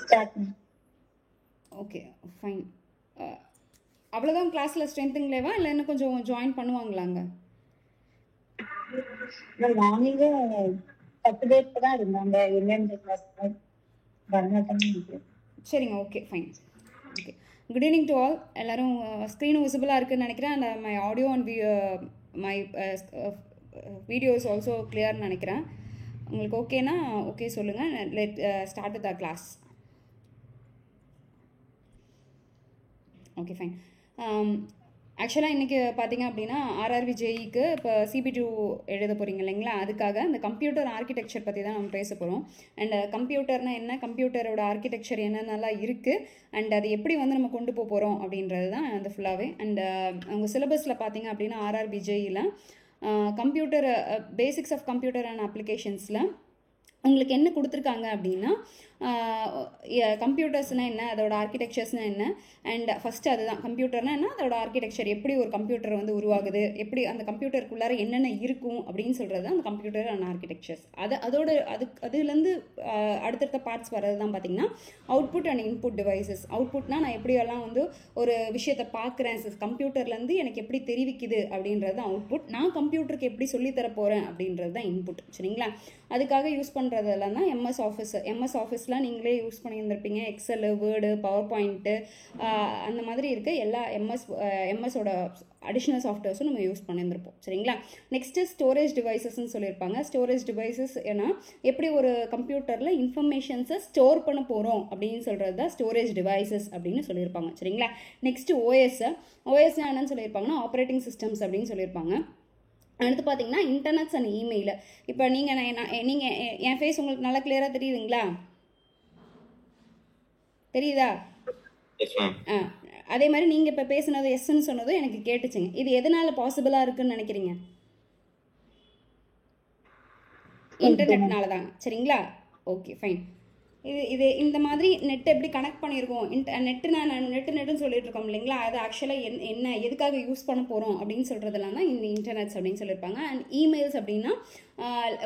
Start. Okay fine. அவ்வளோதான் கிளாஸில் ஸ்ட்ரென்த்துங்களேவா இல்லை இன்னும் கொஞ்சம் ஜாயின் பண்ணுவாங்களாங்க? மார்னிங்கே 10 பேர் தான் இருந்தாங்க. என்னென்ன கிளாஸ் பரதநாட்டியம். சரிங்க, okay fine. Okay, good evening to all. எல்லோரும் ஸ்க்ரீனும் விசிபிளாக இருக்குதுன்னு நினைக்கிறேன். And my audio and my video is also கிளியர்னு நினைக்கிறேன். உங்களுக்கு ஓகேனா ஓகே சொல்லுங்கள். Let start with the class. Okay fine. ஆக்சுவலாக இன்றைக்கி பார்த்தீங்க அப்படின்னா ஆர்ஆர்பி ஜேஇக்கு இப்போ CP2 எழுத போகிறீங்க இல்லைங்களா, அதுக்காக இந்த கம்ப்யூட்டர் ஆர்கிடெக்சர் பற்றி தான் நம்ம பேச போகிறோம். அண்ட் கம்ப்யூட்டர்னா என்ன, கம்ப்யூட்டரோட ஆர்கிடெக்சர் என்னென்னலாம் இருக்குது, அண்ட் அது எப்படி வந்து நம்ம கொண்டு போக போகிறோம் அப்படின்றது தான் அந்த ஃபுல்லாகவே. அண்ட் உங்கள் சிலபஸில் பார்த்தீங்க அப்படின்னா ஆர்ஆர்பி ஜேஇயில் computer basics of computer and அப்ளிகேஷன்ஸில் உங்களுக்கு என்ன கொடுத்துருக்காங்க அப்படின்னா கம்ப்யூட்டர்ஸ்னால் என்ன, அதோட ஆர்கிடெக்சர்ஸ்னால் என்ன, அண்ட் ஃபஸ்ட்டு அதுதான் கம்ப்யூட்டர்னால் என்ன, அதோட ஆர்கிடெக்சர் எப்படி ஒரு கம்ப்யூட்டர் வந்து உருவாகுது, எப்படி அந்த கம்ப்யூட்டருக்குள்ளார என்னென்ன இருக்கும் அப்படின்னு சொல்கிறது தான் அந்த கம்ப்யூட்டர் அண்ட் ஆர்கிடெக்சர்ஸ். அதுலேருந்து அடுத்தடுத்த பார்ட்ஸ் வர்றது தான் பார்த்திங்கன்னா அவுட்புட் அண்ட் இன்புட் டிவைசஸ். அவுட்புட்னால் நான் எப்படியெல்லாம் வந்து ஒரு விஷயத்தை பார்க்குறேன், கம்ப்யூட்டர்லேருந்து எனக்கு எப்படி தெரிவிக்குது அப்படின்றது தான் அவுட்புட். நான் கம்ப்யூட்டருக்கு எப்படி சொல்லித்தர போகிறேன் அப்படின்றது தான் இன்புட். சரிங்களா? அதுக்காக யூஸ் பண்ணுறதெல்லாம் தான் எம்எஸ் ஆஃபீஸில் நீங்களே யூஸ் பண்ணியிருந்திருப்பீங்க. எக்ஸலு, வேர்டு, பவர் பாயிண்ட்டு, அந்த மாதிரி இருக்க எல்லா எம்எஸோட அடிஷ்னல் சாஃப்ட்வேர்ஸும் நம்ம யூஸ் பண்ணியிருந்திருப்போம். சரிங்களா? நெக்ஸ்ட்டு ஸ்டோரேஜ் டிவைசஸ்ன்னு சொல்லியிருப்பாங்க. ஸ்டோரேஜ் டிவைசஸ் ஏன்னா எப்படி ஒரு கம்ப்யூட்டரில் இன்ஃபர்மேஷன்ஸை ஸ்டோர் பண்ண போகிறோம் அப்படின்னு சொல்கிறது தான் ஸ்டோரேஜ் டிவைசஸ் அப்படின்னு சொல்லியிருப்பாங்க. சரிங்களா? நெக்ஸ்ட்டு ஓஎஸ்னா என்னன்னு சொல்லியிருப்பாங்கன்னா ஆப்ரேட்டிங் சிஸ்டம்ஸ் அப்படின்னு சொல்லியிருப்பாங்க. அடுத்து பார்த்தீங்கன்னா இன்டர்நெட்ஸ் அண்ட் இமெயில். இப்போ நீங்கள் என் ஃபேஸ் உங்களுக்கு நல்லா கிளியராக தெரியுதுங்களா? தெரியுதா? அதே மாதிரி நீங்கள் இப்போ பேசுனது எஸ்ன்னு சொன்னதும் எனக்கு கேட்டுச்சுங்க. இது எதனால பாசிபிளாக இருக்குன்னு நினைக்கிறீங்க? இன்டர்நெட்னால தாங்க. சரிங்களா? Okay fine. இது இந்த மாதிரி நெட் எப்படி கனெக்ட் பண்ணியிருக்கோம், நெட்டுன்னு சொல்லிட்டு இருக்கோம் இல்லைங்களா, அது ஆக்சுவலாக என்ன எதுக்காக யூஸ் பண்ண போகிறோம் அப்படின்னு சொல்கிறதெல்லாம் தான் இந்த இன்டர்நெட்ஸ் அப்படின்னு சொல்லியிருப்பாங்க. அண்ட் இமெயில்ஸ் அப்படின்னா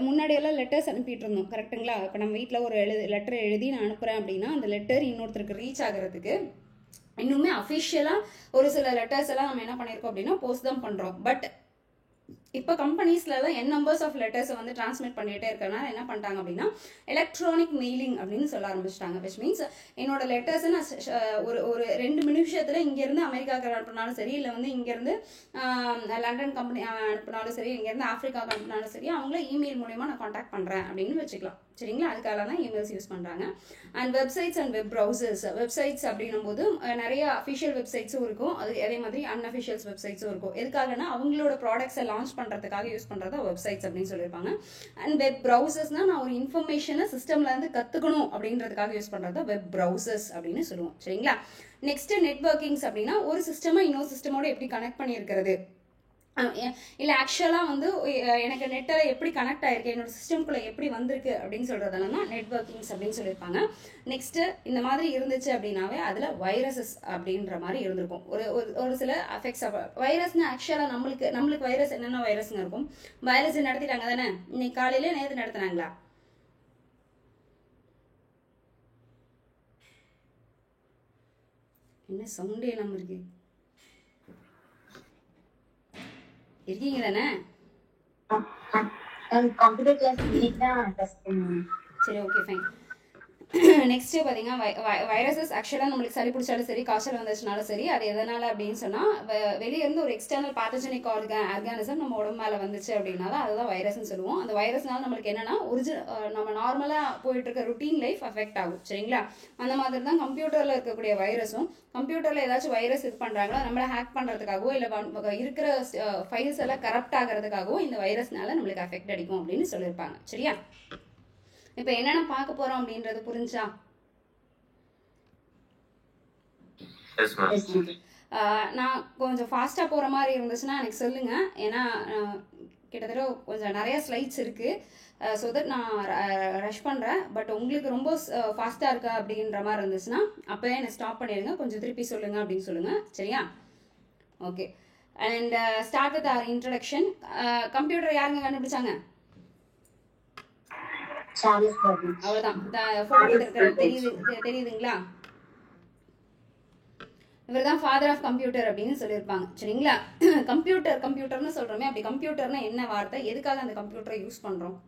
முன்னாடியெல்லாம் லெட்டர்ஸ் அனுப்பிட்டு இருந்தோம், கரெக்டுங்களா? இப்போ நம்ம வீட்டில் ஒரு லெட்டர் எழுதி நான் அனுப்புகிறேன் அப்படின்னா அந்த லெட்டர் இன்னொருத்தருக்கு ரீச் ஆகிறதுக்கு இன்னுமே அஃபிஷியலாக ஒரு சில லெட்டர்ஸ் எல்லாம் நம்ம என்ன பண்ணியிருக்கோம் அப்படின்னா போஸ்ட் தான் பண்ணுறோம். பட் இப்போ கம்பெனிஸ்லாம் நம்பர்ஸ் ஆஃப் லெட்டர்ஸை வந்து டிரான்ஸ்மிட் பண்ணிகிட்டே இருக்கனால என்ன பண்ணிட்டாங்க அப்படின்னா எலக்ட்ரானிக் மெயிலிங் அப்படின்னு சொல்ல ஆரம்பிச்சிட்டாங்க. விச் மீன்ஸ் என்னோட லெட்டர்ஸை நான் ஒரு 2 நிமிஷத்தில் இங்கேருந்து அமெரிக்காவுக்கு அனுப்பினாலும் சரி, இல்லை வந்து இங்கேருந்து லண்டன் கம்பெனி அனுப்பினாலும் சரி, இங்கேருந்து ஆஃப்ரிக்காவுக்கு அனுப்பினாலும் சரி, அவங்கள இமெயில் மூலயமா நான் காண்டாக்ட் பண்ணுறேன் அப்படின்னு வச்சுக்கலாம். சரிங்களா? அதுக்காக தான் இமெயில்ஸ் யூஸ் பண்ணுறாங்க. And websites and web browsers. Websites அப்படின்னும் போது நிறைய அஃபிஷியல் வெப்சைட்ஸும் இருக்கும், அதே மாதிரி அன்அஃபிஷியல்ஸ் வெப்சைட்ஸும் இருக்கும். எதுக்காகனா அவங்களோட ப்ராடக்ட்ஸை லான்ச் பண்ணுறதுக்காக யூஸ் பண்ணுறதா வெப்சைட்ஸ் அப்படின்னு சொல்லியிருப்பாங்க. அண்ட் வெப் ப்ரௌசர்ஸ்னால் நான் ஒரு இன்ஃபர்மேஷனை சிஸ்டம்லேருந்து கற்றுக்கணும் அப்படின்றதுக்காக யூஸ் பண்ணுறதா வெப் ப்ரௌசர்ஸ் அப்படின்னு சொல்லுவோம். சரிங்களா? நெக்ஸ்ட்டு நெட்வொர்க்கிங்ஸ் அப்படின்னா ஒரு சிஸ்டமை இன்னொரு சிஸ்டமோட எப்படி கனெக்ட் பண்ணியிருக்கிறது, இல்லை ஆக்சுவலாக வந்து எனக்கு நெட்டில் எப்படி கனெக்ட் ஆகிருக்கு, என்னோட சிஸ்டம்குள்ளே எப்படி வந்திருக்கு அப்படின்னு சொல்கிறதெல்லாம் தான் நெட்வொர்க்கிங்ஸ் அப்படின்னு சொல்லியிருப்பாங்க. நெக்ஸ்ட்டு இந்த மாதிரி இருந்துச்சு அப்படின்னாவே அதில் வைரஸஸ் அப்படின்ற மாதிரி இருந்திருக்கும். ஒரு சில அஃபெக்ட்ஸ். வைரஸ்னால் ஆக்சுவலாக நம்மளுக்கு வைரஸ் என்னென்ன வைரஸ்ங்க இருக்கும்? வைரஸ் நடத்திட்டாங்க தானே, இன்னைக்கு காலையிலே நேற்று நடத்தினாங்களா? என்ன சவுண்டே இல்லாமல் இருக்கு? இருக்கீங்க தானே? Computer class. சரி, ஓகே ஃபைன். நெக்ஸ்ட்டு பார்த்தீங்கன்னா வைரஸஸ் ஆக்சுவலாக நம்மளுக்கு சளி பிடிச்சாலும் சரி, காய்ச்சல் வந்துச்சுனாலும் சரி, அது எதனால் அப்படின்னு சொன்னால் வெளியே இருந்து ஒரு எக்ஸ்டர்னல் பேத்தஜெனிக் ஆர்கானிசம் நம்ம உடம்பு மேலே வந்துச்சு அப்படின்னால அதுதான் வைரஸ்ன்னு சொல்லுவோம். அந்த வைரஸ்னால நம்மளுக்கு என்னென்னா நம்ம நார்மலாக போயிட்டு இருக்க ருட்டீன் லைஃப் அஃபெக்ட் ஆகும். சரிங்களா? அந்த மாதிரி தான் கம்ப்யூட்டரில் இருக்கக்கூடிய வைரஸும். கம்ப்யூட்டரில் ஏதாச்சும் வைரஸ் இது பண்ணுறாங்களோ நம்மளை ஹேக் பண்ணுறதுக்காகவோ இல்லை இருக்கிற ஃபைல்ஸ் எல்லாம் கரப்ட் ஆகிறதுக்காகவோ இந்த வைரஸ்னால நம்மளுக்கு அஃபெக்ட் அடிக்கும் அப்படின்னு சொல்லியிருப்பாங்க. சரியா? இப்போ என்னென்ன பார்க்க போகிறோம் அப்படின்றது புரிஞ்சா? நான் கொஞ்சம் ஃபாஸ்ட்டாக போகிற மாதிரி இருந்துச்சுன்னா எனக்கு சொல்லுங்கள். ஏன்னா கிட்டத்தட்ட கொஞ்சம் நிறைய ஸ்லைட்ஸ் இருக்குது. ஸோ தட் நான் ரஷ் பண்ணுறேன். பட் உங்களுக்கு ரொம்ப ஃபாஸ்ட்டாக இருக்கா அப்படின்ற மாதிரி இருந்துச்சுன்னா அப்போயே என்னை ஸ்டாப் பண்ணிடுங்க, கொஞ்சம் திருப்பி சொல்லுங்கள் அப்படின்னு சொல்லுங்கள். சரியா? Okay. And start with our introduction. Computer யாருங்க கண்டுபிடிச்சாங்க? சார்லஸ் பர்னஸ். அவ்வளவுதான். போட்டோல இருக்கிற தெரியுதுங்களா? இவர் தான் ஃபாதர் ஆஃப் கம்ப்யூட்டர் அப்படின்னு சொல்லியிருப்பாங்க. சரிங்களா? கம்ப்யூட்டர்னு சொல்றோமே, அப்படி கம்ப்யூட்டர்னா என்ன வார்த்தை, எதுக்காக அந்த கம்ப்யூட்டரை யூஸ் பண்றோம்?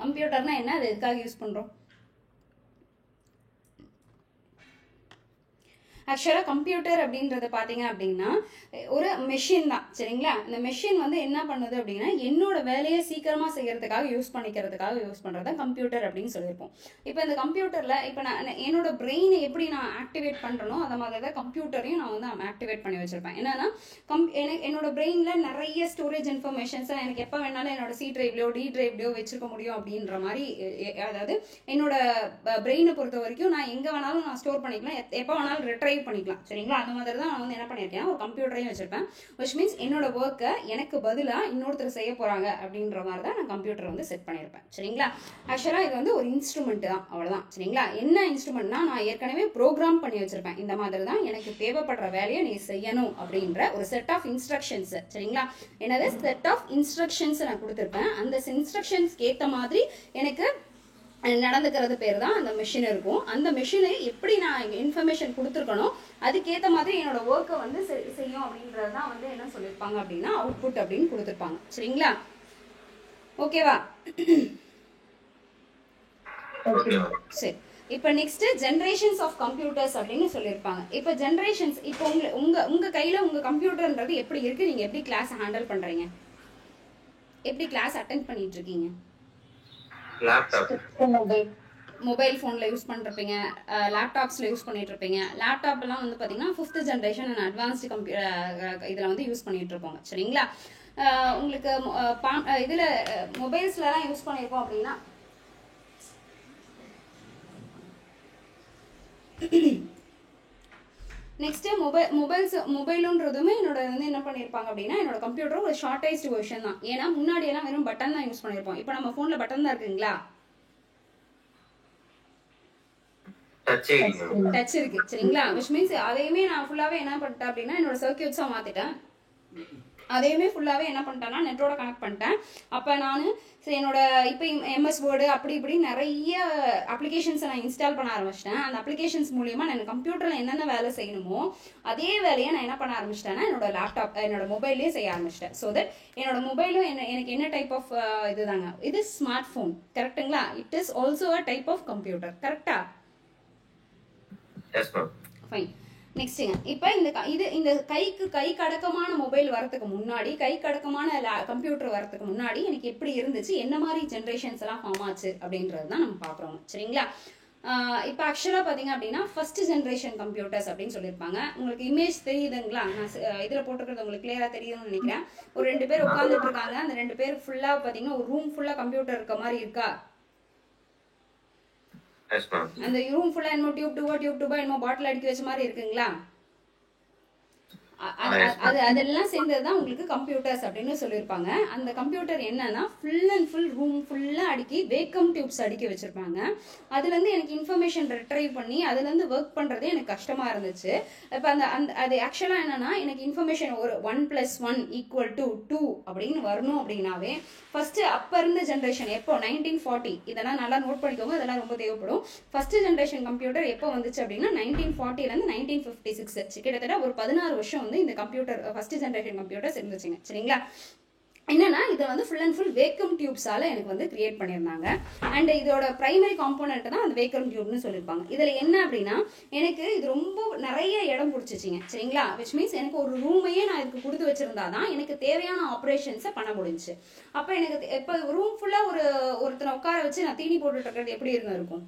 கம்ப்யூட்டர்னா என்ன, அது எதுக்காக யூஸ் பண்றோம்? ஆக்சுவலாக கம்ப்யூட்டர் அப்படின்றத பார்த்தீங்க அப்படின்னா ஒரு மெஷின் தான். சரிங்களா? இந்த மெஷின் வந்து என்ன பண்ணுது அப்படின்னா என்னோட வேலையை சீக்கிரமாக செய்யறதுக்காக யூஸ் பண்ணுறது தான் கம்ப்யூட்டர் அப்படின்னு சொல்லியிருப்போம். இப்போ இந்த கம்ப்யூட்டரில் இப்போ நான் என்னோட பிரெயினை எப்படி நான் ஆக்டிவேட் பண்ணுறனோ அதை மாதிரி தான் கம்ப்யூட்டரையும் நான் வந்து ஆக்டிவேட் பண்ணி வச்சிருப்பேன். என்னன்னா என்னோட பிரெயினில் நிறைய ஸ்டோரேஜ் இன்ஃபர்மேஷன்ஸை எனக்கு எப்போ வேணாலும் என்னோட சி டிரைவ்லையோ டி டிரைவ்லையோ வச்சிருக்க முடியும் அப்படின்ற மாதிரி, அதாவது என்னோட பிரெயினை பொறுத்த வரைக்கும் நான் எங்கே வேணாலும் நான் ஸ்டோர் பண்ணிக்கலாம், எப்போ வேணாலும் ரிட்ரைவ் பண்ணிக்கலாம். சரிங்களா? அந்த மாதிரி தான் நான் வந்து என்ன பண்ணியிருக்கேன், ஒரு கம்ப்யூட்டரையும் வச்சிருப்பேன். விச் மீன்ஸ் என்னோட ஒர்க்கை எனக்கு பதிலாக இன்னொருத்தர் செய்ய போறாங்க அப்படின்ற மாதிரி தான் நான் கம்ப்யூட்டர் வந்து செட் பண்ணியிருப்பேன். சரிங்களா? ஆக்சுவலாக இது வந்து ஒரு இன்ஸ்ட்ருமெண்ட் தான், அவ்வளோதான். சரிங்களா? என்ன இன்ஸ்ட்ருமெண்ட்னா நான் ஏற்கனவே ப்ரோக்ராம் பண்ணி வச்சிருப்பேன். இந்த மாதிரி தான் எனக்கு தேவைப்படுற வேலையை நீ செய்யணும் அப்படின்ற ஒரு செட் ஆஃப் இன்ஸ்ட்ரக்ஷன்ஸ். சரிங்களா? என்னது செட் ஆஃப் இன்ஸ்ட்ரக்ஷன்ஸ் நான் கொடுத்துருப்பேன். அந்த இன்ஸ்ட்ரக்ஷன்ஸ்க்கு ஏற்ற மாதிரி எனக்கு நடந்துக்கிறது பேர் தான் அந்த மெஷின் இருக்கும். அந்த மெஷினை எப்படி நான் இன்ஃபர்மேஷன் கொடுத்துருக்கணும் அதுக்கேற்ற மாதிரி என்னோட ஒர்க்கை வந்து செய்யும் அப்படின்றது தான் வந்து என்ன சொல்லியிருப்பாங்க அப்படின்னா அவுட்புட் அப்படின்னு கொடுத்துருப்பாங்க. சரிங்களா? ஓகேவா? சரி, இப்போ நெக்ஸ்ட் ஜென்ரேஷன்ஸ் ஆஃப் கம்ப்யூட்டர்ஸ் அப்படின்னு சொல்லியிருப்பாங்க. இப்போ ஜென்ரேஷன்ஸ், இப்போ உங்க கையில உங்க கம்ப்யூட்டர்ன்றது எப்படி இருக்கு, நீங்க எப்படி கிளாஸ் ஹேண்டில் பண்றீங்க, எப்படி கிளாஸ் அட்டெண்ட் பண்ணிட்டு இருக்கீங்க? மொபைல் ஃபோனில் யூஸ் பண்ணிருப்பீங்க, லேப்டாப்ஸில் யூஸ் பண்ணிட்டு இருப்பீங்க. லேப்டாப்லாம் வந்து பார்த்தீங்கன்னா 5th ஜென்ரேஷன் அண்ட் அட்வான்ஸ்டு இதில் வந்து யூஸ் பண்ணிட்டு இருப்போங்க. சரிங்களா? உங்களுக்கு இதில் மொபைல்ஸ்லாம் யூஸ் பண்ணியிருப்போம் அப்படின்னா நெக்ஸ்ட் மொபைலுன்றதுமே என்னோட வந்து என்ன பண்ணியிருப்பாங்க அப்படின்னா என்னோட கம்ப்யூட்டர் ஒரு ஷார்டைஸ்டு வெர்ஷன் தான். ஏன்னா முன்னாடி எல்லாம் வெறும் பட்டன் தான் யூஸ் பண்ணியிருப்போம். இப்போ நம்ம ஃபோனில் பட்டன் தான் இருக்குங்களா, டச் இருக்கு. சரிங்களா? விச் மீன்ஸ் அதையுமே நான் ஃபுல்லாவே என்ன பண்ணிட்டேன் அப்படின்னா என்னோட சர்க்கியூட்ஸா மாத்திட்டேன். அதையுமே ஃபுல்லாவே என்ன பண்ணிட்டேன்னா நெட்டோட கனெக்ட் பண்ணிட்டேன். அப்போ நான் சரி என்னோட இப்போ எம்எஸ் வேர்டு அப்படி இப்படி நிறைய அப்ளிகேஷன்ஸை நான் இன்ஸ்டால் பண்ண ஆரம்பிச்சிட்டேன். அந்த அப்ளிகேஷன்ஸ் மூலியமா நான் கம்ப்யூட்டரில் என்னென்ன வேலை செய்யணுமோ அதே வேலையை நான் என்ன பண்ண ஆரம்பிச்சிட்டேன்னா என்னோட லேப்டாப் என்னோட மொபைல்லே செய்ய ஆரம்பிச்சிட்டேன். ஸோ தட் என்னோட மொபைலும் எனக்கு என்ன டைப் ஆஃப் இதுதாங்க, இது ஸ்மார்ட் ஃபோன். கரெக்டுங்களா? It is also a type of computer. கரெக்டா? ஃபைன். நெக்ஸ்ட்டுங்க, இப்போ இந்த கைக்கு அடக்கமான மொபைல் வரதுக்கு முன்னாடி, கைக்கு அடக்கமான கம்ப்யூட்டர் வரதுக்கு முன்னாடி எனக்கு எப்படி இருந்துச்சு, என்ன மாதிரி ஜென்ரேஷன்ஸ் எல்லாம் ஃபார்ம் ஆச்சு அப்படின்றது தான் நம்ம பார்க்குறோம். சரிங்களா? இப்போ ஆக்சுவலாக பார்த்தீங்க அப்படின்னா ஃபர்ஸ்ட் ஜென்ரேஷன் கம்ப்யூட்டர்ஸ் அப்படின்னு சொல்லியிருப்பாங்க. உங்களுக்கு இமேஜ் தெரியுதுங்களா? நான் இதில் போட்டுக்கிறது உங்களுக்கு கிளியராக தெரியுதுன்னு நினைக்கிறேன். ஒரு 2 பேர் உட்காந்துட்டு இருக்காங்க. அந்த 2 பேர் ஃபுல்லாக பார்த்தீங்கன்னா ஒரு ரூம் ஃபுல்லாக கம்ப்யூட்டர் இருக்க மாதிரி இருக்கா? அந்த ரூம் ஃபுல்லா என்னமோ டியூப் டூபா என்னமோ பாட்டில் அடிக்க வச்ச மாதிரி இருக்குங்களா? அதெல்லாம் சேர்ந்ததுதான் உங்களுக்கு கம்ப்யூட்டர்ஸ் அப்படின்னு சொல்லியிருப்பாங்க. அந்த கம்ப்யூட்டர் என்னன்னா ஃபுல் அண்ட் ஃபுல் ரூம் ஃபுல்லா அடுக்கி வேக்கம் டியூப்ஸ் அடுக்கி வச்சிருப்பாங்க. அதுல இருந்து எனக்கு இன்ஃபர்மேஷன் ரிட்ரைவ் பண்ணி அதுல இருந்து ஒர்க் பண்றதே எனக்கு கஷ்டமா இருந்துச்சு. இப்ப அது ஆக்சுவலா என்னன்னா எனக்கு இன்ஃபர்மேஷன் ஒரு 1+1 = 2 அப்படின்னு வரணும் அப்படின்னாவே ஃபர்ஸ்ட் அப்ப இருந்த ஜென்ரேஷன் எப்போ 1940, இதெல்லாம் நல்லா நோட் பண்ணிக்கோங்க, அதெல்லாம் ரொம்ப தேவைப்படும். ஃபர்ஸ்ட் ஜென்ரேஷன் கம்ப்யூட்டர் எப்போ வந்துச்சு அப்படின்னா 1940ல இருந்து 1956, கிட்டத்தட்ட ஒரு 16 வருஷம் இந்த கம்ப்யூட்டர் ஃபர்ஸ்ட் ஜெனரேஷன் கம்ப்யூட்டர்ஸ் இருந்துச்சுங்க. சரிங்களா? என்னன்னா இதை வந்து ஃபுல் அண்ட் ஃபுல் வேக்கம் டியூப்ஸால எனக்கு வந்து கிரியேட் பண்ணியிருந்தாங்க. அண்ட் இதோட பிரைமரி காம்போனன்ட் தான் அந்த வேக்கம் டியூப்னு சொல்லியிருப்பாங்க. இதுல என்ன அப்படின்னா எனக்கு இது ரொம்ப நிறைய இடம் பிடிச்சிச்சிங்க. சரிங்களா? விச் மீன்ஸ் எனக்கு ஒரு ரூமையே நான் இதுக்கு கொடுத்து வச்சிருந்தாதான் எனக்கு தேவையான ஆப்ரேஷன்ஸை பண்ண முடிஞ்சுச்சு. அப்ப எனக்கு இப்போ ரூம் ஃபுல்லா ஒருத்தனை உட்கார வச்சு நான் தீனி போட்டுட்டு இருக்கிறது எப்படி இருக்கும்?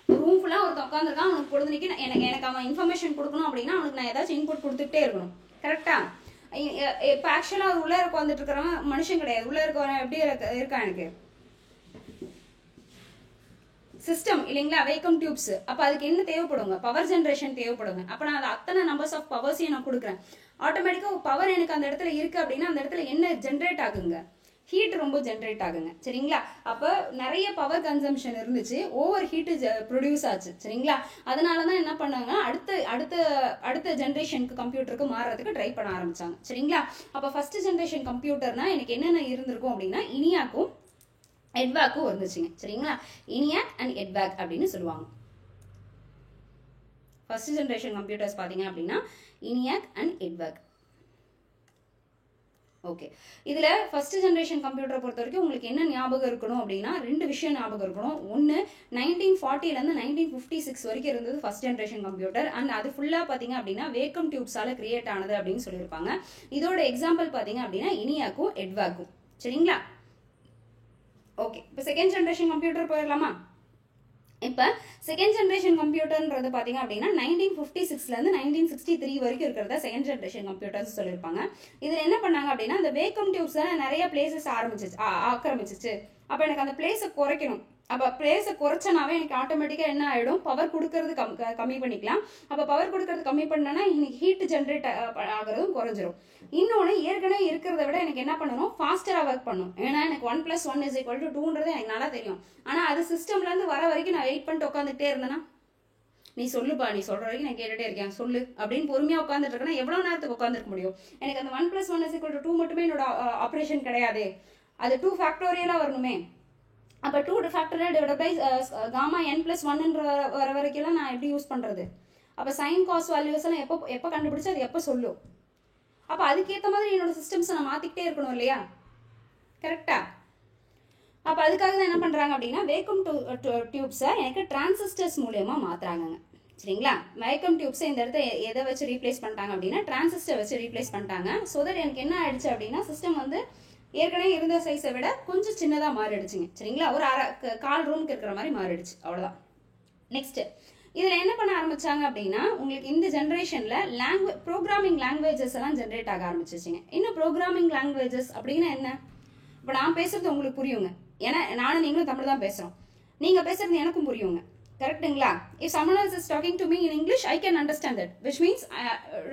ரூம் ஃபுல்லா ஒருத்தன் உட்காந்துருக்கான், அவனுக்கு பொழுதுனிக்கு எனக்கு அவன் இன்ஃபர்மேஷன் கொடுக்கணும் அப்படின்னா அவனுக்கு நான் ஏதாச்சும் இன்புட் கொடுத்துட்டே இருக்கணும். கரெக்டா? இப்போ ஆக்சுவலா அவர் உள்ள உட்காந்துட்டு இருக்கிறவன் மனுஷன் கிடையாது. உள்ள இருக்கவன் எப்படி இருக்கா எனக்கு சிஸ்டம் இல்லைங்களா? Vacuum tubes. அப்ப அதுக்கு என்ன தேவைப்படுங்க? Power generation தேவைப்படுங்க. அப்ப நான் அது அத்தனை நம்பர்ஸ் ஆஃப் பவர்ஸையும் நான் கொடுக்குறேன். ஆட்டோமேட்டிக்கா பவர் எனக்கு அந்த இடத்துல இருக்கு அப்படின்னா அந்த இடத்துல என்ன ஜென்ரேட் ஆகுங்க? ஹீட் ரொம்ப ஜென்ரேட் ஆகுங்க சரிங்களா. அப்போ நிறைய பவர் கன்சம்ஷன் இருந்துச்சு, ஓவர் ஹீட்டு ப்ரொடியூஸ் ஆச்சு சரிங்களா. அதனால தான் என்ன பண்ணாங்கன்னா அடுத்த ஜென்ரேஷனுக்கு கம்ப்யூட்டருக்கு மாறுறதுக்கு ட்ரை பண்ண ஆரம்பிச்சாங்க சரிங்களா. அப்போ ஃபர்ஸ்ட் ஜென்ரேஷன் கம்ப்யூட்டர்னா எனக்கு என்னென்ன இருந்திருக்கும் அப்படின்னா இனியாக்கும் எட்வேக்கும் வந்துச்சுங்க சரிங்களா. இனியாக் அண்ட் எட்வேக் அப்படின்னு சொல்லுவாங்க. ஃபர்ஸ்ட் ஜென்ரேஷன் கம்ப்யூட்டர்ஸ் பார்த்தீங்க அப்படின்னா இனியாக் அண்ட் எட்வேக். ஓகே, இதில் ஃபர்ஸ்ட் ஜென்ரேஷன் கம்ப்யூட்டரை பொறுத்த வரைக்கும் உங்களுக்கு என்ன ஞாபகம் இருக்கணும் அப்படின்னா 2 விஷயம் ஞாபகம் இருக்கணும். ஒன்று 1940லேருந்து 1956 வரைக்கும் இருந்தது ஃபர்ஸ்ட் ஜென்ரேஷன் கம்ப்யூட்டர். அண்ட் அது ஃபுல்லாக பார்த்தீங்க அப்படின்னா வேக்கம் டியூப்ஸால் கிரியேட் ஆனது அப்படின்னு சொல்லியிருப்பாங்க. இதோட எக்ஸாம்பிள் பார்த்தீங்க அப்படின்னா இனியாக்கும் எட்வேக்கும் சரிங்களா. ஓகே, இப்போ செகண்ட் ஜென்ரேஷன் கம்ப்யூட்டர் போயிடலாமா. இப்போ செகண்ட் ஜென்ரேஷன் கம்ப்யூட்டர்ன்றது பார்த்தீங்க அப்படின்னா 1956லேருந்து 1963 வரைக்கும் இருக்கிறத செகண்ட் ஜென்ரேஷன் கம்ப்யூட்டர்ஸ் சொல்லியிருப்பாங்க. இதில் என்ன பண்ணாங்க அப்படின்னா அந்த வேக்கம் டியூப்ஸ் நிறைய பிளேசஸ் ஆக்கிரமிச்சிச்சு. அப்போ எனக்கு அந்த பிளேஸை குறைக்கணும். அப்போ பிளேஸை குறைச்சனாவே எனக்கு ஆட்டோமேட்டிக்காக என்ன ஆகிடும், பவர் கொடுக்கறது கம்மி பண்ணிக்கலாம். அப்போ பவர் கொடுக்கறது கம்மி பண்ணனா இன்னைக்கு ஹீட் ஜென்ரேட் ஆகிறதும் குறைஞ்சிரும். இன்னொன்று ஏற்கனவே இருக்கிறத விட எனக்கு என்ன பண்ணணும், ஃபாஸ்டராக ஒர்க் பண்ணணும். ஏன்னா எனக்கு 1 + 1 = 2ன்றது எனக்கு நல்லா தெரியும். ஆனால் அது சிஸ்டம்லேருந்து வர வரைக்கும் நான் வெயிட் பண்ணிட்டு உட்காந்துட்டே இருந்தேன்னா, நீ சொல்லுப்பா, நீ சொல்கிற வரைக்கும் நான் கேட்டுகிட்டே இருக்கேன் சொல்லு அப்படின்னு பொறுமையாக உட்காந்துட்டு இருக்கேன்னா எவ்வளோ நேரத்துக்கு உட்காந்துருக்க முடியும். எனக்கு அந்த 1 + 1 = 2 மட்டுமே என்னோட ஆப்ரேஷன் கிடையாது, அது 2 ஃபேக்டோரியலாக வரணுமே. அப்போ 2 factorial divide by gamma n + 1 வர வரைக்கும் நான் எப்படி யூஸ் பண்ணுறது. அப்போ சைன் காஸ் வேல்யூஸ் எல்லாம் எப்போ கண்டுபிடிச்சு அது எப்போ சொல்லும். அப்போ அதுக்கேற்ற மாதிரி என்னோட சிஸ்டம்ஸை நான் மாற்றிக்கிட்டே இருக்கணும் இல்லையா, கரெக்டா. அப்போ அதுக்காக தான் என்ன பண்ணுறாங்க அப்படின்னா வேக்கம் டியூப்ஸை எனக்கு டிரான்சிஸ்டர்ஸ் மூலயமா மாற்றுறாங்கங்க சரிங்களா. வேக்கம் டியூப்ஸை இந்த இடத்த எதை வச்சு ரீப்ளேஸ் பண்ணிட்டாங்க அப்படின்னா டிரான்சிஸ்டர் வச்சு ரீப்ளேஸ் பண்ணிட்டாங்க. ஸோ தட் எனக்கு என்ன ஆயிடுச்சு அப்படின்னா சிஸ்டம் வந்து ஏற்கனவே இருந்த சைஸை விட கொஞ்சம் சின்னதாக மாறிடுச்சுங்க சரிங்களா. ஒரு கால் ரூமுக்கு இருக்கிற மாதிரி மாறிடுச்சு, அவ்வளோதான். நெக்ஸ்ட் இதில் என்ன பண்ண ஆரம்பிச்சாங்க அப்படின்னா உங்களுக்கு இந்த ஜென்ரேஷனில் ப்ரோக்ராமிங் லாங்குவேஜஸ் எல்லாம் ஜென்ரேட் ஆக ஆரம்பிச்சிச்சுங்க. இன்னும் ப்ரோக்ராமிங் லாங்குவேஜஸ் அப்படின்னா என்ன, இப்போ நான் பேசுறது உங்களுக்கு புரியுங்க. ஏன்னா நானும் நீங்களும் தமிழ் தான் பேசுகிறோம், நீங்கள் பேசுறது எனக்கும் புரியுங்க, கரெக்டுங்களா. If someone else is talking to me in English, I can understand that, which means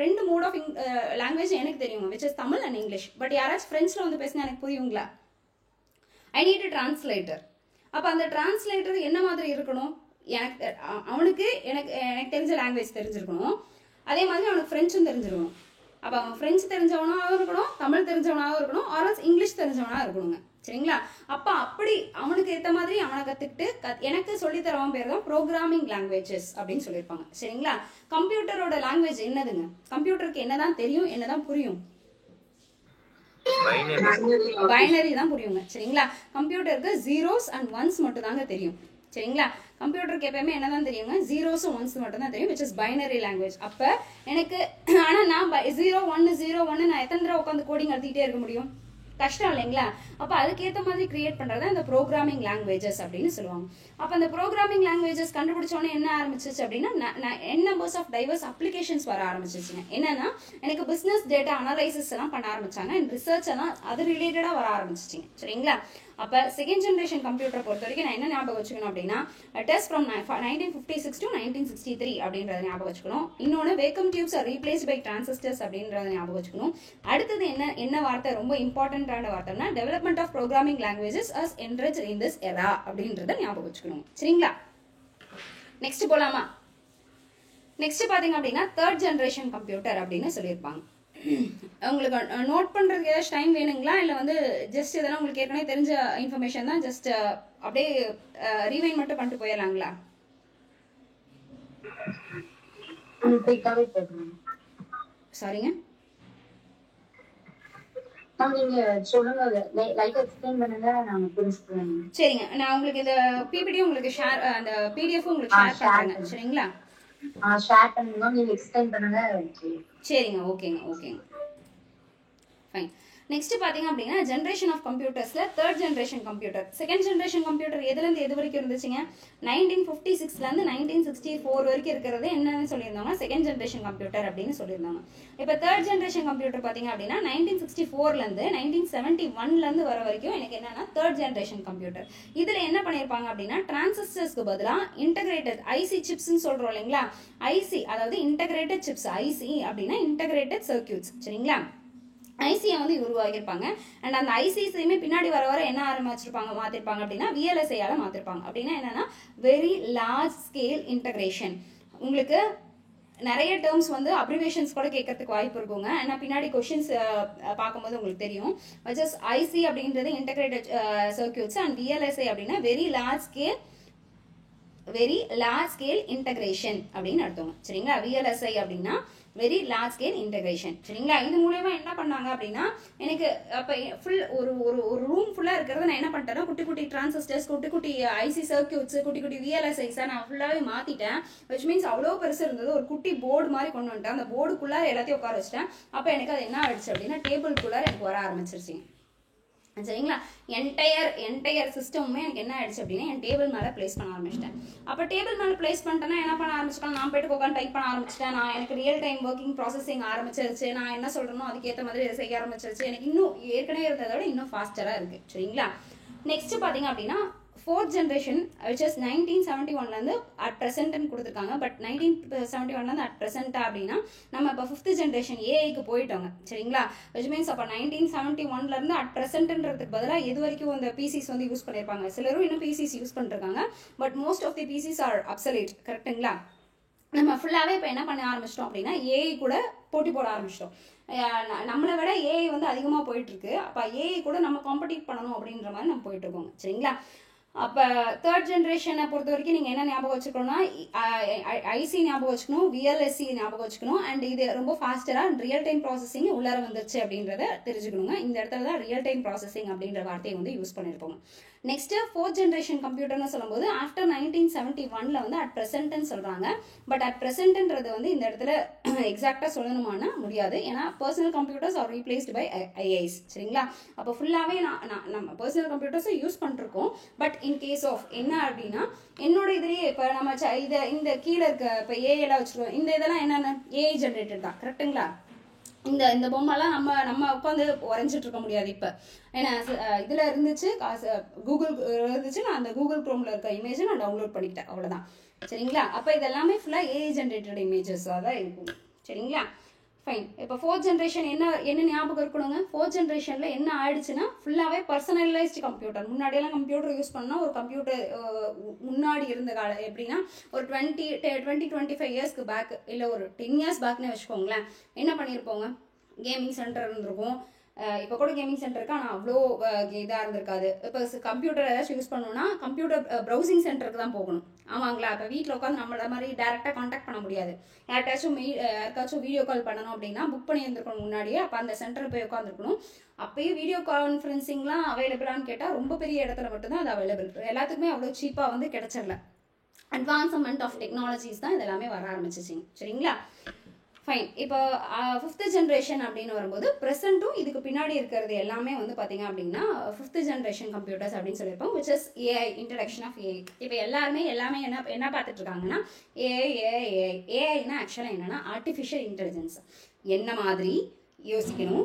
2 mode of language எனக்கு தெரியுங்க, which is Tamil and English. But யாராச்சும் ஃப்ரெண்ட்ஸில் வந்து பேசினா எனக்கு புரியுங்களா. I need a translator. அப்போ அந்த டிரான்ஸ்லேட்டர் என்ன மாதிரி இருக்கணும், அவனுக்கு எனக்கு தெரிஞ்ச லாங்குவேஜ் தெரிஞ்சிருக்கணும், அதே மாதிரி அவனுக்கு ஃப்ரெஞ்சும் தெரிஞ்சிருக்கணும். அப்போ அவன் ஃப்ரெஞ்சு தெரிஞ்சவனாகவும் இருக்கணும், தமிழ் தெரிஞ்சவனாகவும் இருக்கணும், ஆர்எல்ஸ் இங்கிலீஷ் தெரிஞ்சவனாக இருக்கணுங்க சரிங்களா. அப்போ அப்படி அவனுக்கு ஏற்ற மாதிரி அவனை கற்றுக்கிட்டு எனக்கு சொல்லித்தரவன் பேர் தான் ப்ரோக்ராமிங் லாங்குவேஜஸ் அப்படின்னு சொல்லியிருப்பாங்க சரிங்களா. கம்ப்யூட்டரோட லாங்குவேஜ் என்னதுங்க, கம்ப்யூட்டருக்கு என்னதான் தெரியும், என்னதான் புரியும், பைனரி தான் புரியுங்க சரிங்களா. கம்ப்யூட்டருக்கு 0s and 1s மட்டும் தாங்க தெரியும் சரிங்களா. கம்ப்யூட்டருக்கு எப்பயுமே என்னதான் தெரியுங்க, 0s and 1s மட்டும் தான் தெரியும், which is பைனரி லாங்குவேஜ். அப்போ எனக்கு ஆனால் நான் 0 1 0 1 நான் எத்தனை தடவை உட்காந்து கோடிங் எழுதிட்டே இருக்க முடியும், கஷ்டம் இல்லைங்களா. அப்போ அதுக்கேற்ற மாதிரி கிரியேட் பண்ணுறது இந்த ப்ரோக்ராமிங் லாங்குவேஜஸ் அப்படின்னு சொல்லுவாங்க. அப்போ அந்த ப்ரோக்ராமிங் லாங்குவேஜஸ் கண்டுபிடிச்சோன்னே என்ன ஆரம்பிச்சிச்சு அப்படின்னா நம்பர்ஸ் ஆஃப் டைவர்ஸ் அப்ளிகேஷன்ஸ் வர ஆரம்பிச்சிச்சுங்க. என்னன்னா எனக்கு பிஸ்னஸ் டேட்டா அனலைசிஸ் எல்லாம் பண்ண ஆரம்பிச்சாங்க, அண்ட் ரிசர்ச் எல்லாம் அது ரிலேட்டடாக வர ஆரம்பிச்சிச்சிங்க சரிங்களா. அப்போ செகண்ட் ஜென்ரேஷன் கம்ப்யூட்டரை பொறுத்த வரைக்கும் நான் என்ன ஞாபகம் வச்சுக்கணும் அப்படின்னா டெஸ்ட் ஃப்ரம் 1956 to 1963 அப்படின்றத ஞாபகம் வச்சுக்கணும். இன்னொன்று vacuum tubes are replaced by transistors அப்படின்றத ஞாபகம் வச்சுக்கணும். அடுத்தது என்ன வார்த்தை ரொம்ப இம்பார்ட்டன்டான வார்த்தைன்னா development of programming languages as enriched in this era அப்படின்றத ஞாபகம் வச்சுக்கணும் சரிங்களா. நெக்ஸ்ட் போலாமா. நெக்ஸ்ட் பார்த்தீங்க அப்படின்னா தேர்ட் ஜென்ரேஷன் கம்ப்யூட்டர் அப்படின்னு சொல்லியிருப்பாங்க. உங்களுக்கு நோட் பண்ணுறதுக்கு ஏதாச்சும் டைம் வேணுங்களா, இல்லை வந்து ஜஸ்ட் இதெல்லாம் உங்களுக்கு ஏற்கனவே தெரிஞ்ச இன்ஃபர்மேஷன் தான், ஜஸ்ட் அப்படியே ரீவைண்ட் மட்டும் பண்ணிட்டு போயிடலாங்களா. சாரிங்க, சரிங்க. நான் உங்களுக்கு இந்த பிபிடி உங்களுக்கு ஷேர், அந்த பிடிஎஃப் உங்களுக்கு ஷேர் பண்றேங்க சரிங்களா. ஷேர் பண்ணுங்க, நீங்க எக்ஸ்பிளைன் பண்ணுங்க. சரிங்க, ஓகேங்க ஃபைன். நெக்ஸ்ட் பார்த்தீங்க அப்படின்னா ஜென்ரேஷன் ஆஃப் கம்ப்யூட்டர்ஸில் third generation computer. Second generation computer எதுலேருந்து எது வரைக்கும் இருந்துச்சுங்க, 1956லேருந்து 1964 வரைக்கும் இருக்கிறது என்னன்னு சொல்லியிருந்தாங்க, செகண்ட் ஜென்ரேஷன் கம்ப்யூட்டர் அப்படின்னு சொல்லியிருந்தாங்க. இப்போ தேர்ட் ஜென்ரேஷன் கம்ப்யூட்டர் பார்த்தீங்க அப்படின்னா 1964லேருந்து 1971 வர வரைக்கும் எனக்கு என்னன்னா தேர்ட் ஜென்ரேஷன் கம்ப்யூட்டர். இதில் என்ன பண்ணியிருப்பாங்க அப்படின்னா டிரான்சிஸ்டர்ஸ்க்கு பதிலாக இன்டகிரேட்டட் ஐசி சிப்ஸ்ன்னு சொல்கிறோம் இல்லைங்களா. ஐசி அதாவது இன்டகிரேட்டட் சிப்ஸ், ஐசி அப்படின்னா இன்டகிரேட்டட் சர்க்கியூட்ஸ் சரிங்களா. ஐசியை வந்து உருவாக்கியிருப்பாங்க. அண்ட் அந்த ஐசிஸையுமே பின்னாடி வர வர என்ன மாற்றிருப்பாங்க அப்படின்னா விஎல்எஸ்ஐயால் மாற்றிருப்பாங்க. அப்படின்னா என்னன்னா வெரி லார்ஜ் ஸ்கேல் இன்டகிரேஷன். உங்களுக்கு நிறைய டேர்ம்ஸ் வந்து அப்ரிவேஷன்ஸ் கூட கேட்கறதுக்கு வாய்ப்பு இருக்குங்க. ஏன்னா பின்னாடி கொஸ்டின்ஸ் பார்க்கும்போது உங்களுக்கு தெரியும். ஜஸ்ட் ஐசி அப்படின்றது இன்டகிரேட்டட் சர்க்யூட்ஸ் அண்ட் விஎல்எஸ்ஐ அப்படின்னா வெரி லார்ஜ் ஸ்கேல் இன்டகிரேஷன் அப்படின்னு அர்த்தம். சரிங்களா? விஎல்எஸ்ஐ அப்படின்னா வெரி லார்ஜ் ஸ்கேல் இன்டகிரேஷன். சரிங்களா? இது மூலமா என்ன பண்ணாங்க அப்படின்னா எனக்கு அப்போ ஃபுல் ஒரு ரூம் ஃபுல்லாக இருக்கிறத நான் என்ன பண்ணிட்டேன்னா குட்டி குட்டி டிரான்சிஸ்டர்ஸ், குட்டி குட்டி ஐசி சர்க்யூட்ஸ், குட்டி குட்டி விஎல்எஸ்ஐஸை நான் ஃபுல்லாகவே மாற்றிட்டேன். விச் மீன்ஸ் அவ்வளோ பெருசு இருந்தது. ஒரு குட்டி போர்டு மாதிரி கொண்டு வந்துட்டேன். அந்த போர்டுக்குள்ளார எல்லாத்தையும் உட்கார வச்சிட்டேன். அப்போ எனக்கு அது என்ன ஆயிடுச்சு அப்படின்னா டேபிள்குள்ளார எனக்கு வர ஆரம்பிச்சிருச்சு. சரிங்களா? என்டையர் சிஸ்டமுமே எனக்கு என்ன ஆயிடுச்சு அப்படின்னா என் டேபிள் மேலே பிளேஸ் பண்ண ஆரம்பிச்சிட்டேன். அப்போ டேபிள் மேலே பிளேஸ் பண்ணிட்டேன்னா என்ன பண்ண ஆரம்பிச்சிட்டேன், நான் போய்ட்டு உட்காந்து டைப் பண்ண ஆரம்பிச்சிட்டேன். நான் எனக்கு ரியல் டைம் ஒர்க்கிங் ப்ராசஸிங் ஆரம்பிச்சிருச்சு. நான் என்ன சொல்கிறேனோ அதுக்கேற்ற மாதிரி செய்ய ஆரம்பிச்சிருச்சு. எனக்கு இன்னும் ஏற்கனவே இருந்ததை விட இன்னும் ஃபாஸ்டராக இருக்குது. சரிங்களா? நெக்ஸ்ட் பார்த்தீங்க அப்படின்னா fourth generation which is 1971 at ப்ரெசென்ட்னு கொடுத்துருக்காங்க. பட் 1971 அட் ப்ரெசென்ட்டா அப்படின்னா நம்ம இப்போ 5th ஜென்ரேஷன் ஏஐக்கு போயிட்டோங்க. சரிங்களா? விச் மீன்ஸ் அப்போ 1971 அட் ப்ரெசென்ட்ன்றதுக்கு பதிலாக எது வரைக்கும் அந்த பிசிஸ் வந்து யூஸ் பண்ணியிருப்பாங்க. சிலரும் இன்னும் பிசிஸ் யூஸ் பண்ணிருக்காங்க. But most of the PCs are obsolete. கரெக்டுங்களா? நம்ம ஃபுல்லாகவே இப்போ என்ன பண்ண ஆரம்பிச்சிட்டோம் அப்படின்னா ஏஐ கூட போட்டி போட ஆரம்பிச்சிட்டோம். நம்மளை விட ஏஐ வந்து அதிகமாக போயிட்டுருக்கு. அப்போ ஏஐ கூட நம்ம காம்படிட் பண்ணணும் அப்படின்ற மாதிரி நம்ம போயிட்டு இருக்கோங்க. சரிங்களா? அப்போ தேர்ட் ஜென்ரேஷனை பொறுத்த வரைக்கும் நீங்கள் என்ன ஞாபகம் வச்சுக்கணும்னா ஐசி ஞாபகம் வச்சுக்கணும், விஎல்எஸ்சி ஞாபகம் வச்சுக்கணும். அண்ட் இது ரொம்ப ஃபாஸ்டராக ரியல் டைம் ப்ராசஸிங் உள்ளார வந்துருச்சு அப்படின்றத தெரிஞ்சுக்கணுங்க. இந்த இடத்துல தான் ரியல் டைம் ப்ராசஸிங் அப்படின்ற வார்த்தையை வந்து யூஸ் பண்ணியிருப்போம். நெக்ஸ்ட் ஃபோர்த் ஜென்ரேஷன் கம்ப்யூட்டர்னு சொல்லும்போது ஆஃப்டர் 1971 வந்து அட் ப்ரெசென்ட்னு சொல்கிறாங்க. பட் அட் ப்ரெசென்ட்ன்றது வந்து இந்த இடத்துல எக்ஸாக்டாக சொல்லணுமானா முடியாது. ஏன்னா personal computers are replaced by AIs. சரிங்களா? அப்போ ஃபுல்லாகவே நம்ம பர்சனல் கம்ப்யூட்டர்ஸை யூஸ் பண்ணிருக்கோம். பட் இன் கேஸ் ஆஃப் என்ன அப்படின்னா என்னோட இதுலேயே இப்போ நம்ம இந்த கீழே இருக்க இப்போ ஏஐலாம் வச்சுருக்கோம். இந்த இதெல்லாம் என்னென்ன ஏஐ ஜென்ரேட்டட் தான். கரெக்டுங்களா? இந்த பொம்மைலாம் நம்ம உட்காந்து வரைஞ்சிட்டு இருக்க முடியாது. இப்போ ஏன்னா இதில் இருந்துச்சு கூகுள் இருந்துச்சு, நான் அந்த கூகுள் க்ரோமில் இருக்க இமேஜை நான் டவுன்லோட் பண்ணிக்கிட்டேன். அவ்வளோதான். சரிங்களா? அப்போ இதெல்லாமே ஃபுல்லாக ஏஐ ஜென்ரேட்டட் இமேஜஸாக தான் இருக்கும். சரிங்களா? ஃபைன். இப்போ ஃபோர்த் ஜென்ரேஷன் என்ன ஞாபகம் இருக்கணுங்க. ஃபோர்த் ஜென்ரேஷனில் என்ன ஆயிடுச்சுன்னா ஃபுல்லாகவே பர்சனலைஸ்டு கம்ப்யூட்டர். முன்னாடியெல்லாம் கம்ப்யூட்டர் யூஸ் பண்ணால் ஒரு கம்ப்யூட்டர் முன்னாடி இருந்த காலம் எப்படின்னா ஒரு 20-25 இயர்ஸ்க்கு பேக் இல்லை ஒரு 10 இயர்ஸ் பேக்னே வச்சுக்கோங்களேன். என்ன பண்ணியிருப்போங்க, கேமிங் சென்டர் இருந்திருக்கும். இப்போ கூட கேமிங் சென்டர் இருக்கு, ஆனால் அவ்வளோ இதாக இருந்திருக்காது. இப்போ கம்ப்யூட்டர் ஏதாச்சும் யூஸ் பண்ணணும்னா கம்ப்யூட்டர் ப்ரௌசிங் சென்டருக்கு தான் போகணும். ஆமாங்களா? இப்போ வீட்டில் உட்காந்து நம்மள மாதிரி டேரெக்டாக காண்டாக்ட் பண்ண முடியாது. யாருக்காச்சும் வீடியோ கால் பண்ணணும் அப்படின்னா புக் பண்ணி இருந்திருக்கணும் முன்னாடியே. அப்போ அந்த சென்டரில் போய் உட்காந்துருக்கணும். அப்போயும் வீடியோ கான்ஃபரன்சிங்லாம் அவைலபிளான்னு கேட்டால் ரொம்ப பெரிய இடத்துல மட்டும்தான் அது அவைலபிள். எல்லாத்துக்குமே அவ்வளோ சீப்பாக வந்து கிடைச்சிடல. அட்வான்ஸ்மெண்ட் ஆஃப் டெக்னாலஜிஸ் தான் இதெல்லாமே வர ஆரம்பிச்சிச்சிங்க. சரிங்களா? ஃபைன். இப்போ 5th ஜென்ரேஷன் அப்படின்னு வரும்போது ப்ரெசென்ட்டும் இதுக்கு பின்னாடி இருக்கிறது எல்லாமே வந்து பார்த்தீங்க அப்படின்னா 5th ஜென்ரேஷன் கம்ப்யூட்டர்ஸ் அப்படின்னு சொல்லியிருப்போம். Which is AI, introduction of AI. இப்போ எல்லாமே என்ன பார்த்துட்டு இருக்காங்கன்னா ஏஐனா ஆக்சுவலாக என்னன்னா ஆர்டிஃபிஷியல் இன்டெலிஜென்ஸ். என்ன மாதிரி யோசிக்கணும்,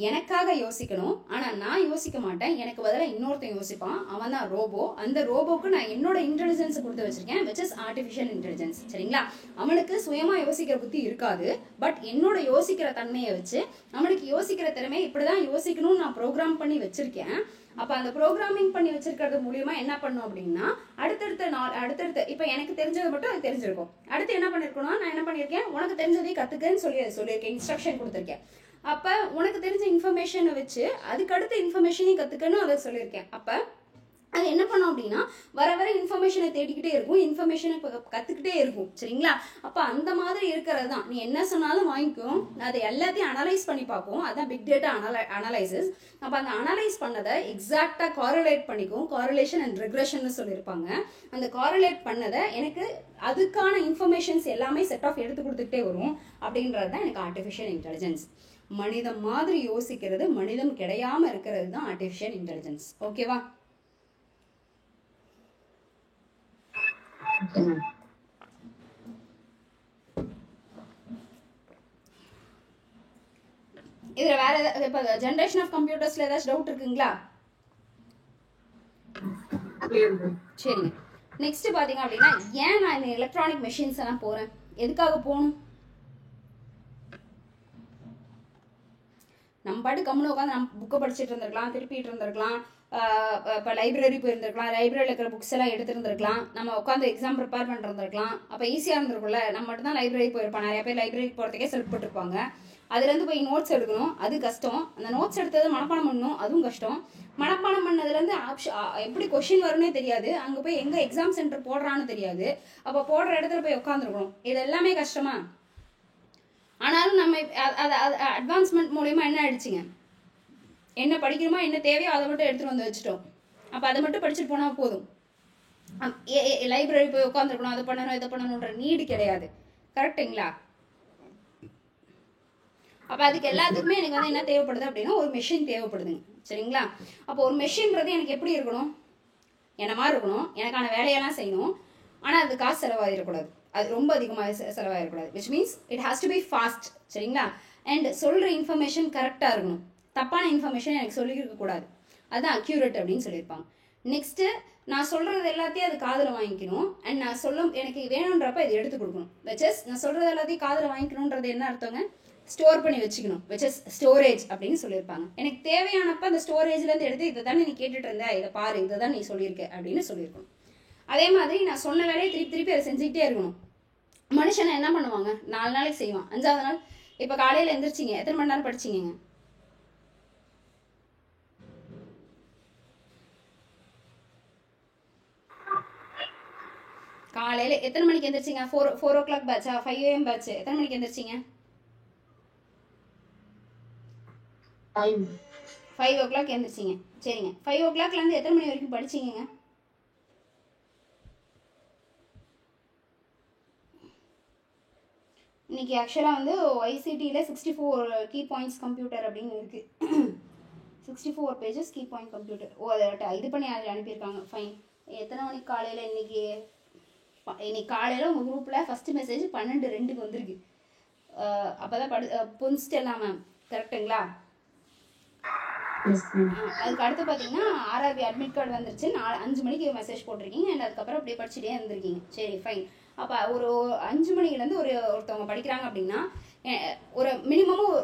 எனக்காக யோசிக்கணும். ஆனால் நான் யோசிக்க மாட்டேன், எனக்கு பதிலாக இன்னொருத்தன் யோசிப்பான், அவன் தான் ரோபோ. அந்த ரோபோக்கு நான் என்னோட இன்டெலிஜென்ஸை கொடுத்து வச்சிருக்கேன், விச் இஸ் ஆர்டிஃபிஷியல் இன்டெலிஜென்ஸ். சரிங்களா? அவனுக்கு சுயமாக யோசிக்கிற புத்தி இருக்காது. பட் என்னோட யோசிக்கிற தன்மையை வச்சு அவனுக்கு யோசிக்கிற திறமை இப்படிதான் யோசிக்கணும்னு நான் ப்ரோக்ராம் பண்ணி வச்சிருக்கேன். அப்போ அந்த ப்ரோக்ராமிங் பண்ணி வச்சிருக்கிறது மூலியமா என்ன பண்ணும் அப்படின்னா அடுத்தடுத்த இப்போ எனக்கு தெரிஞ்சது மட்டும் அது தெரிஞ்சிருக்கும். அடுத்து என்ன பண்ணிருக்கணும், நான் என்ன பண்ணியிருக்கேன், உனக்கு தெரிஞ்சதை கற்றுக்கன்னு சொல்லியிருக்கேன், இன்ஸ்ட்ரக்ஷன் கொடுத்துருக்கேன். அப்போ உனக்கு தெரிஞ்ச இன்ஃபர்மேஷனை வச்சு அதுக்கடுத்த இன்ஃபர்மேஷனையும் கற்றுக்கன்னு அதை சொல்லியிருக்கேன். அப்போ அது என்ன பண்ணும் அப்படின்னா வர இன்ஃபர்மேஷனை தேடிக்கிட்டே இருக்கும், இன்ஃபர்மேஷனை கற்றுக்கிட்டே இருக்கும். சரிங்களா? அப்போ அந்த மாதிரி இருக்கிறது தான். நீ என்ன சொன்னாலும் வாங்கிக்கும், அதை எல்லாத்தையும் அனலைஸ் பண்ணி பார்ப்போம். அதுதான் பிக் டேட்டா அனலைசிஸ். அப்போ அந்த அனலைஸ் பண்ணதை எக்ஸாக்டாக காரலேட் பண்ணிக்கும். காரலேஷன் அண்ட் ரெக்ரெஷன் சொல்லியிருப்பாங்க. அந்த காரலேட் பண்ணதை எனக்கு அதுக்கான இன்ஃபர்மேஷன்ஸ் எல்லாமே செட் ஆஃப் எடுத்து கொடுத்துக்கிட்டே வரும். அப்படின்றது தான் எனக்கு ஆர்டிஃபிஷியல் இன்டெலிஜென்ஸ். மனிதம் மாதிரி யோசிக்கிறது, மனிதம் கிடையாம இருக்கிறது தான் ஆர்டிஃபிஷியல் இன்டெலிஜென்ஸ். ஓகேவா? இதுல வேற இப்ப ஜெனரேஷன் ஆஃப் கம்ப்யூட்டர்ஸ்ல ஏதாச்சும் டவுட் இருக்குங்களா? சரிங்க. நெக்ஸ்ட் பாத்தீங்க அப்படின்னா ஏன் நான் இந்த எலக்ட்ரானிக் மெஷின்ஸ் எல்லாம் போறேன், எதுக்காக போகணும்? நம்ம பாட்டு கம்முன்னு உட்காந்து நம்ம புக்கை படிச்சுட்டு இருந்திருக்கலாம், திருப்பிட்டு இருந்திருக்கலாம், இப்போ லைப்ரரி போயிருந்துருக்கலாம், லைப்ரரியில் இருக்கிற புக்ஸ் எல்லாம் எடுத்துருந்துருக்கலாம், நம்ம உட்காந்து எக்ஸாம் ப்ரிப்பேர் பண்ணிருந்துருக்கலாம். அப்போ ஈஸியாக இருந்திருக்கும்ல. நம்ம மட்டும் தான் லைப்ரரி போயிருப்போம். நிறைய பேர் லைப்ரரிக்கு போகிறதுக்கே செல்பட்டுருப்பாங்க. அதுலேருந்து போய் நோட்ஸ் எடுக்கணும், அது கஷ்டம். அந்த நோட்ஸ் எடுத்தது மனப்பாடம் பண்ணணும், அதுவும் கஷ்டம். மனப்பாடம் பண்ணதுலேருந்து எப்படி கொஷின் வரும்னே தெரியாது. அங்கே போய் எங்கே எக்ஸாம் சென்டர் போடுறான்னு தெரியாது. அப்போ போடுற இடத்துல போய் உட்காந்துருக்கணும். இது எல்லாமே கஷ்டமா? ஆனாலும் நம்ம அட்வான்ஸ்மெண்ட் மூலயமா என்ன ஆயிடுச்சுங்க, என்ன படிக்கணுமோ என்ன தேவையோ அதை மட்டும் எடுத்துகிட்டு வந்து வச்சுட்டோம். அப்போ அதை மட்டும் படிச்சுட்டு போனால் போதும். லைப்ரரி போய் உட்காந்துருக்கணும், அதை பண்ணணும் இதை பண்ணணுன்ற நீடு கிடையாது. கரெக்டுங்களா? அப்போ அதுக்கு எல்லாத்துக்குமே எனக்கு வந்து என்ன தேவைப்படுது அப்படின்னா ஒரு மெஷின் தேவைப்படுதுங்க. சரிங்களா? அப்போ ஒரு மெஷின்றது எனக்கு எப்படி இருக்கணும், என்ன மாதிரி இருக்கணும், எனக்கான வேலையெல்லாம் செய்யணும். ஆனால் அது காசு செலவாகிடக்கூடாது, அது ரொம்ப அதிகமாக செலவாகிடக்கூடாது. Which means it has to be fast. சரிங்களா? அண்ட் சொல்கிற இன்ஃபர்மேஷன் கரெக்டாக இருக்கணும். தப்பான இன்ஃபர்மேஷன் எனக்கு சொல்லியிருக்கக்கூடாது. அதுதான் அக்யூரேட் அப்படின்னு சொல்லியிருப்பாங்க. நெக்ஸ்ட்டு நான் சொல்கிறது எல்லாத்தையும் அது காதில் வாங்கிக்கணும். அண்ட் நான் எனக்கு வேணுன்றப்ப இது எடுத்து கொடுக்கணும். வெச்சஸ் நான் சொல்கிறது எல்லாத்தையும் காதில் வாங்கிக்கணுன்றது என்ன அர்த்தங்க, ஸ்டோர் பண்ணி வச்சுக்கணும். வெச்சஸ் ஸ்டோரேஜ் அப்படின்னு சொல்லியிருப்பாங்க. எனக்கு தேவையானப்ப அந்த ஸ்டோரேஜ்லேருந்து எடுத்து இதை தானே நீ கேட்டுட்டு இருந்த, இதை பாரு, இதை தான் நீ சொல்லியிருக்க அப்படின்னு சொல்லியிருக்கணும். அதே மாதிரி நான் சொன்ன வேலையை திருப்பி அதை செஞ்சுக்கிட்டே இருக்கணும். மனுஷனை என்ன பண்ணுவாங்க, 4 நாளைக்கு செய்வான், 5ஆவது நாள். இப்போ காலையில் எந்திரிச்சிங்க, எத்தனை மணி நேரம் படிச்சிங்க? காலையில் எத்தனை மணிக்கு எந்திரிச்சிங்க? 4 o'clock பேட்சா, 5 AM பேட்ச், எத்தனை மணிக்கு எந்திரிச்சிங்க? 5 o'clock எந்திரிச்சிங்க. சரிங்க, 5 o'clockலேருந்து எத்தனை மணி வரைக்கும் படிச்சிங்க? இன்னைக்கு ஆக்சுவலாக வந்து ஐசிடியில் 64 கீ பாயிண்ட்ஸ் கம்ப்யூட்டர் அப்படின்னு இருக்குது. 64 பேஜஸ் கீ பாயிண்ட் கம்ப்யூட்டர். அதை இது பண்ணி அதில் அனுப்பியிருக்காங்க. ஃபைன். எத்தனை மணிக்கு காலையில் இன்னைக்கு காலையில் உங்கள் குரூப்பில் ஃபஸ்ட்டு மெசேஜ் 12:02 வந்திருக்கு. அப்போ தான் புரிஞ்சிட்டலாம் மேம். கரெக்டுங்களா? அதுக்கு அடுத்து பார்த்தீங்கன்னா ஆர்ஆர்பி அட்மிட் கார்டு வந்துருச்சு. 5 மணிக்கு மெசேஜ் போட்டிருக்கீங்க. அண்ட் அதுக்கப்புறம் அப்படியே படிச்சுட்டே இருந்திருக்கீங்க. சரி, ஃபைன். அப்போ ஒரு 5 மணிலேருந்து ஒருத்தவங்க படிக்கிறாங்க அப்படின்னா ஒரு மினிமமும்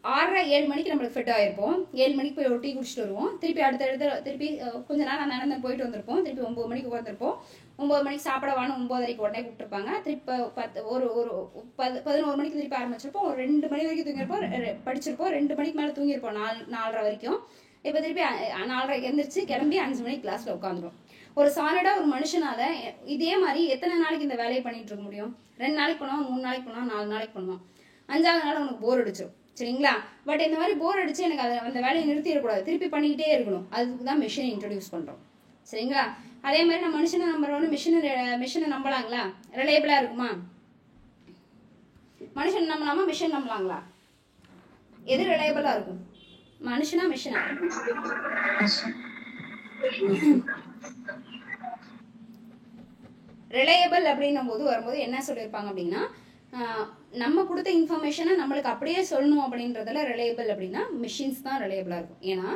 6:30-7 மணிக்கு நம்மளுக்கு ஃபிட் ஆகிருப்போம். 7 மணிக்கு போய் ஒரு டீ குடிச்சிட்டு வருவோம். திருப்பி கொஞ்ச நேரம் நடந்து போயிட்டு வந்திருப்போம். திருப்பி 9 மணிக்கு உட்காந்துருப்போம். 9 மணிக்கு சாப்பிட வாணும், 9:30 உடனே கூப்பிட்டுருப்பாங்க. திருப்பி 11 மணிக்கு திருப்பி ஆரம்பிச்சிருப்போம். ஒரு 2 மணி வரைக்கும் தூங்கியிருப்போம், படிச்சிருப்போம். 2 மணிக்கு மேலே தூங்கியிருப்போம், 4:30 வரைக்கும். இப்போ திருப்பி 4:30 எழுந்திரிச்சு கிளம்பி 5 மணிக்கு கிளாஸில் உட்காந்துரும். ஒரு சாலிடாக ஒரு மனுஷனால இதே மாதிரி எத்தனை நாளைக்கு இந்த வேலையை பண்ணிட்டு இருக்க முடியும்? 2 நாளைக்கு பண்ணுவான், 3 நாளைக்கு பண்ணுவான், 4 நாளைக்கு பண்ணுவான். 5ஆவது நாள் உனக்கு போர் அடிச்சிடும். சரிங்களா? பட் இந்த மாதிரி போர் அடிச்சு எனக்கு அந்த வேலையை நிறுத்திடக்கூடாது, திருப்பி பண்ணிக்கிட்டே இருக்கணும். அதுக்கு தான் மிஷினை இன்ட்ரடியூஸ் பண்ணுறோம். சரிங்களா? அதே மாதிரி நம்ம மனுஷனை நம்புறோன்னு மிஷினை நம்பலாங்களா? ரிலையபிளாக இருக்குமா? மனுஷன் நம்பலாமா, மிஷின் நம்பலாங்களா? எது ரிலையபிளாக இருக்கும், மனுஷனா மிஷினா? ரிலையபிள் அப்படின்னும் போது வரும்போது என்ன சொல்லியிருப்பாங்க அப்படின்னா, நம்ம கொடுத்த இன்ஃபர்மேஷனை நம்மளுக்கு அப்படியே சொல்லணும் அப்படின்றதுல ரிலையபிள் அப்படின்னா மிஷின்ஸ் தான் ரிலையபிளாக இருக்கும். ஏன்னா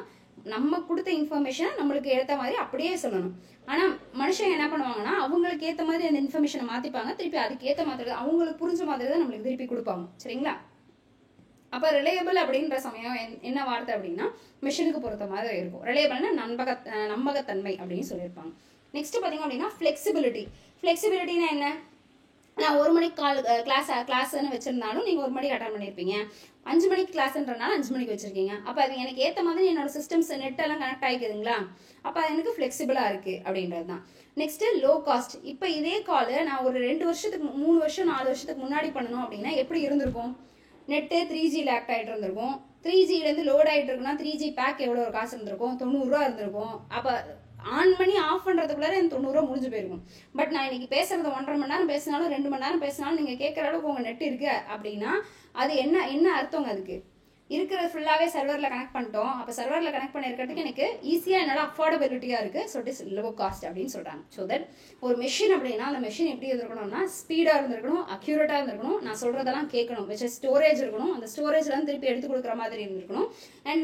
நம்ம கொடுத்த இன்ஃபர்மேஷனை நம்மளுக்கு ஏற்ற மாதிரி அப்படியே சொல்லணும். ஆனால் மனுஷன் என்ன பண்ணுவாங்கன்னா அவங்களுக்கு ஏற்ற மாதிரி அந்த இன்ஃபர்மேஷனை மாற்றிப்பாங்க. திருப்பி அதுக்கு ஏற்ற மாதிரி அவங்களுக்கு புரிஞ்ச மாதிரி தான் நம்மளுக்கு திருப்பி கொடுப்பாங்க. சரிங்களா? அப்போ ரிலையபிள் அப்படின்ற சமயம் என்ன வார்த்தை அப்படின்னா மிஷினுக்கு பொறுத்த மாதிரி இருக்கும். ரிலையபிள்னா நம்பகத்தன்மை அப்படின்னு சொல்லியிருப்பாங்க. நெக்ஸ்ட் பார்த்தீங்க அப்படின்னா ஃப்ளெக்சிபிலிட்டி. ஃப்ளெக்சிபிலிட்டினா என்ன? நான் 1 மணிக்கு கிளாஸ்ன்னு வச்சிருந்தாலும் நீங்கள் 1 மணிக்கு அட்டன் பண்ணியிருப்பீங்க. 5 மணிக்கு கிளாஸ்ன்றனால 5 மணிக்கு வச்சிருக்கீங்க. அப்போ அது எனக்கு ஏற்ற மாதிரி என்னோட சிஸ்டம்ஸ் நெட்டெல்லாம் கனெக்ட் ஆகிக்குதுங்களா? அப்போ அது எனக்கு ஃப்ளெக்சிபிளாக இருக்குது அப்படின்றது தான். Next low cost. இப்போ இதே கால் நான் ஒரு 2 வருஷத்துக்கு 3 வருஷம் 4 வருஷத்துக்கு முன்னாடி பண்ணணும் அப்படின்னா எப்படி இருந்திருக்கும்? நெட்டு 3Gயில் ஆக்ட் ஆகிட்டு இருந்திருக்கும். 3Gலேருந்து லோட் ஆகிட்டு இருக்குன்னா 3G பேக் எவ்வளோ ஒரு காசு இருந்திருக்கும்? 90 ரூபா இருந்திருக்கும். அப்போ ஆன் பண்ணி ஆஃப் பண்ணுறதுக்குள்ளார எனக்கு 90 ரூபா முடிஞ்சு போயிருக்கும். பட் நான் இன்னைக்கு பேசுறது 1.5 மணி நேரம் பேசினாலும் 2 மணி நேரம் பேசினாலும் நீங்கள் கேட்குற அளவுக்கு உங்கள் நெட் இருக்கு அப்படின்னா அது என்ன அர்த்தங்க? அதுக்கு இருக்கிறது ஃபுல்லாகவே சர்வரில் கனெக்ட் பண்ணிட்டோம். அப்போ சர்வரில் கனெக்ட் பண்ணியிருக்கிறதுக்கு எனக்கு ஈஸியாக என்னோட அஃபோர்டபிலிட்டியாக இருக்குது. So it is low cost அப்படின்னு சொல்கிறாங்க. ஸோ தட் ஒரு மெஷின் அப்படின்னா அந்த மெஷின் எப்படி இருந்திருக்கணும்னா ஸ்பீடாக இருந்திருக்கணும், அக்யூரேட்டாக இருந்திருக்கணும், நான் சொல்கிறதெல்லாம் கேட்கணும், விச் ஸ்டோரேஜ் இருக்கணும், அந்த ஸ்டோரேஜ்லாம் திருப்பி எடுத்து கொடுக்குற மாதிரி இருந்திருக்கணும். அண்ட்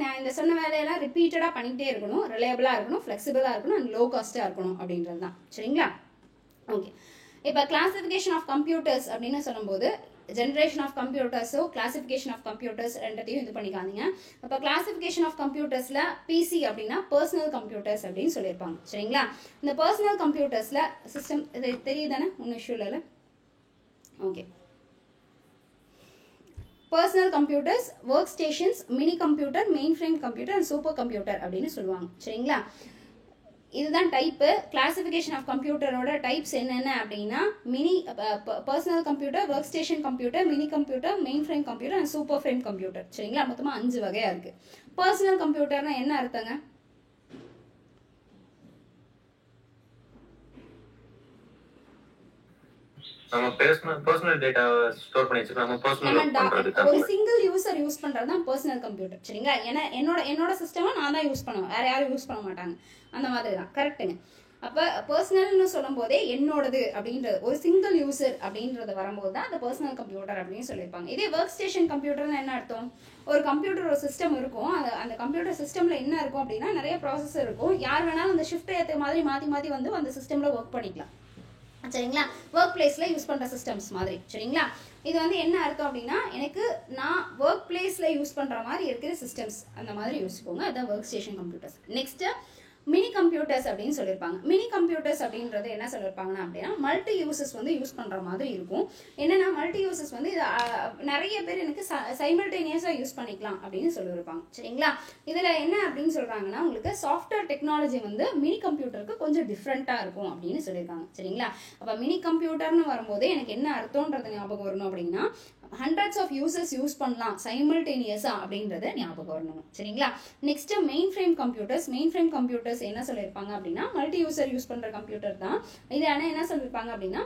நான் இந்த சொன்ன வேலையெல்லாம் ரிப்பீட்டடாக பண்ணிகிட்டே இருக்கணும், ரிலையபிளாக இருக்கணும், ஃப்ளெக்சிபிளாக இருக்கணும், அண்ட் லோ காஸ்ட்டாக இருக்கணும் அப்படின்றது தான். சரிங்களா? ஓகே. இப்போ கிளாசிஃபிகேஷன் ஆஃப் கம்ப்யூட்டர்ஸ் அப்படின்னு சொல்லும்போது ஜென்ரேஷன் ஆஃப் கம்ப்யூட்டர்ஸோ கிளாசிஃபிகேஷன் ஆஃப் கம்ப்யூட்டர்ஸ் ரெண்டத்தையும் இது பண்ணிக்காதீங்க. அப்போ கிளாசிஃபிகேஷன் ஆஃப் கம்ப்யூட்டர்ஸில் பிசி அப்படின்னா பர்சனல் கம்ப்யூட்டர்ஸ் அப்படின்னு சொல்லியிருப்பாங்க. சரிங்களா? இந்த பர்சனல் கம்ப்யூட்டர்ஸில் சிஸ்டம் இது தெரியுதானே? ஒன்றும் இஷ்யூ இல்லை. Okay. Personal computers, work stations, mini computer, main frame computer and super computer அப்படின்னு சொல்லுவாங்க. சரிங்களா? இதுதான் டைப்பு. கிளாசிஃபிகேஷன் ஆஃப் கம்ப்யூட்டரோட டைப்ஸ் என்னென்ன அப்படின்னா mini personal computer, work station computer, mini computer, main frame computer and super frame computer. சரிங்களா? மொத்தமாக 5 வகையாக இருக்குது. பர்சனல் கம்ப்யூட்டர்னா என்ன அர்த்தங்க? நம்ம பர்சனல் டேட்டா ஸ்டோர் பண்ணி வச்சுக்கலாம். நம்ம பர்சனல் ஒரு சிங்கிள் யூசர் யூஸ் பண்றது தான் பர்சனல் கம்ப்யூட்டர். சரிங்களா? ஏன்னா என்னோட சிஸ்டமை நான் தான் யூஸ் பண்ணுவேன், வேற யாரும் யூஸ் பண்ண மாட்டாங்க. அந்த மாதிரி தான். கரெக்டுங்க. அப்போ பர்சனல்னு சொல்லும் போதே என்னோடது அப்படின்றது ஒரு சிங்கிள் யூசர் அப்படின்றது வரும்போது தான் அந்த பர்சனல் கம்ப்யூட்டர் அப்படின்னு சொல்லியிருப்பாங்க. இதே ஒர்க் ஸ்டேஷன் கம்ப்யூட்டர்னு என்ன அர்த்தம்? ஒரு கம்ப்யூட்டர் ஒரு சிஸ்டம் இருக்கும். அந்த கம்ப்யூட்டர் சிஸ்டம்ல என்ன இருக்கும் அப்படின்னா நிறைய ப்ராசஸர் இருக்கும். யார் வேணாலும் அந்த ஷிஃப்ட் ஏற்ற மாதிரி மாற்றி மாற்றி வந்து அந்த சிஸ்டம்ல ஒர்க் பண்ணிக்கலாம். சரிங்களா? ஒர்க் பிளேஸ்ல யூஸ் பண்ற சிஸ்டம்ஸ் மாதிரி. சரிங்களா? இது வந்து என்ன அர்த்தம் அப்படின்னா எனக்கு நான் ஒர்க் பிளேஸ்ல யூஸ் பண்ற மாதிரி இருக்கிற சிஸ்டம்ஸ் அந்த மாதிரி யூஸ்க்கோங்க. அதான் work station computers. Next mini computers அப்படின்னு சொல்லியிருப்பாங்க. மினி கம்ப்யூட்டர்ஸ் அப்படின்றது என்ன சொல்லியிருப்பாங்கன்னா அப்படின்னா மல்டி யூசஸ் வந்து யூஸ் பண்ற மாதிரி இருக்கும். என்னன்னா மல்டி யூசஸ் வந்து இது நிறைய பேர் எனக்கு சைமல்டேனியஸா யூஸ் பண்ணிக்கலாம் அப்படின்னு சொல்லியிருப்பாங்க. சரிங்களா? இதுல என்ன அப்படின்னு சொல்றாங்கன்னா உங்களுக்கு சாஃப்ட்வேர் டெக்னாலஜி வந்து மினி கம்ப்யூட்டருக்கு கொஞ்சம் டிஃப்ரெண்டா இருக்கும் அப்படின்னு சொல்லியிருக்காங்க. சரிங்களா? அப்ப மினி கம்ப்யூட்டர்னு வரும்போது எனக்கு என்ன அர்த்தம்ன்றது ஞாபகம் வரணும் அப்படின்னா ஹண்ட்ரட்ஸ் ஆஃப் யூசர்ஸ் யூஸ் பண்ணலாம் சைமல்டேனியஸா அப்படின்றத ஞாபகம் வரணும். சரிங்களா? Next main frame computers. Main frame computers என்ன சொல்லியிருப்பாங்க அப்படின்னா மல்டி யூசர் யூஸ் பண்ற கம்ப்யூட்டர் தான். இது ஆனால் என்ன சொல்லியிருப்பாங்க அப்படின்னா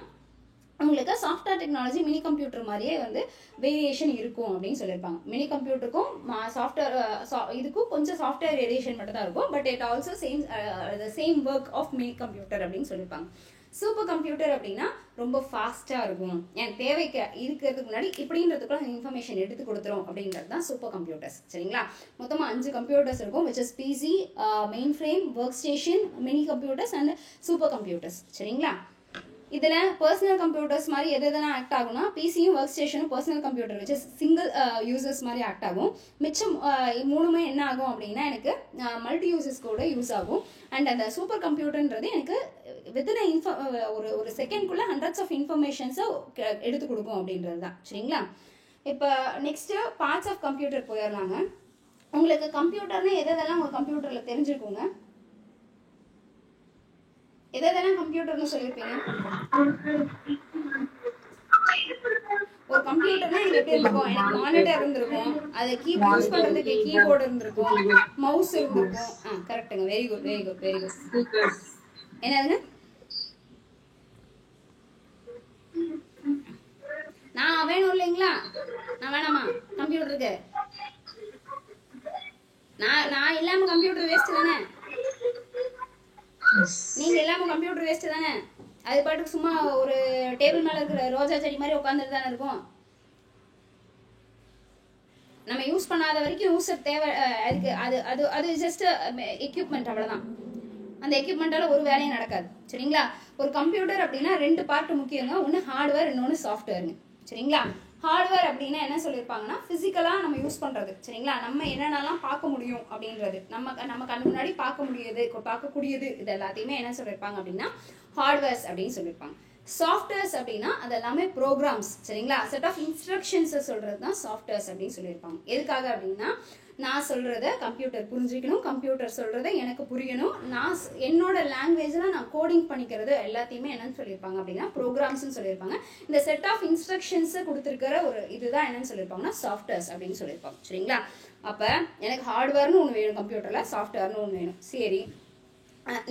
உங்களுக்கு சாஃப்ட்வேர் டெக்னாலஜி மினி கம்ப்யூட்டர் மாதிரியே வந்து வேரியேஷன் இருக்கும் அப்படின்னு சொல்லியிருப்பாங்க. மினி கம்ப்யூட்டருக்கும் சாஃப்ட்வேர் இதுக்கும் கொஞ்சம் சாஃப்ட்வேர் வேரியேஷன் மட்டும் தான் இருக்கும். But it also same work of mini computer அப்படின்னு சொல்லியிருப்பாங்க. சூப்பர் கம்ப்யூட்டர் அப்படின்னா ரொம்ப ஃபாஸ்ட்டாக இருக்கும். எனக்கு தேவைக்கு இருக்கிறதுக்கு முன்னாடி இப்படின்றதுக்குள்ள இன்ஃபர்மேஷன் எடுத்து கொடுத்துரும் அப்படின்றது தான் சூப்பர் கம்ப்யூட்டர்ஸ். சரிங்களா? மொத்தமாக 5 கம்ப்யூட்டர்ஸ் இருக்கும். Which is PC, main frame, work station, mini computers and super computers. சரிங்களா? இதில் பர்சனல் கம்ப்யூட்டர்ஸ் மாதிரி எதெல்லாம் ஆக்ட் ஆகும்னா பிசியும் ஒர்க் ஸ்டேஷனும் பர்சனல் கம்ப்யூட்டர் வச்சு சிங்கிள் யூசர்ஸ் மாதிரி ஆக்ட் ஆகும். மிச்சம் 3மே என்ன ஆகும் அப்படின்னா எனக்கு மல்டி யூசர்ஸ் கூட யூஸ் ஆகும். அண்ட் அந்த சூப்பர் கம்ப்யூட்டர்ன்றது எனக்கு வித்தின் ஒரு செகண்ட்குள்ள ஹண்ட்ரட்ஸ் ஆஃப் இன்ஃபர்மேஷன்ஸை எடுத்து கொடுக்கும் அப்படின்றது தான். சரிங்களா? இப்போ நெக்ஸ்ட் பார்ட்ஸ் ஆஃப் கம்ப்யூட்டர் போயிடலாங்க. உங்களுக்கு கம்ப்யூட்டர்னா எதெல்லாம் உங்கள் கம்ப்யூட்டரில் தெரிஞ்சுக்கோங்க. எதெல்லாம் கம்ப்யூட்டர்னு சொல்லியிருப்பீங்க? ஒரு கம்ப்யூட்டர்னா எனக்கு எப்படி இருக்கும்? எனக்கு மானிட்டர் இருந்திருக்கும், அது யூஸ் பண்றதுக்கு கீபோர்டு இருந்திருக்கும், மவுஸ் இருந்திருக்கும். கரெக்டுங்க. Very good very good very good. என்னதுங்க? நான் வேணும் இல்லைங்களா? நான் வேணாமா கம்ப்யூட்டருக்கு? நான் இல்லாம கம்ப்யூட்டர் வேஸ்ட் தானே? நீங்க இல்லாம கம்ப்யூட்டர் வேஸ்ட் தானே? அது பாட்டுக்கு சும்மா ஒரு டேபிள் மேல இருக்கிற ரோஜா செடி மாதிரி உட்காந்துட்டு தானே இருக்கும். நம்ம யூஸ் பண்ணாத வரைக்கும் யூசர் தேவை. அதுக்கு அது அது அது ஜஸ்ட் எக்யூப்மெண்ட், அவ்வளவுதான். அந்த எக்யூப்மெண்டால ஒரு வேலையும் நடக்காது. சரிங்களா? ஒரு கம்ப்யூட்டர் அப்படின்னா 2 பார்ட் முக்கியங்க. ஒன்று ஹார்ட்வேர், இன்னொன்று சாஃப்ட்வேருங்க. சரிங்களா? ஹார்ட்வேர் அப்படின்னா என்ன சொல்லியிருப்பாங்கன்னா ஃபிசிக்கலாக நம்ம யூஸ் பண்ணுறது. சரிங்களா? நம்ம என்னென்னலாம் பார்க்க முடியும் அப்படின்றது, நம்ம கண்ணு முன்னாடி பார்க்கக்கூடியது இது எல்லாத்தையுமே என்ன சொல்லியிருப்பாங்க அப்படின்னா ஹார்ட்வேர்ஸ் அப்படின்னு சொல்லியிருப்பாங்க. சாஃப்ட்வேர்ஸ் அப்படின்னா அது எல்லாமே ப்ரோக்ராம்ஸ். சரிங்களா? செட் ஆஃப் இன்ஸ்ட்ரக்ஷன்ஸை சொல்கிறது தான் சாஃப்ட்வேர்ஸ் அப்படின்னு சொல்லியிருப்பாங்க. எதுக்காக அப்படின்னா நான் சொல்கிறத கம்ப்யூட்டர் புரிஞ்சிக்கணும், கம்ப்யூட்டர் சொல்கிறத எனக்கு புரியணும், நான் என்னோட லாங்குவேஜில் நான் கோடிங் பண்ணிக்கிறது எல்லாத்தையுமே என்னன்னு சொல்லியிருப்பாங்க அப்படின்னா ப்ரோக்ராம்ஸ்னு சொல்லியிருப்பாங்க. இந்த செட் ஆஃப் இன்ஸ்ட்ரக்ஷன்ஸை கொடுத்துருக்கிற ஒரு இதுதான் என்னன்னு சொல்லியிருப்பாங்கன்னா சாஃப்ட்வேர்ஸ் அப்படின்னு சொல்லியிருப்பாங்க. சரிங்களா? அப்போ எனக்கு ஹார்ட்வேர்னு ஒன்று வேணும், கம்ப்யூட்டரில் சாஃப்ட்வேர்னு ஒன்று வேணும். சரி,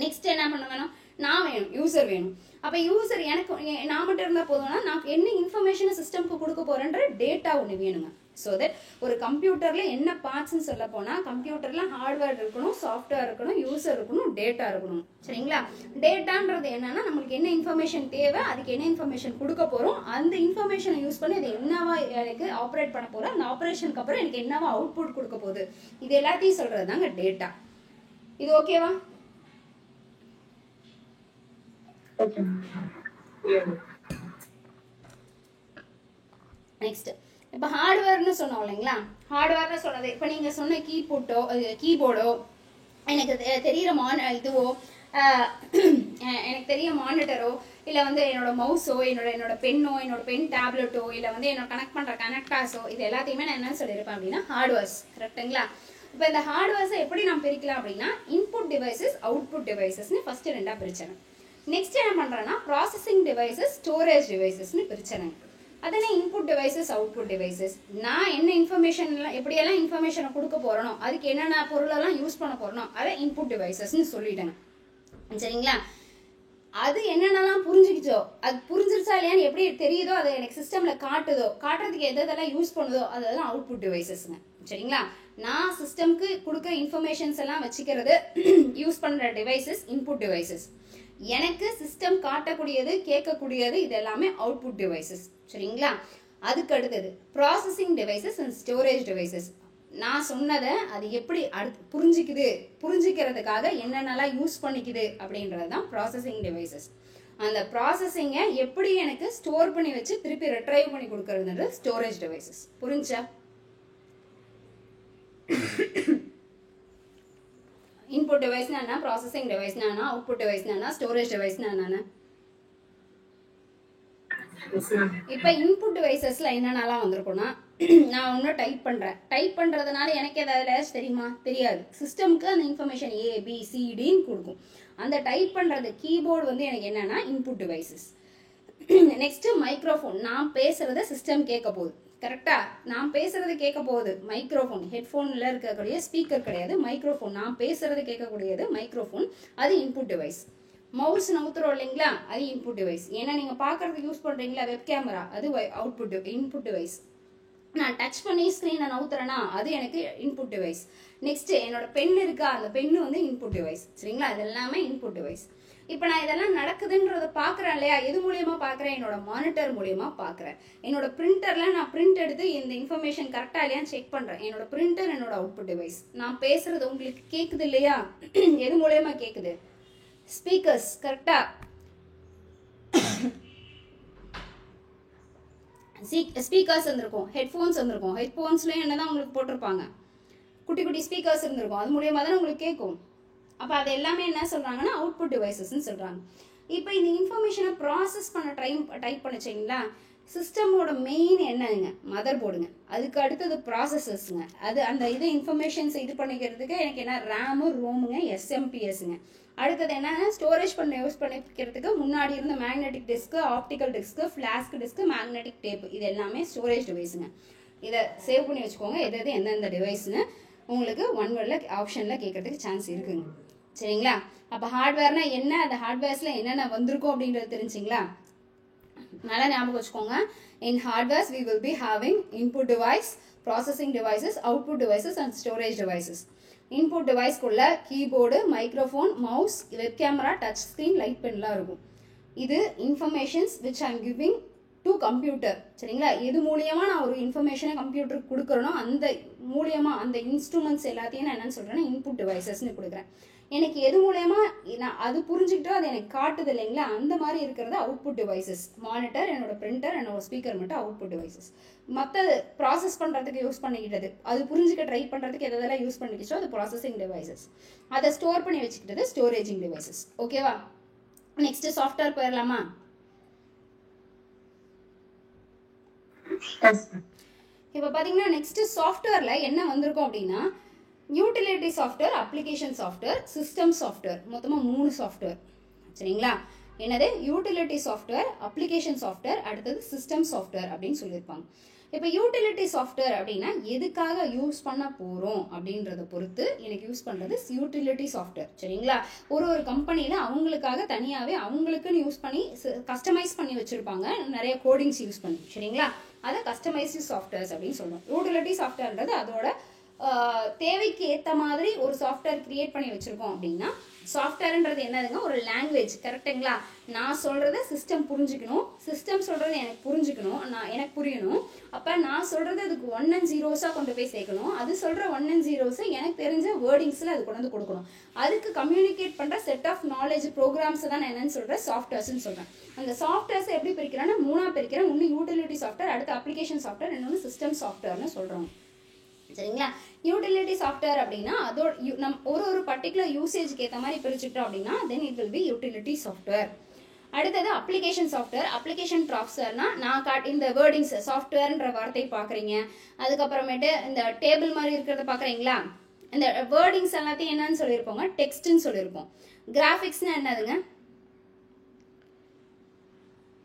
நெக்ஸ்ட் என்ன பண்ண வேணும்? நான் வேணும், யூசர் வேணும். அப்போ யூசர் எனக்கு நான் மட்டும் இருந்தால் போதும்னா நான் என்ன இன்ஃபர்மேஷனை சிஸ்டம்க்கு கொடுக்க போகிறேன்ற டேட்டா ஒன்று வேணுங்க. ஸோ தட் ஒரு கம்ப்யூட்டரில் என்ன பார்ட்ஸ்ன்னு சொல்ல போனால் கம்ப்யூட்டரில் ஹார்ட்வேர் இருக்கணும், சாஃப்ட்வேர் இருக்கணும், யூசர் இருக்கணும், டேட்டா இருக்கணும். சரிங்களா? டேட்டான்றது என்னன்னா நம்மளுக்கு என்ன இன்ஃபர்மேஷன் தேவை, அதுக்கு என்ன இன்ஃபர்மேஷன் கொடுக்க போகிறோம், அந்த இன்ஃபர்மேஷனை யூஸ் பண்ணி அது என்னவா எனக்கு ஆப்ரேட் பண்ண போகிறோம், அந்த ஆப்ரேஷனுக்கு அப்புறம் எனக்கு என்னவா அவுட்புட் கொடுக்க போகுது, இது எல்லாத்தையும் சொல்கிறது தாங்க டேட்டா. இது ஓகேவா? நெக்ஸ்ட் இப்போ ஹார்ட்வேர்னு சொன்னோம் இல்லைங்களா, ஹார்ட்வேர்னு சொன்னது இப்போ நீங்கள் சொன்ன கீபோர்டோ எனக்கு தெரிகிற இதுவோ எனக்கு தெரிய மானிட்டரோ இல்லை வந்து என்னோட மவுஸோ என்னோட பென்னோ என்னோட பென் டேப்லெட்டோ இல்லை வந்து என்னோட கனெக்ட் பண்ணுற கனெக்டாஸோ இது எல்லாத்தையுமே நான் என்ன சொல்லியிருப்பேன் அப்படின்னா ஹார்ட்வேர்ஸ். கரெக்டுங்களா? இப்போ இந்த ஹார்ட்வேர்ஸை எப்படி நான் பிரிக்கலாம் அப்படின்னா இன்புட் டிவைசஸ் அவுட்புட் டிவைசஸ்னு ஃபர்ஸ்ட் ரெண்டாக பிரிச்சேன். நெக்ஸ்ட் என்ன பண்ணுறேன்னா ப்ராசஸிங் டிவைசஸ் ஸ்டோரேஜ் டிவைசஸ்னு பிரிச்சேன். அதனே இன்புட் டிவைசஸ் அவுட்புட் டிவைசஸ். நான் என்ன இன்ஃபர்மேஷன்லாம் எப்படியெல்லாம் இன்ஃபர்மேஷனை கொடுக்க போகிறனோ அதுக்கு என்னென்ன பொருளெல்லாம் யூஸ் பண்ண போகிறனோ அதை இன்புட் டிவைசஸ்ன்னு சொல்லிட்டேங்க. சரிங்களா? அது என்னென்னலாம் புரிஞ்சுக்கிச்சோ அது புரிஞ்சிருச்சா இல்லையான்னு எப்படி தெரியுதோ அதை எனக்கு சிஸ்டமில் காட்டுறதுக்கு எதெல்லாம் யூஸ் பண்ணுதோ அதெல்லாம் அவுட்புட் டிவைசஸ்ங்க. சரிங்களா? நான் சிஸ்டம்க்கு கொடுக்குற இன்ஃபர்மேஷன்ஸ் எல்லாம் வச்சுக்கிறது யூஸ் பண்ணுற டிவைசஸ் இன்புட் டிவைசஸ். எனக்கு சிஸ்டம் காட்டக்கூடியது கேட்கக்கூடியது இது எல்லாமே அவுட்புட் டிவைசஸ். சரிங்களா? அதுக்கு அடுத்தது processing devices and storage devices. நான் சொன்னதை அது எப்படி புரிஞ்சிக்கிறதுக்காக என்னென்னலாம் யூஸ் பண்ணிக்குது அப்படின்றது தான் ப்ராசஸிங் டிவைசஸ். அந்த ப்ராசஸிங்கை எப்படி எனக்கு ஸ்டோர் பண்ணி வச்சு திருப்பி ரிட்ரைவ் பண்ணி கொடுக்கறது ஸ்டோரேஜ் டிவைசஸ். புரிஞ்சா? இன்புட் டிவைஸ்னா என்ன, ப்ராசஸிங் டிவைஸ்னா என்ன, அவுட்புட் டிவைஸ்னா என்ன, ஸ்டோரேஜ் டிவைஸ்னா என்ன. இப்போ இன்புட் டிவைசஸ்ல என்னென்னலாம் வந்திருக்கும்னா நான் ஒன்றும் டைப் பண்ணுறதுனால எனக்கு ஏதாவது தெரியுமா? தெரியாது. சிஸ்டம்க்கு அந்த இன்ஃபர்மேஷன் ABCDன்னு கொடுக்கும். அந்த டைப் பண்ணுறது கீபோர்டு வந்து எனக்கு என்னன்னா இன்புட் டிவைசஸ். Next microphone. நான் பேசுறத சிஸ்டம் கேட்க போகுது. கரெக்டா? நான் பேசுறது கேட்க போகுது மைக்ரோஃபோன். ஹெட்ஃபோன்ல இருக்கக்கூடிய ஸ்பீக்கர் கிடையாது, மைக்ரோஃபோன். நான் பேசுறது கேட்கக்கூடியது மைக்ரோஃபோன், அது இன்புட் டிவைஸ். மவுஸ் நவுத்துறோம் இல்லைங்களா, அது இன்புட் டிவைஸ். ஏன்னா நீங்க பாக்குறதுக்கு யூஸ் பண்றீங்களா வெப் கேமரா, அது இன்புட் டிவைஸ். நான் டச் பண்ணி ஸ்கிரீனை நவுத்துறேன்னா அது எனக்கு இன்புட் டிவைஸ். நெக்ஸ்ட் என்னோட பென் இருக்கா, அந்த பென்னு வந்து இன்புட் டிவைஸ். சரிங்களா? இது எல்லாமே இன்புட் டிவைஸ். இப்போ நான் இதெல்லாம் நடக்குதுன்றத பாக்குறேன் இல்லையா, எது மூலியமா பாக்குறேன்? என்னோட மானிட்டர் மூலியமா பாக்குறேன். என்னோட பிரிண்டர்ல நான் பிரிண்ட் எடுத்து இந்த இன்ஃபர்மேஷன் கரெக்டா இல்லையான்னு செக் பண்றேன். என்னோட பிரிண்டர் என்னோட அவுட்புட் டிவைஸ். நான் பேசுறது உங்களுக்கு கேக்குது இல்லையா, எது மூலியமா கேக்குது? ஸ்பீக்கர்ஸ். கரெக்டா? ஸ்பீக்கர்ஸ் இருந்திருக்கும், ஹெட்ஃபோன்ஸ் இருந்திருக்கும். ஹெட்ஃபோன்ஸ்லயும் என்னதான் உங்களுக்கு போட்டிருப்பாங்க, குட்டி குட்டி ஸ்பீக்கர்ஸ் இருந்திருக்கும். அது மூலியமா தான் உங்களுக்கு கேட்கும். அப்போ அது எல்லாமே என்ன சொல்றாங்கன்னா அவுட்புட் டிவைசஸ்ன்னு சொல்றாங்க. இப்போ இந்த இன்ஃபர்மேஷனை ப்ராசஸ் பண்ண டைப் பண்ணிச்சிங்களா, சிஸ்டமோட மெயின் என்னங்க, மதர் போர்டுங்க. அதுக்கு அடுத்தது ப்ராசஸர்ஸுங்க. அது அந்த இது இன்ஃபர்மேஷன்ஸ் இது பண்ணிக்கிறதுக்கு எனக்கு என்ன ரேமு ரோமுங்க, SMPSங்க. அடுத்தது என்னன்னா ஸ்டோரேஜ் யூஸ் பண்ணிக்கிறதுக்கு முன்னாடி இருந்த magnetic disk, optical disk, flash disk, magnetic tape, இது எல்லாமே ஸ்டோரேஜ் டிவைஸுங்க. இதை சேவ் பண்ணி வச்சுக்கோங்க, எது எந்தெந்த டிவைஸ்னு உங்களுக்கு ஒன் வேர்டில் ஆப்ஷனில் கேட்கறதுக்கு சான்ஸ் இருக்குங்க. சரிங்களா? அப்போ ஹார்ட்வேர்னா என்ன, அந்த ஹார்ட்வேர்ஸ்ல என்னென்ன வந்திருக்கும் அப்படின்றது தெரிஞ்சுங்களா? நல்லா ஞாபகம் வச்சுக்கோங்க. இன் hardwares we will be having input device, processing devices, output devices and storage devices. Input டிவைஸ்க்குள்ள keyboard, microphone, mouse, web camera, touch screen, light பென்லாம் இருக்கும். இது informations which I am giving to computer. சரிங்களா? இது மூலியமா நான் ஒரு இன்ஃபர்மேஷனை கம்ப்யூட்டருக்கு கொடுக்குறேனோ அந்த மூலியமா அந்த இன்ஸ்ட்ருமெண்ட்ஸ் எல்லாத்தையும் நான் என்னன்னு சொல்றேன்னா இன்புட் டிவைசஸ்ன்னு கொடுக்குறேன். எனக்கு எது மூலயமா நான் அது புரிஞ்சுக்கிட்டோ அது எனக்கு காட்டுது இல்லைங்களா, அந்த மாதிரி இருக்கிறது அவுட்புட் டிவைசஸ். மானிட்டர், என்னோட பிரிண்டர், என்னோட ஸ்பீக்கர் மட்டும் அவுட்புட் டிவைசஸ். மற்றது ப்ராசஸ் பண்ணுறதுக்கு யூஸ் பண்ணிக்கிட்டது, அது புரிஞ்சுக்க ட்ரை பண்ணுறதுக்கு எதெல்லாம் யூஸ் பண்ணிக்கிச்சோ அது ப்ராசஸிங் டிவைசஸ். அதை ஸ்டோர் பண்ணி வச்சுக்கிட்டது ஸ்டோரேஜிங் டிவைசஸ். ஓகேவா? நெக்ஸ்ட் சாஃப்ட்வேர் போயிடலாமா? இப்போ பார்த்தீங்கன்னா நெக்ஸ்ட் சாஃப்ட்வேர்ல என்ன வந்திருக்கும் அப்படின்னா utility software, application software, system software, மொத்தமாக 3 சாஃப்ட்வேர். சரிங்களா? என்னது? யூட்டிலிட்டி சாஃப்ட்வேர், அப்ளிகேஷன் சாஃப்ட்வேர், அடுத்தது சிஸ்டம் சாஃப்ட்வேர் அப்படின்னு சொல்லியிருப்பாங்க. இப்போ யூட்டிலிட்டி சாஃப்ட்வேர் அப்படின்னா எதுக்காக யூஸ் பண்ண போகிறோம் அப்படின்றத பொறுத்து எனக்கு யூஸ் பண்ணுறது யூட்டிலிட்டி சாஃப்ட்வேர். சரிங்களா? ஒரு கம்பெனியில் அவங்களுக்காக தனியாகவே அவங்களுக்குன்னு யூஸ் பண்ணி கஸ்டமைஸ் பண்ணி வச்சுருப்பாங்க, நிறைய கோடிங்ஸ் யூஸ் பண்ணி. சரிங்களா? அதை கஸ்டமைஸ்டு சாஃப்ட்வேர்ஸ் அப்படின்னு சொல்லுவோம். யூட்டிலிட்டி சாஃப்ட்வேர்ன்றது அதோட தேவைக்கு ஏற்ற மாதிரி ஒரு சாஃப்ட்வேர் கிரியேட் பண்ணி வச்சுருக்கோம் அப்படின்னா, சாஃப்ட்வேர்ன்றது என்னதுங்க, ஒரு லாங்குவேஜ். கரெக்டுங்களா? நான் சொல்கிறத சிஸ்டம் புரிஞ்சுக்கணும், சிஸ்டம் சொல்கிறது எனக்கு புரிஞ்சுக்கணும், எனக்கு புரியணும். அப்போ நான் சொல்கிறது அதுக்கு 1 and 0 கொண்டு போய் சேர்க்கணும், அது சொல்கிற 1 and 0 எனக்கு தெரிஞ்ச வேர்டிங்ஸில் அது கொண்டு வந்து கொடுக்கணும். அதுக்கு கம்யூனிகேட் பண்ணுற செட் ஆஃப் நாலேஜ் ப்ரோக்ராம்ஸ் தான் நான் என்னன்னு சொல்கிறேன், சாஃப்ட்வேர்ஸ்ன்னு சொல்கிறேன். அந்த சாஃப்ட்வேர்ஸை எப்படி பிரிக்கிறேன்னா 3 பிரிக்கிறேன். ஒன்று யூட்டிலிட்டி சாஃப்ட்வேர், அடுத்து அப்ளிகேஷன் சாஃப்ட்வேர், இன்னொன்று சிஸ்டம் சாஃப்ட்வேர்னு சொல்கிறோம். சரிங்களா? யூட்டிலிட்டி சாஃப்ட்வேர் அப்படின்னா அதோட ஒரு பர்டிகுலர் யூசேஜ்க்கு ஏற்ற மாதிரி பிரிச்சுட்டோம் அப்படின்னா then it will be utility software. அடுத்தது அப்ளிகேஷன் சாஃப்ட்வேர். அப்ளிகேஷன் சாஃப்ட்வேர்னா இந்த வேர்டிங்ஸ் சாஃப்ட்வேர்ன்ற வார்த்தையை பார்க்குறீங்க, அதுக்கப்புறமேட்டு இந்த டேபிள் மாதிரி இருக்கிறத பார்க்குறீங்களா, இந்த வேர்டிங்ஸ் எல்லாத்தையும் என்னன்னு சொல்லியிருப்போங்க, டெக்ஸ்ட்னு சொல்லியிருப்போம். கிராஃபிக்ஸ்னா என்னதுங்க,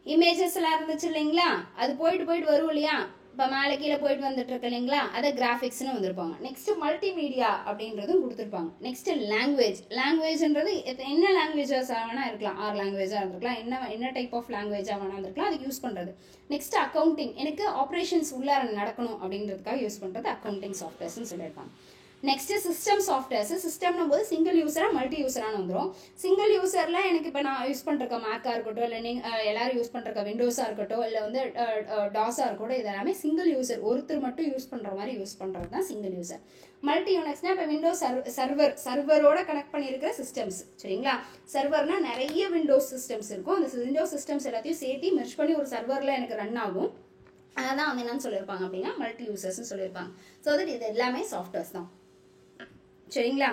இமேஜஸ் எல்லாம் இருந்துச்சு இல்லைங்களா, அது போயிட்டு வரும் இல்லையா, இப்போ மேலே கீழே போயிட்டு வந்துட்டு இருக்கு இல்லைங்களா, அதை கிராஃபிக்ஸ்னு வந்திருப்பாங்க. நெக்ஸ்ட் மல்டிமீடியா அப்படின்றதும் கொடுத்துருப்பாங்க. நெக்ஸ்ட் லாங்குவேஜ்ன்றது என்ன லாங்குவேஜஸ் வேணா இருக்கலாம், 6 லாங்குவேஜாக இருந்திருக்கலாம், என்ன டைப் ஆஃப் லாங்குவேஜாக வேணா இருந்திருக்கலாம், அதுக்கு யூஸ் பண்ணுறது. நெக்ஸ்ட் அக்கௌண்டிங், எனக்கு ஆப்ரேஷன்ஸ் உள்ளார நடக்கணும் அப்படின்றதுக்காக யூஸ் பண்ணுறது அக்கௌண்டிங் சாஃப்ட்வேர்ஸ்ன்னு சொல்லியிருப்பாங்க. Next system softwares. சிஸ்டம்னும் போது சிங்கிள் யூஸரா மல்டி யூஸரானு வந்துடும். சிங்கிள் யூஸர்ல எனக்கு இப்போ நான் யூஸ் பண்ணுற மேக்காக இருக்கட்டும், இல்லை நீங்கள் எல்லாரும் யூஸ் பண்ணுற விண்டோஸாக இருக்கட்டும், இல்லை வந்து டாஸாக இருக்கட்டும், இது எல்லாமே சிங்கிள் யூசர், ஒருத்தர் மட்டும் யூஸ் பண்ணுற மாதிரி யூஸ் பண்ணுறது தான் சிங்கிள் யூசர். மல்டி யூனிக்ஸ்னா இப்போ விண்டோஸ் சர்வரோட கனெக்ட் பண்ணியிருக்கிற சிஸ்டம்ஸ். சரிங்களா? சர்வர்னா நிறைய விண்டோஸ் சிஸ்டம்ஸ் இருக்கும், அந்த விண்டோஸ் சிஸ்டம்ஸ் எல்லாத்தையும் சேர்த்து மெர்ஜ் பண்ணி ஒரு சர்வரில் எனக்கு ரன் ஆகும். அதான் வந்து என்னன்னு சொல்லியிருப்பாங்க அப்படின்னா மல்டி யூசர்ஸ்னு சொல்லியிருப்பாங்க. ஸோ தட் இது எல்லாமே சாஃப்ட்வேர்ஸ் தான். சரிங்களா?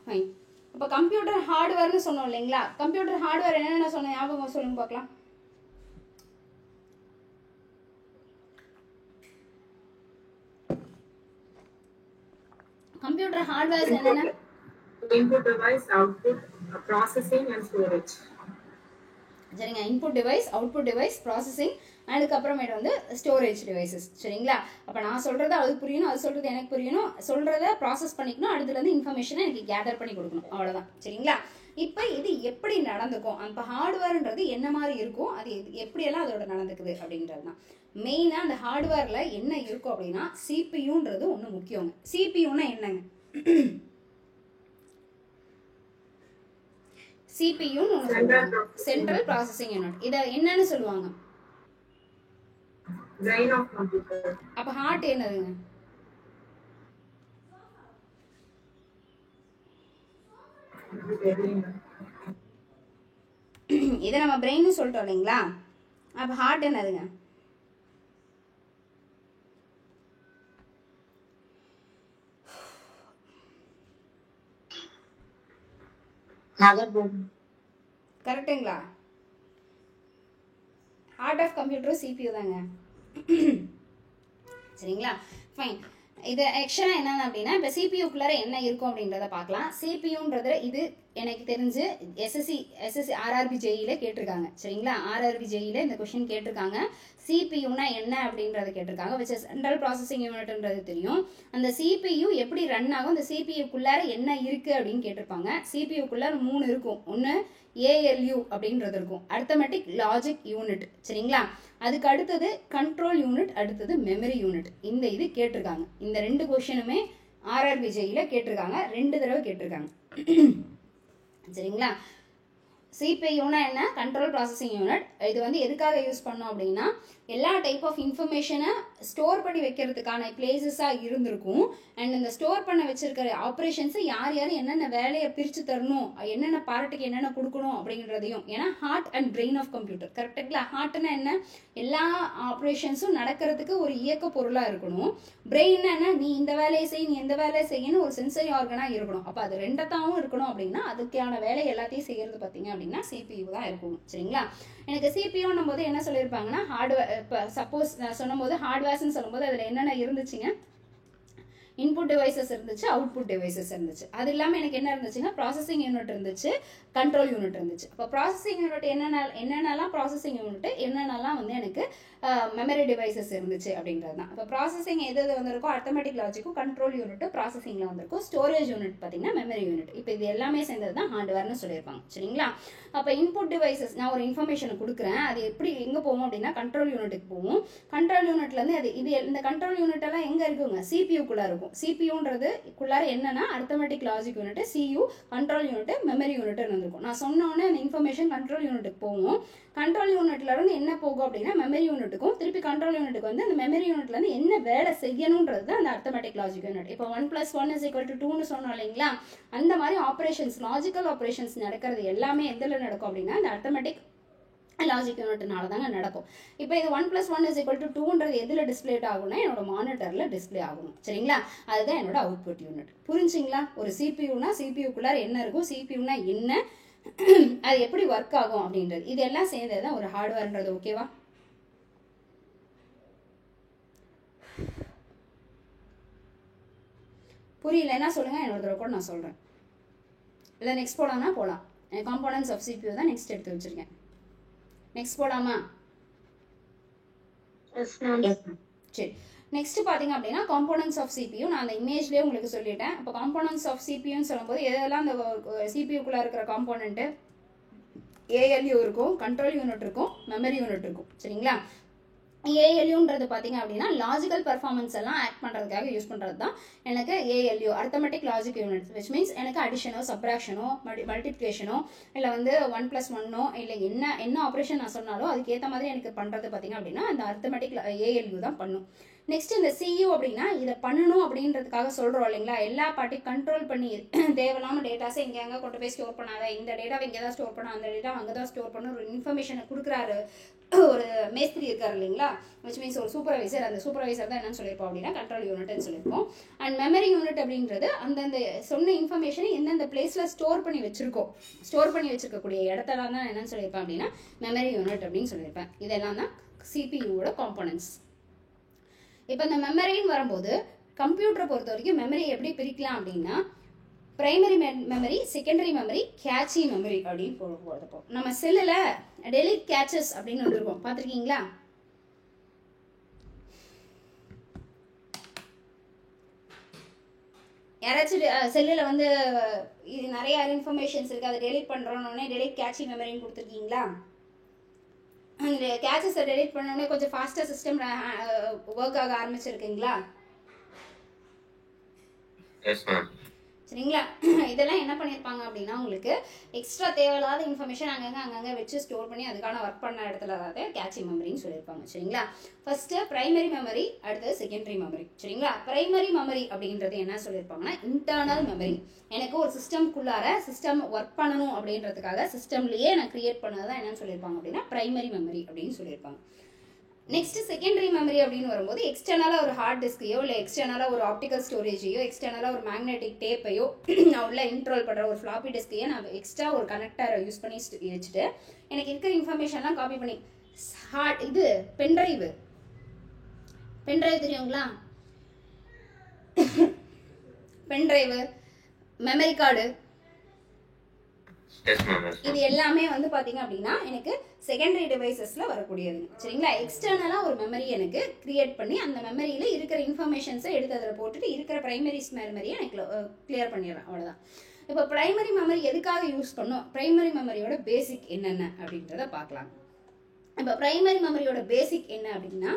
ஃபைன். இப்போ கம்ப்யூட்டர் ஹார்ட்வேர்னு சொன்னோம் இல்லைங்களா, கம்ப்யூட்டர் ஹார்ட்வேர் என்னென்ன சொன்ன ஞாபகம் சொல்லுங்க பார்க்கலாம். கம்ப்யூட்டர் ஹார்ட்வேர்ஸ் என்னென்ன? Input device, output, processing and storage. சரிங்க, input device, output device, processing, அதுக்கப்புறமேட்டு வந்து ஸ்டோரேஜ் டிவைசஸ். சரிங்களா? அப்போ நான் சொல்கிறது அது புரியணும், அது சொல்கிறது எனக்கு புரியணும், சொல்கிறத ப்ராசஸ் பண்ணிக்கணும், அடுத்துலேருந்து இன்ஃபர்மேஷனை எனக்கு கேதர் பண்ணி கொடுக்கணும், அவ்வளோதான். சரிங்களா? இப்போ இது எப்படி நடந்துக்கும், இப்போ ஹார்ட்வேர்ன்றது என்ன மாதிரி இருக்கும், அது எப்படியெல்லாம் அதோட நடந்துக்குது அப்படின்றது தான் மெயினாக. அந்த ஹார்ட்வேரில் என்ன இருக்கும் அப்படின்னா சிபியூன்றது ஒன்று முக்கியங்க. சிபியூன்னா என்னங்க, சிபியூன்னு ஒன்று சொல்லுவாங்க, சென்ட்ரல் ப்ராசஸிங் யூனிட். இதை என்னன்னு சொல்லுவாங்க? Brain of computer. அப்ப ஹார்ட் என்னதுங்க? இதை நம்ம பிரெயின் சொல்லிட்டோம் இல்லைங்களா, அப்ப ஹார்ட் என்னதுங்க? கரெக்டுங்களா? ஹார்ட் ஆஃப் கம்ப்யூட்டர் சிபியூ தாங்க. சரிங்களா? ஃபைன். இது ஆக்சுவலாக என்னென்ன அப்படின்னா இப்போ சிபியூக்குள்ளார என்ன இருக்கும் அப்படின்றத பார்க்கலாம். சிபியூன்றது இது எனக்கு தெரிஞ்சு எஸ்எஸ்சி ஆர்ஆர்பி ஜேஇயில் கேட்டிருக்காங்க. சரிங்களா? ஆர்ஆர்பி ஜேஇயில் இந்த கொஷின் கேட்டிருக்காங்க. சிபியூனா என்ன அப்படின்றத கேட்டிருக்காங்க. விச் இஸ் சென்ட்ரல் ப்ராசஸிங் யூனிட்ன்றது தெரியும். அந்த சிபியூ எப்படி ரன் ஆகும், அந்த சிபியூக்குள்ளார என்ன இருக்குது அப்படின்னு கேட்டிருப்பாங்க. சிபியூக்குள்ளார 3 இருக்கும். ஒன்று ஏஎல்யூ அப்படின்றது இருக்கும், அரித்மெட்டிக் லாஜிக் யூனிட். சரிங்களா? அதுக்கு அடுத்தது கண்ட்ரோல் யூனிட், அடுத்தது மெமரி யூனிட். இந்த இது கேட்டிருக்காங்க. இந்த 2 கொஷினுமே ஆர்ஆர்பி ஜேஇயில் கேட்டிருக்காங்க, 2 தடவை கேட்டிருக்காங்க. சரிங்களா? சிபியூனா என்ன, கண்ட்ரோல் ப்ராசஸிங் யூனிட். இது வந்து எதுக்காக யூஸ் பண்ணோம் அப்படின்னா எல்லா டைப் ஆஃப் இன்ஃபர்மேஷனை ஸ்டோர் பண்ணி வைக்கிறதுக்கான பிளேசஸாக இருந்திருக்கும். அண்ட் இந்த ஸ்டோர் பண்ண வச்சிருக்கிற ஆப்ரேஷன்ஸை யார் என்னென்ன வேலையை பிரித்து தரணும், என்னென்ன பார்ட்டுக்கு என்னென்ன கொடுக்கணும் அப்படின்றதையும். ஏன்னா heart and brain of computer. கரெக்டுங்களா? ஹார்ட்னா என்ன, எல்லா ஆப்ரேஷன்ஸும் நடக்கிறதுக்கு ஒரு இயக்க பொருளாக இருக்கணும். பிரெயின் என்ன, நீ இந்த வேலையை செய், நீ எந்த வேலையை செய்யணும், ஒரு சென்சரி ஆர்கனாக இருக்கணும். அப்போ அது ரெண்டத்தாவும் இருக்கணும் அப்படின்னா அதுக்கான வேலை எல்லாத்தையும் செய்யறது பார்த்தீங்க அப்படின்னா சிபியூ தான் இருக்கணும். சரிங்களா? எனக்கு சிபியூன்னும் போது என்ன சொல்லியிருப்பாங்கன்னா ஹார்ட்வேர். இப்போ சப்போஸ் நான் சொல்லும்போது ஹார்ட்வேர்ஸ்ன்னு சொல்லும்போது அதில் என்னென்ன இருந்துச்சுங்க, இன்புட் டிவைசஸ் இருந்துச்சு, அவுட்புட் டிவைசஸ் இருந்துச்சு. அது இல்லாமல் எனக்கு என்ன இருந்துச்சுன்னா ப்ராசஸிங் யூனிட் இருந்துச்சு, கண்ட்ரோல் யூனிட் இருந்துச்சு. அப்போ ப்ராசஸிங் யூனிட் என்னென்னலாம் ப்ராசஸிங் யூனிட், என்னென்னலாம் வந்து எனக்கு மெமரி டிவைசஸ் இருந்துச்சு அப்படின்றது தான். இப்போ ப்ராசஸிங் எது வந்திருக்கோ அரித்மெட்டிக் லாஜிக்கும் கண்ட்ரோல் யூனிட் ப்ராசஸிங்கில் வந்திருக்கும். ஸ்டோரேஜ் யூனிட் பார்த்தீங்கன்னா மெமரி யூனிட். இப்போ இது எல்லாமே சேர்ந்தது தான் ஹார்ட்வேர்னு சொல்லியிருப்பாங்க. சரிங்களா? அப்போ இன்புட் டிவைசஸ் நான் ஒரு இன்ஃபர்மேஷனை கொடுக்குறேன், அது எப்படி எங்கே போவோம் அப்படின்னா கண்ட்ரோல் யூனிட்டுக்கு போவோம். கண்ட்ரோல் யூனிட்லேருந்து இது இந்த கண்ட்ரோல் யூனிட் எல்லாம் எங்கே இருக்குங்க? சிபியூக்குள்ளே இருக்கும். சிபியூன்றது குள்ளார என்னன்னா arithmetic logic unit, see you, control unit, memory unit இருந்திருக்கும். நான் சொன்னோன்னே அந்த இன்ஃபர்மேஷன் கண்ட்ரோல் யூனிட்டுக்கு போவோம். கண்ட்ரோல் யூனிட்ல இருந்து என்ன போகும் அப்படின்னா மெமரி யூனிட்டுக்கும், திருப்பி கண்ட்ரோல் யூனிட்டுக்கு வந்து அந்த மெமரி யூனிட்ல இருந்து என்ன வேலை செய்யணும்ன்றது அந்த அரித்மெட்டிக் லாஜிக் யூனிட். இப்போ 1 + 1 = 2ன்னு சொன்னோம் இல்லைங்களா? அந்த மாதிரி ஆப்ரேஷன்ஸ், லாஜிக்கல் ஆப்ரேஷன்ஸ் நடக்கிறது எல்லாமே எதில் நடக்கும் அப்படின்னா இந்த அரித்மெட்டிக் லாஜிக் யூனிட்னால தாங்க நடக்கும். இப்போ இது 1 + 1 = 2ன்றது எதில் டிஸ்பிளே ஆகும்னா என்னோட மானிட்டரில் டிஸ்பிளே ஆகும். சரிங்களா? அதுதான் என்னோட அவுட்புட் யூனிட். புரிஞ்சுங்களா? ஒரு சிபியூனா சிபியூக்குள்ளார என்ன இருக்கும், சிபியூனா என்ன, அது எப்படி ஒர்க் ஆகும் அப்படின்றது, இதெல்லாம் சேர்ந்தது தான் ஒரு ஹார்ட்வேர்ன்றது. ஓகேவா? புரியலன்னா சொல்லுங்க, என்னோட தடவை கூட நான் சொல்றேன். இல்லை நெக்ஸ்ட் போலாம்னா போகலாம். காம்போனன்ட்ஸ் ஆஃப் சிபியூ தான் நெக்ஸ்ட் எடுத்து வச்சிருக்கேன். நெக்ஸ்ட் போலாமா? சரி, நெக்ஸ்ட் பார்த்தீங்க அப்படின்னா காம்போனன்ட்ஸ் ஆஃப் சிபியூ. நான் அந்த இமேஜ்லேயே உங்களுக்கு சொல்லிட்டேன். இப்போ காம்போனன்ட்ஸ் ஆஃப் சிபியூன்னு சொல்லும்போது எதெல்லாம் அந்த சிபியூக்குள்ளே இருக்கிற காம்போனன்ட்டு, ஏஎல்யூ இருக்கும், கண்ட்ரோல் யூனிட் இருக்கும், மெமரி யூனிட் இருக்கும். சரிங்களா? ஏஎல்யூன்றது பார்த்தீங்க அப்படின்னா லாஜிக்கல் பர்ஃபார்மன்ஸ் எல்லாம் ஆக்ட் பண்ணுறதுக்காக யூஸ் பண்ணுறது தான் எனக்கு ALU, arithmetic logic unit. Which means எனக்கு அடிஷனோ, சப்ராக்ஷனோ, மல்டிப்ளிகேஷனோ, இல்லை வந்து 1 + 1ஓ, இல்லை என்ன ஆப்ரேஷன் நான் சொன்னாலும் அதுக்கேற்ற மாதிரி எனக்கு பண்ணுறது பார்த்தீங்க அப்படின்னா அந்த அரித்மெட்டிக் ஏஎல்யூ தான் பண்ணும். நெக்ஸ்ட் இந்த சியூ அப்படின்னா இதை பண்ணணும் அப்படின்றதுக்காக சொல்கிறோம் இல்லைங்களா? எல்லா பார்ட்டியும் கண்ட்ரோல் பண்ணி தேவையில்லாமல் டேட்டாஸை இங்கே அங்கே கொண்டு போய் ஸ்டோர் பண்ணாத, இந்த டேட்டாவை இங்கே தான் ஸ்டோர் பண்ண, அந்த டேட்டா அங்கே தான் ஸ்டோர் பண்ண ஒரு இன்ஃபர்மேஷனை கொடுக்குறாரு ஒரு மேஸ்திரி இருக்காரு இல்லைங்களா? விச் மீன்ஸ் ஒரு சூப்பர்வைசர். அந்த சூப்பர்வைசர் தான் என்னன்னு சொல்லியிருப்போம் அப்படின்னா கண்ட்ரோல் யூனிட்னு சொல்லியிருப்போம். அண்ட் மெமரி யூனிட் அப்படின்றது அந்தந்த சொன்ன இன்ஃபர்மேஷனை எந்தெந்த பிளேஸில் ஸ்டோர் பண்ணி வச்சிருக்கோம், ஸ்டோர் பண்ணி வச்சிருக்கக்கூடிய இடத்தெல்லாம் தான் என்னன்னு சொல்லியிருப்பேன் அப்படின்னா மெமரி யூனிட் அப்படின்னு சொல்லியிருப்பேன். இதெல்லாம் தான் சிபியூவோட காம்போனன்ட்ஸ். இப்போ இந்த மெமரின்னு வரும்போது கம்ப்யூட்டரை பொறுத்த வரைக்கும் மெமரி எப்படி பிரிக்கலாம் அப்படின்னா primary memory, secondary memory, catchy memory அப்படின்னு போடுறப்போ நம்ம செல்லில் டெலிட் கேச்சஸ் அப்படின்னு வந்துருக்கோம். பார்த்துருக்கீங்களா? யாராச்சும் செல்லில் வந்து இது நிறைய இன்ஃபர்மேஷன்ஸ் இருக்குது, அதை டெலிட் பண்ணுறோன்னே டெலிட் கேட்சி மெமரின்னு கொடுத்துருக்கீங்களா? அந்த கேச்சஸை டெலிட் பண்ணோடனே கொஞ்சம் ஃபாஸ்ட்டாக சிஸ்டம் ஒர்க் ஆக ஆரம்பிச்சிருக்குங்களா? சரிங்களா? இதெல்லாம் என்ன பண்ணியிருப்பாங்க அப்படின்னா உங்களுக்கு எக்ஸ்ட்ரா தேவையில்லாத இன்ஃபர்மேஷன் அங்கங்கே வச்சு ஸ்டோர் பண்ணி அதுக்கான ஒர்க் பண்ண இடத்துல அதாவது கேட்சி மெமரின்னு சொல்லியிருப்பாங்க. சரிங்களா? ஃபர்ஸ்ட்டு பிரைமரி மெமரி, அடுத்தது செகண்டரி மெமரி. சரிங்களா? பிரைமரி மெமரி அப்படின்றது என்ன சொல்லியிருப்பாங்கன்னா இன்டர்னல் மெமரி. எனக்கு ஒரு சிஸ்டம்குள்ளார சிஸ்டம் ஒர்க் பண்ணணும் அப்படின்றதுக்காக சிஸ்டம்லேயே நான் கிரியேட் பண்ணது தான் என்னன்னு சொல்லியிருப்பாங்க அப்படின்னா பிரைமரி மெமரி அப்படின்னு சொல்லியிருப்பாங்க. நெக்ஸ்ட் செகண்டரி மெமரி அப்படின்னு வரும்போது எக்ஸ்டர்னலாக ஒரு ஹார்ட் டிஸ்கையோ, இல்லை எக்ஸ்டர்னலாக ஒரு ஆப்டிக்கல் ஸ்டோரேஜையோ, எக்ஸ்டர்னலாக ஒரு மேக்னெட்டிக் டேப்பையோ, நான் உள்ள இன்ட்ரோல் பண்ணுற ஒரு ஃப்ளாப்பி டிஸ்கையோ நான் எக்ஸ்ட்ரா ஒரு கனெக்டரை யூஸ் பண்ணி வச்சுட்டு எனக்கு இருக்கிற இன்ஃபர்மேஷன்லாம் காப்பி பண்ணி இது பென்ட்ரைவ் தெரியுங்களா? பென்ட்ரைவ், மெமரி கார்டு, இது எல்லாமே வந்து பாத்தீங்க அப்படின்னா எனக்கு செகண்டரி டிவைசஸ்ல வரக்கூடியது. சரிங்களா? எக்ஸ்டர்னலா ஒரு மெமரி எனக்கு கிரியேட் பண்ணி அந்த மெமரியில இருக்கிற இன்ஃபர்மேஷன்ஸை எடுத்து அதில் போட்டுட்டு இருக்கிற பிரைமரி மெமரியை எனக்கு கிளியர் பண்ணிடுறேன். அவ்வளோதான். இப்போ பிரைமரி மெமரி எதுக்காக யூஸ் பண்ணோம், பிரைமரி மெமரியோட பேசிக் என்னென்ன அப்படின்றத பார்க்கலாம். இப்போ பிரைமரி மெமரியோட பேசிக் என்ன அப்படின்னா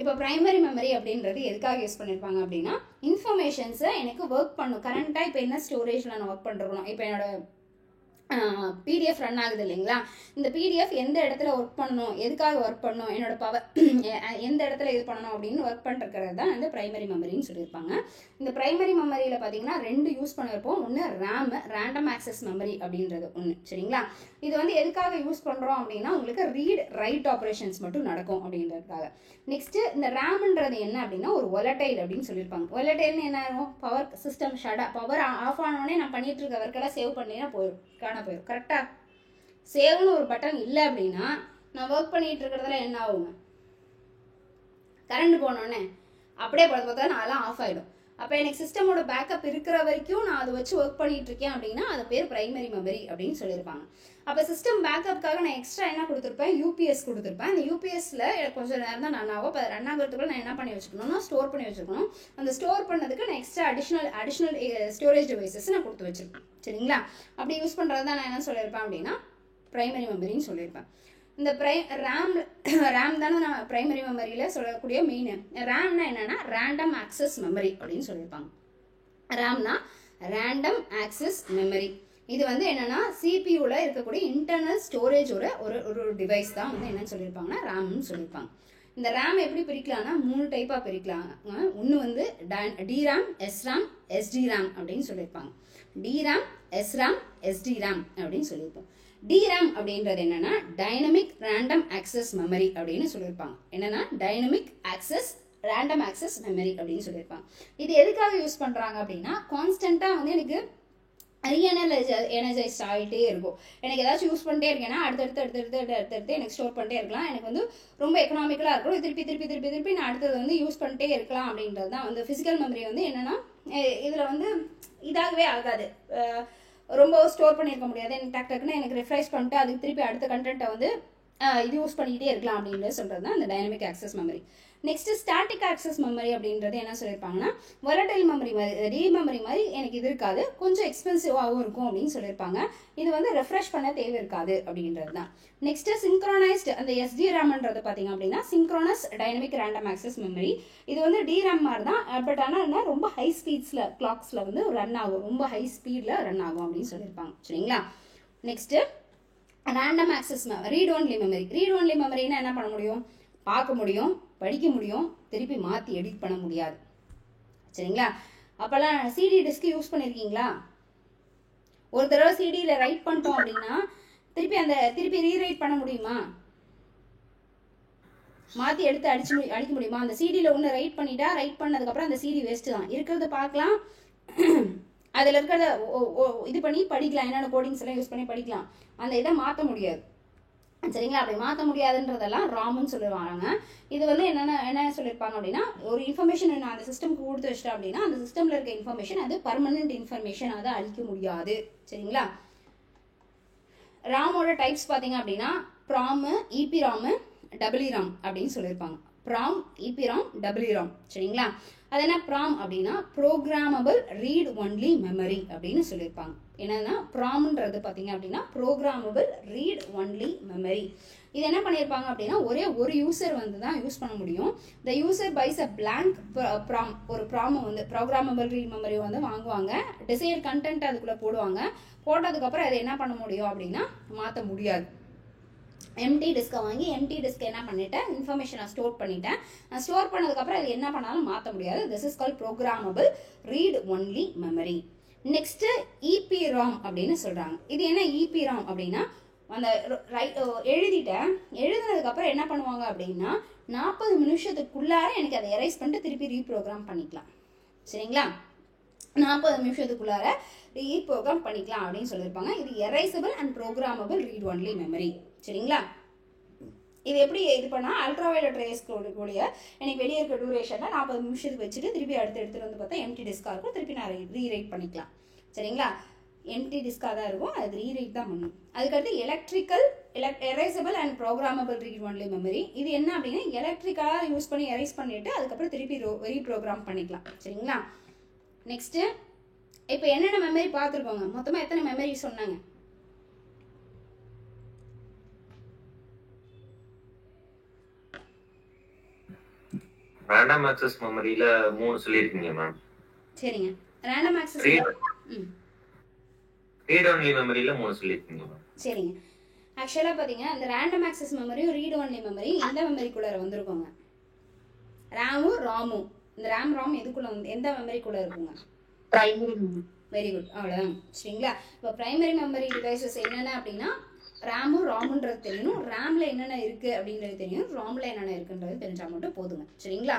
இப்போ பிரைமரி மெமரி அப்படின்றது எதுக்காக யூஸ் பண்ணியிருப்பாங்க அப்படின்னா இன்ஃபர்மேஷன்ஸை எனக்கு ஒர்க் பண்ணும். கரண்ட்டாக இப்போ என்ன ஸ்டோரேஜில் நான் ஒர்க் பண்ணுறோம், இப்போ என்னோட பிடிஎஃப் ரன் ஆகுது இல்லைங்களா? இந்த பிடிஎஃப் எந்த இடத்துல ஒர்க் பண்ணணும், எதுக்காக ஒர்க் பண்ணணும், என்னோட பவர் எந்த இடத்துல இது பண்ணணும் அப்படின்னு ஒர்க் பண்ணுறது தான் வந்து பிரைமரி மெமரின்னு சொல்லியிருப்பாங்க. இந்த பிரைமரி மெமரியில் பார்த்தீங்கன்னா 2 யூஸ் பண்ணியிருப்போம். ஒன்று ரேம், ரேண்டம் ஆக்சஸ் மெமரி அப்படின்றது ஒன்று. சரிங்களா? இது வந்து எதுக்காக யூஸ் பண்ணுறோம் அப்படின்னா உங்களுக்கு ரீட் ரைட் ஆப்ரேஷன்ஸ் மட்டும் நடக்கும் அப்படின்றதுக்காக. நெக்ஸ்ட்டு இந்த ரேம்ன்றது என்ன அப்படின்னா ஒரு ஒலட்டைல் அப்படின்னு சொல்லியிருப்பாங்க. ஒலட்டைல்னு என்ன ஆகும், பவர் சிஸ்டம் பவர் ஆஃப் ஆனோடனே நான் பண்ணிட்டு இருக்க ஒர்க்கெல்லாம் சேவ் பண்ணினா போயிடும், காண போயிடும். கரெக்டாக சேவ்னு ஒரு பட்டன் இல்லை அப்படின்னா நான் ஒர்க் பண்ணிட்டு இருக்கிறதுல என்ன ஆகுங்க, கரண்ட் போனோடனே அப்படியே பார்த்தா நான்லாம் ஆஃப் ஆகிடும். அப்போ எனக்கு சிஸ்டமோட பேக்கப் இருக்கிற வரைக்கும் நான் அதை வச்சு ஒர்க் பண்ணிட்டு இருக்கேன் அப்படின்னா அது பேர் பிரைமரி மெமரி அப்படின்னு சொல்லியிருப்பாங்க. அப்போ சிஸ்டம் பேக்கப்புக்காக நான் எக்ஸ்ட்ரா என்ன கொடுத்துருப்பேன், யூபிஎஸ் கொடுத்துருப்பேன். அந்த யூபிஎஸ்ல கொஞ்சம் நேரம் தான் நான் இப்போ ரன் ஆகிறதுக்குள்ள நான் என்ன பண்ணி வச்சுக்கணும்னா ஸ்டோர் பண்ணி வச்சுக்கணும். அந்த ஸ்டோர் பண்ணதுக்கு நான் எக்ஸ்ட்ரா அடிஷ்னல் ஸ்டோரேஜ் டிவைசஸ் நான் கொடுத்து வச்சிருப்பேன். சரிங்களா? அப்படி யூஸ் பண்ணுறது தான் நான் என்ன சொல்லியிருப்பேன் அப்படின்னா பிரைமரி மெமரின்னு சொல்லியிருப்பேன். இந்த ரேம் தானே நான் பிரைமரி மெமரியில் சொல்லக்கூடிய மெயின். ரேம்னா என்னன்னா ரேண்டம் ஆக்சஸ் மெமரி அப்படின்னு சொல்லியிருப்பாங்க. ரேம்னா ரேண்டம் ஆக்சஸ் மெமரி. இது வந்து என்னன்னா சிபியூல இருக்கக்கூடிய இன்டர்னல் ஸ்டோரேஜோட ஒரு டிவைஸ் தான் வந்து என்னன்னு சொல்லியிருப்பாங்கன்னா ரேம்னு சொல்லியிருப்பாங்க. இந்த ரேம் எப்படி பிரிக்கலாம்னா 3 டைப்பாக பிரிக்கலாம். ஒன்று வந்து டிராம், எஸ்ராம், எஸ்டிராம் அப்படின்னு சொல்லியிருப்பாங்க. டிராம், எஸ்ராம், எஸ்டிராம் அப்படின்னு சொல்லியிருப்போம். டிராம் அப்படின்றது என்னன்னா டைனமிக் ரேண்டம் ஆக்சஸ் மெமரி அப்படின்னு சொல்லியிருப்பாங்க. என்னன்னா டைனமிக் ரேண்டம் ஆக்சஸ் மெமரி அப்படின்னு சொல்லியிருப்பாங்க. இது எதுக்காக யூஸ் பண்றாங்க அப்படின்னா கான்ஸ்டன்டா வந்து எனக்கு எனர்ஜைஸ் ஆகிட்டே இருக்கும். எனக்கு ஏதாச்சும் யூஸ் பண்ணிட்டே இருக்கேன்னா அடுத்தடுத்து எனக்கு ஸ்டோர் பண்ணிட்டே இருக்கலாம். எனக்கு வந்து ரொம்ப எக்கனாமிக்கலாக இருக்கும். திருப்பி நான் அடுத்தது வந்து யூஸ் பண்ணிட்டே இருக்கலாம் அப்படின்றது தான் வந்து ஃபிசிக்கல் மெமரி வந்து என்னன்னா இதில் வந்து இதாகவே ஆகாது. ரொம்ப ஸ்டோர் பண்ணியிருக்க முடியாது. எனக்கு டக்குன்னு எனக்கு ரிஃப்ரெஷ் பண்ணிட்டு அதுக்கு திருப்பி அடுத்த கண்டென்ட்டை வந்து இது யூஸ் பண்ணிக்கிட்டே இருக்கலாம் அப்படின்றது சொல்கிறது தான் அந்த dynamic access memory. Next static access memory அப்படின்றது என்ன சொல்லியிருப்பாங்கன்னா வொலடைல் மெமரி மாதிரி, ரீ மெமரி மாதிரி எனக்கு இது இருக்காது, கொஞ்சம் எக்ஸ்பென்சிவாகவும் இருக்கும் அப்படின்னு சொல்லியிருப்பாங்க. இது வந்து ரெஃப்ரெஷ் பண்ண தேவை இருக்காது அப்படின்றது தான். நெக்ஸ்ட் சிங்க்ரோனைஸ்டு அந்த எஸ்டிராம்ன்றது பார்த்தீங்க அப்படின்னா synchronous dynamic random access memory. இது வந்து டிராம் மாதிரி தான், பட் ஆனால் என்ன ரொம்ப ஹை ஸ்பீட்ஸில் கிளாக்ஸில் வந்து ரன் ஆகும், ரொம்ப ஹை ஸ்பீடில் ரன் ஆகும் அப்படின்னு சொல்லியிருப்பாங்க. சரிங்களா? Next random access read only memory. Read only மெமரினா என்ன பண்ண முடியும், பார்க்க முடியும், படிக்க முடியும், திருப்பி மாற்றி எடிட் பண்ண முடியாது. சரிங்களா? அப்போல்லாம் சிடி டிஸ்க் யூஸ் பண்ணியிருக்கீங்களா? ஒரு தடவை சிடியில் ரைட் பண்ணிட்டோம் அப்படின்னா திருப்பி ரீரைட் பண்ண முடியுமா? மாற்றி எடுத்து அடிக்க முடியுமா? அந்த சிடியில் ஒன்று ரைட் பண்ணிட்டா ரைட் பண்ணதுக்கப்புறம் அந்த சிடி வேஸ்ட்டு தான். இருக்கிறத பார்க்கலாம், அதில் இருக்கிறத இது பண்ணி படிக்கலாம், என்னென்ன கோடிங்ஸ் எல்லாம் யூஸ் பண்ணி படிக்கலாம். அந்த இதை மாற்ற முடியாது. சரிங்களா? அப்படி மாற்ற முடியாதுன்றதெல்லாம் ராம்னு சொல்லுவாங்க. இது வந்து என்ன சொல்லியிருப்பாங்க அப்படின்னா ஒரு இன்ஃபர்மேஷன் நான் அந்த சிஸ்டம்க்கு கொடுத்து வச்சிட்டேன் அப்படின்னா அந்த சிஸ்டமில் இருக்க இன்ஃபர்மேஷன் அது பர்மனன்ட் இன்ஃபர்மேஷன், அதை அழிக்க முடியாது. சரிங்களா? ராமோட டைப்ஸ் பார்த்தீங்க அப்படின்னா ப்ராமு, இபிராமு, டபிள்யூராம் அப்படின்னு சொல்லியிருப்பாங்க. ப்ராம், இபிராம், டபிள்யூராம். சரிங்களா? அது என்ன ப்ராம் அப்படின்னா ப்ரோக்ராமபிள் ரீட் ஒன்லி மெமரி அப்படின்னு சொல்லியிருப்பாங்க. என்னன்னா ப்ராம்ன்றது பார்த்தீங்க அப்படின்னா ப்ரோக்ராமபிள் ரீட் ஒன்லி மெமரி. இது என்ன பண்ணியிருப்பாங்க அப்படின்னா ஒரே ஒரு யூசர் வந்து தான் யூஸ் பண்ண முடியும். The user wise a blank ப்ராம், ஒரு ப்ராமை வந்து ப்ரோக்ராமபிள் ரீட் மெமரி வந்து வாங்குவாங்க, டிசைர்ட் கண்டென்ட் அதுக்குள்ளே போடுவாங்க. போட்டதுக்கப்புறம் அதை என்ன பண்ண முடியும் அப்படின்னா மாற்ற முடியாது. எம்டி டிஸ்கை வாங்கி எம்டி டிஸ்க் என்ன பண்ணிட்டேன், இன்ஃபர்மேஷனை ஸ்டோர் பண்ணிட்டேன். ஸ்டோர் பண்ணதுக்கப்புறம் அது என்ன பண்ணாலும் மாற்ற முடியாது. This is call programmable read only memory. Next EPROM அப்படின்னு சொல்றாங்க. இது என்ன இபிராம் அப்படின்னா அந்த எழுதினதுக்கப்புறம் என்ன பண்ணுவாங்க அப்படின்னா 40 நிமிஷத்துக்குள்ளார எனக்கு அதை எரைஸ் பண்ணிட்டு திருப்பி ரீப்ரோக்ராம் பண்ணிக்கலாம். சரிங்களா? 40 நிமிஷத்துக்குள்ளார ரீப்ரோக்ராம் பண்ணிக்கலாம் அப்படின்னு சொல்லியிருப்பாங்க. இது erasable and programmable read only memory. சரிங்களா? இது எப்படி இது பண்ணால் அல்ட்ராவைலட் ரேஸ் கூடிய எனக்கு வெளியே இருக்க டூரேஷனை 40 நிமிஷத்துக்கு வச்சுட்டு திருப்பி எடுத்துகிட்டு வந்து பார்த்தா எம்டி டிஸ்காக இருக்கும், திருப்பி நான் ரீரைட் பண்ணிக்கலாம். சரிங்களா? எம்டி டிஸ்காக தான் இருக்கும், அது ரீரைட் தான் பண்ணணும். அதுக்கடுத்து erasable and programmable read only memory. இது என்ன அப்படின்னா எலக்ட்ரிக்கலாக யூஸ் பண்ணி எரைஸ் பண்ணிவிட்டு அதுக்கப்புறம் திருப்பி ரீப்ரோக்ராம் பண்ணிக்கலாம். சரிங்களா? நெக்ஸ்ட்டு இப்போ என்னென்ன மெமரி பார்த்துருக்கோங்க, மொத்தமாக எத்தனை மெமரி சொன்னாங்க? ரேண்டம் ஆக்சஸ் மெமரியில 3 சொல்லிருக்கீங்க மேம். சரிங்க. ரேண்டம் ஆக்சஸ் ரீட் ஒன்லி மெமரியில 3 சொல்லிருக்கீங்க மேம். சரிங்க. ஆக்சுவலா பாத்தீங்கன்னா இந்த ரேண்டம் ஆக்சஸ் மெமரியும் ரீட் ஒன்லி மெமரி எந்த மெமரிக்குள்ள வந்திருக்கோங்க? ரேமும் ராமும். இந்த ராம் எதுக்குள்ள வந்து எந்த மெமரிக்குள்ள இருக்குங்க? பிரைமரி. வெரி குட், அவ்வளவுதான். சரிங்களா? இப்போ பிரைமரி மெமரி டிவைசஸ் என்னென்ன அப்படின்னா ரேமும் ராமுன்றது தெரியணும், ரேமில் என்னென்ன இருக்குது அப்படின்றது தெரியும், ராமில் என்னென்ன இருக்குன்றது தெரிஞ்சால் மட்டும் போதுங்க. சரிங்களா?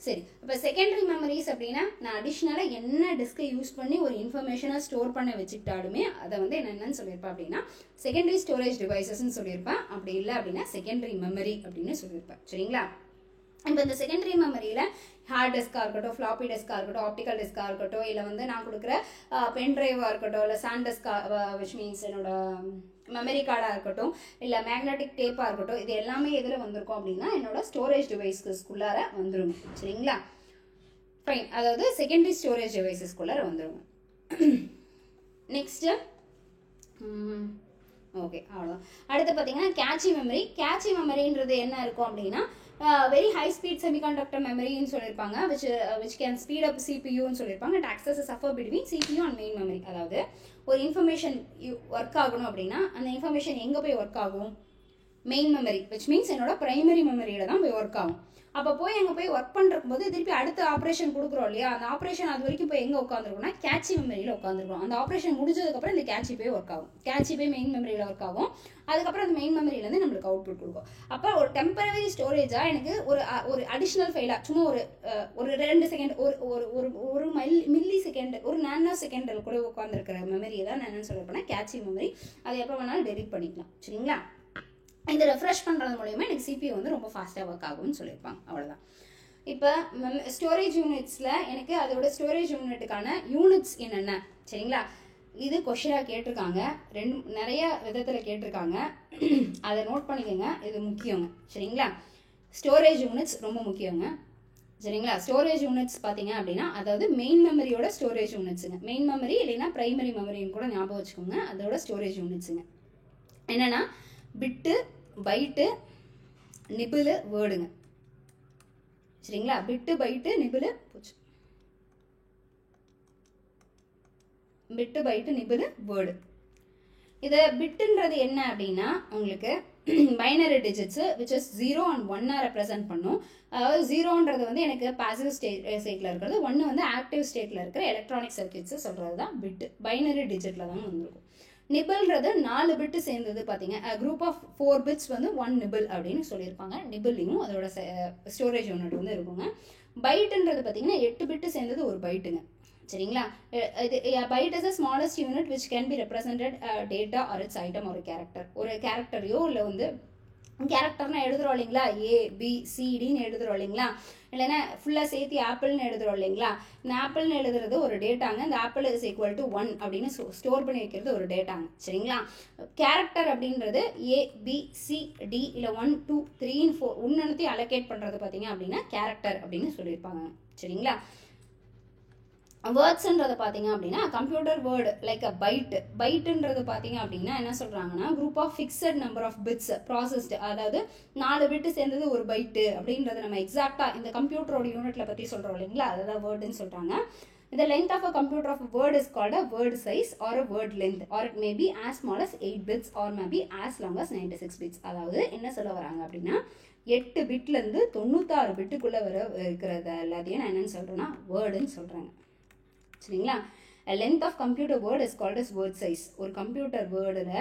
சரி, இப்போ செகண்டரி மெமரிஸ் அப்படின்னா நான் அடிஷ்னலாக என்ன டிஸ்கை யூஸ் பண்ணி ஒரு இன்ஃபர்மேஷனை ஸ்டோர் பண்ண வச்சுக்கிட்டாலுமே அதை வந்து என்னென்னு சொல்லியிருப்பேன் அப்படின்னா செகண்டரி ஸ்டோரேஜ் டிவைசஸ்ன்னு சொல்லியிருப்பேன். அப்படி இல்லை அப்படின்னா செகண்டரி மெமரி அப்படின்னு சொல்லியிருப்பேன். சரிங்களா? இப்போ இந்த செகண்டரி மெமரியில் ஹார்ட் டிஸ்காக இருக்கட்டும், ஃப்ளாப்பி டிஸ்காக இருக்கட்டும், ஆப்டிக்கல் டிஸ்காக இருக்கட்டும், இல்லை வந்து நான் கொடுக்குற பென் ட்ரைவாக இருக்கட்டும், இல்லை சாண்ட் டிஸ்காக விச் மீன்ஸ் என்னோட மெமரி கார்டாக இருக்கட்டும், இல்லை மேக்னெட்டிக் டேப்பாக இருக்கட்டும், இது எல்லாமே எதில் வந்திருக்கும் அப்படின்னா என்னோட ஸ்டோரேஜ் டிவைஸஸ்க்குள்ளார வந்துடும். சரிங்களா? ஃபைன், அதாவது செகண்டரி ஸ்டோரேஜ் டிவைஸஸ்க்குள்ளார வந்துடும். நெக்ஸ்ட்டு ஓகே, அவ்வளோதான். அடுத்து பார்த்தீங்கன்னா கேட்சி மெமரி. கேட்சி மெமரின்றது என்ன இருக்கும் அப்படின்னா வெரி ஹை ஸ்பீட் செமிகண்டக்டர் மெமரின்னு சொல்லியிருப்பாங்க, விச் கேன் ஸ்பீட் அப் சிபியூன்னு சொல்லியிருப்பாங்க. And access suffer between CPU and main memory. அதாவது ஒரு இன்ஃபர்மேஷன் ஒர்க் ஆகணும் அப்படின்னா அந்த இன்ஃபர்மேஷன் எங்கே போய் ஒர்க் ஆகும்? மெயின் மெமரி, விச் மீன்ஸ் என்னோட பிரைமரி மெமரியில் தான் போய் ஒர்க் ஆகும். அப்போ போய் அங்கே போய் ஒர்க் பண்ணுறக்கும் போது திருப்பி அடுத்த ஆப்ரேஷன் கொடுக்குறோம் இல்லையா, அந்த ஆப்ரேஷன் அது வரைக்கும் போய் எங்கே உட்காந்துருக்கும்னா கேட்சி மெமரியில் உட்காந்துருக்கும். அந்த ஆப்ரேஷன் முடிஞ்சதுக்கப்புறம் இந்த கேட்சி போய் ஒர்க் ஆகும். கேட்சி போய் மெயின் மெமரியில் ஒர்க் ஆகும். அதுக்கப்புறம் அந்த மெயின் மெமரியிலேருந்து நம்மளுக்கு அவுட்புட் கொடுக்கும். அப்போ ஒரு டெம்பரரி ஸ்டோரேஜாக எனக்கு ஒரு அடிஷ்னல் ஃபைலாக சும்மா ஒரு 2 செகண்ட் ஒரு மில்லி செகண்ட் ஒரு நானோ செகண்டில் கூட உட்காந்துருக்கிற மெமரியை தான் நான் என்னன்னு சொல்ல போனால் கேட்சி மெமரி. அதை எப்போ வேணாலும் டெலிட் பண்ணிக்கலாம். சரிங்களா? இந்த ரெஃப்ரெஷ் பண்ணுறது மூலயமா எனக்கு சிபியூ வந்து ரொம்ப ஃபாஸ்ட்டாக ஒர்க் ஆகும்னு சொல்லியிருப்பாங்க. அவ்வளோதான். இப்போ ஸ்டோரேஜ் யூனிட்ஸில் எனக்கு அதோட ஸ்டோரேஜ் யூனிட்டுக்கான யூனிட்ஸ் என்னென்ன? சரிங்களா? இது கொஷினாக கேட்டிருக்காங்க, நிறைய விதத்தில் கேட்டிருக்காங்க. அதை நோட் பண்ணிக்கோங்க, இது முக்கியங்க. சரிங்களா? ஸ்டோரேஜ் யூனிட்ஸ் ரொம்ப முக்கியங்க. சரிங்களா? ஸ்டோரேஜ் யூனிட்ஸ் பார்த்தீங்க அப்படின்னா அதாவது மெயின் மெமரியோட ஸ்டோரேஜ் யூனிட்ஸுங்க. மெயின் மெமரி இல்லைன்னா ப்ரைமரி மெமரின்னு கூட ஞாபகம் வச்சுக்கோங்க. அதோட ஸ்டோரேஜ் யூனிட்ஸுங்க என்னென்னா பிட்டு, பைட்டு, நிபிள், வேர்டுங்க. சரிங்களா? பிட்டு, பைட்டு, நிபிள், போச்சு. பிட்டு, பைட்டு, நிபிள், வேர்டு. இதை பிட்டுன்றது என்ன அப்படின்னா உங்களுக்கு binary digits which is 0 and 1 represent பண்ணும். அதாவது 0ன்றது வந்து எனக்கு பாசிவ் ஸ்டேட்டில் இருக்கிறது, 1 வந்து ஆக்டிவ் ஸ்டேட்டில் இருக்கிற எலக்ட்ரானிக் சர்க்கியூட்ஸை சொல்கிறது தான் பிட்டு. பைனரி டிஜிட்டில் தான் வந்திருக்கும். நிபிள்ன்றது 4 பிட்டு சேர்ந்தது பார்த்தீங்க. குரூப் ஆஃப் 4 பிட்ஸ் வந்து 1 நிபிள் அப்படின்னு சொல்லியிருப்பாங்க. நிபிள்லையும் அதோட ஸ்டோரேஜ் யூனிட் வந்து இருக்குங்க. பைட்டுன்றது பார்த்தீங்கன்னா 8 பிட்டு சேர்ந்தது ஒரு பைட்டுங்க. சரிங்களா? இது byte is a smallest unit which can be represented data or its item ஒரு கேரக்டர். ஒரு கேரக்டரையோ இல்லை வந்து கேரக்டர்னா எழுதுறோம் இல்லைங்களா, ABCDன்னு எழுதுறோம் இல்லைங்களா, இல்லைன்னா ஃபுல்லாக சேர்த்து ஆப்பிள்னு எழுதுறோம் இல்லைங்களா. இந்த ஆப்பிள்னு எழுதுறது ஒரு டேட்டாங்க. இந்த ஆப்பிள் இஸ் ஈக்குவல் டு 1 அப்படின்னு ஸ்டோர் பண்ணி வைக்கிறது ஒரு டேட்டாங்க. சரிங்களா? கேரக்டர் அப்படின்றது ABCD இல்லை 1 2 3 4 ஒன்னத்தையும் அலோகேட் பண்ணுறது பார்த்தீங்க அப்படின்னா கேரக்டர் அப்படின்னு சொல்லியிருப்பாங்க. சரிங்களா? வேர்ட்ஸ்ன்றதை பார்த்தீங்க அப்படின்னா கம்ப்யூட்டர் வேர்டு லைக் அ பைட்டுன்றது பார்த்தீங்க அப்படின்னா என்ன சொல்கிறாங்கன்னா group of fixed number of bits processed. அதாவது 4 பிட்டு சேர்ந்தது ஒரு பைட்டு அப்படின்றத நம்ம எக்ஸாக்டாக இந்த கம்ப்யூட்டரோட யூனிட்டில் பற்றி சொல்கிறோம் இல்லைங்களா, அதுதான் வேர்டுன்னு சொல்கிறாங்க. The length of a computer of a word is called a word size or a word length, or it may be as small as 8 bits or may be as long as 96 bits. அதாவது என்ன சொல்ல வராங்க அப்படின்னா 8 பிட்லேருந்து 96 பிட்டுக்குள்ளே வர இருக்கிறத எல்லாத்தையும் நான் என்னன்னு சொல்கிறேன்னா வேர்டுன்னு சொல்கிறாங்க. சரிங்களா? Length of computer word is called as word size. ஒரு கம்ப்யூட்டர் வேர்டில்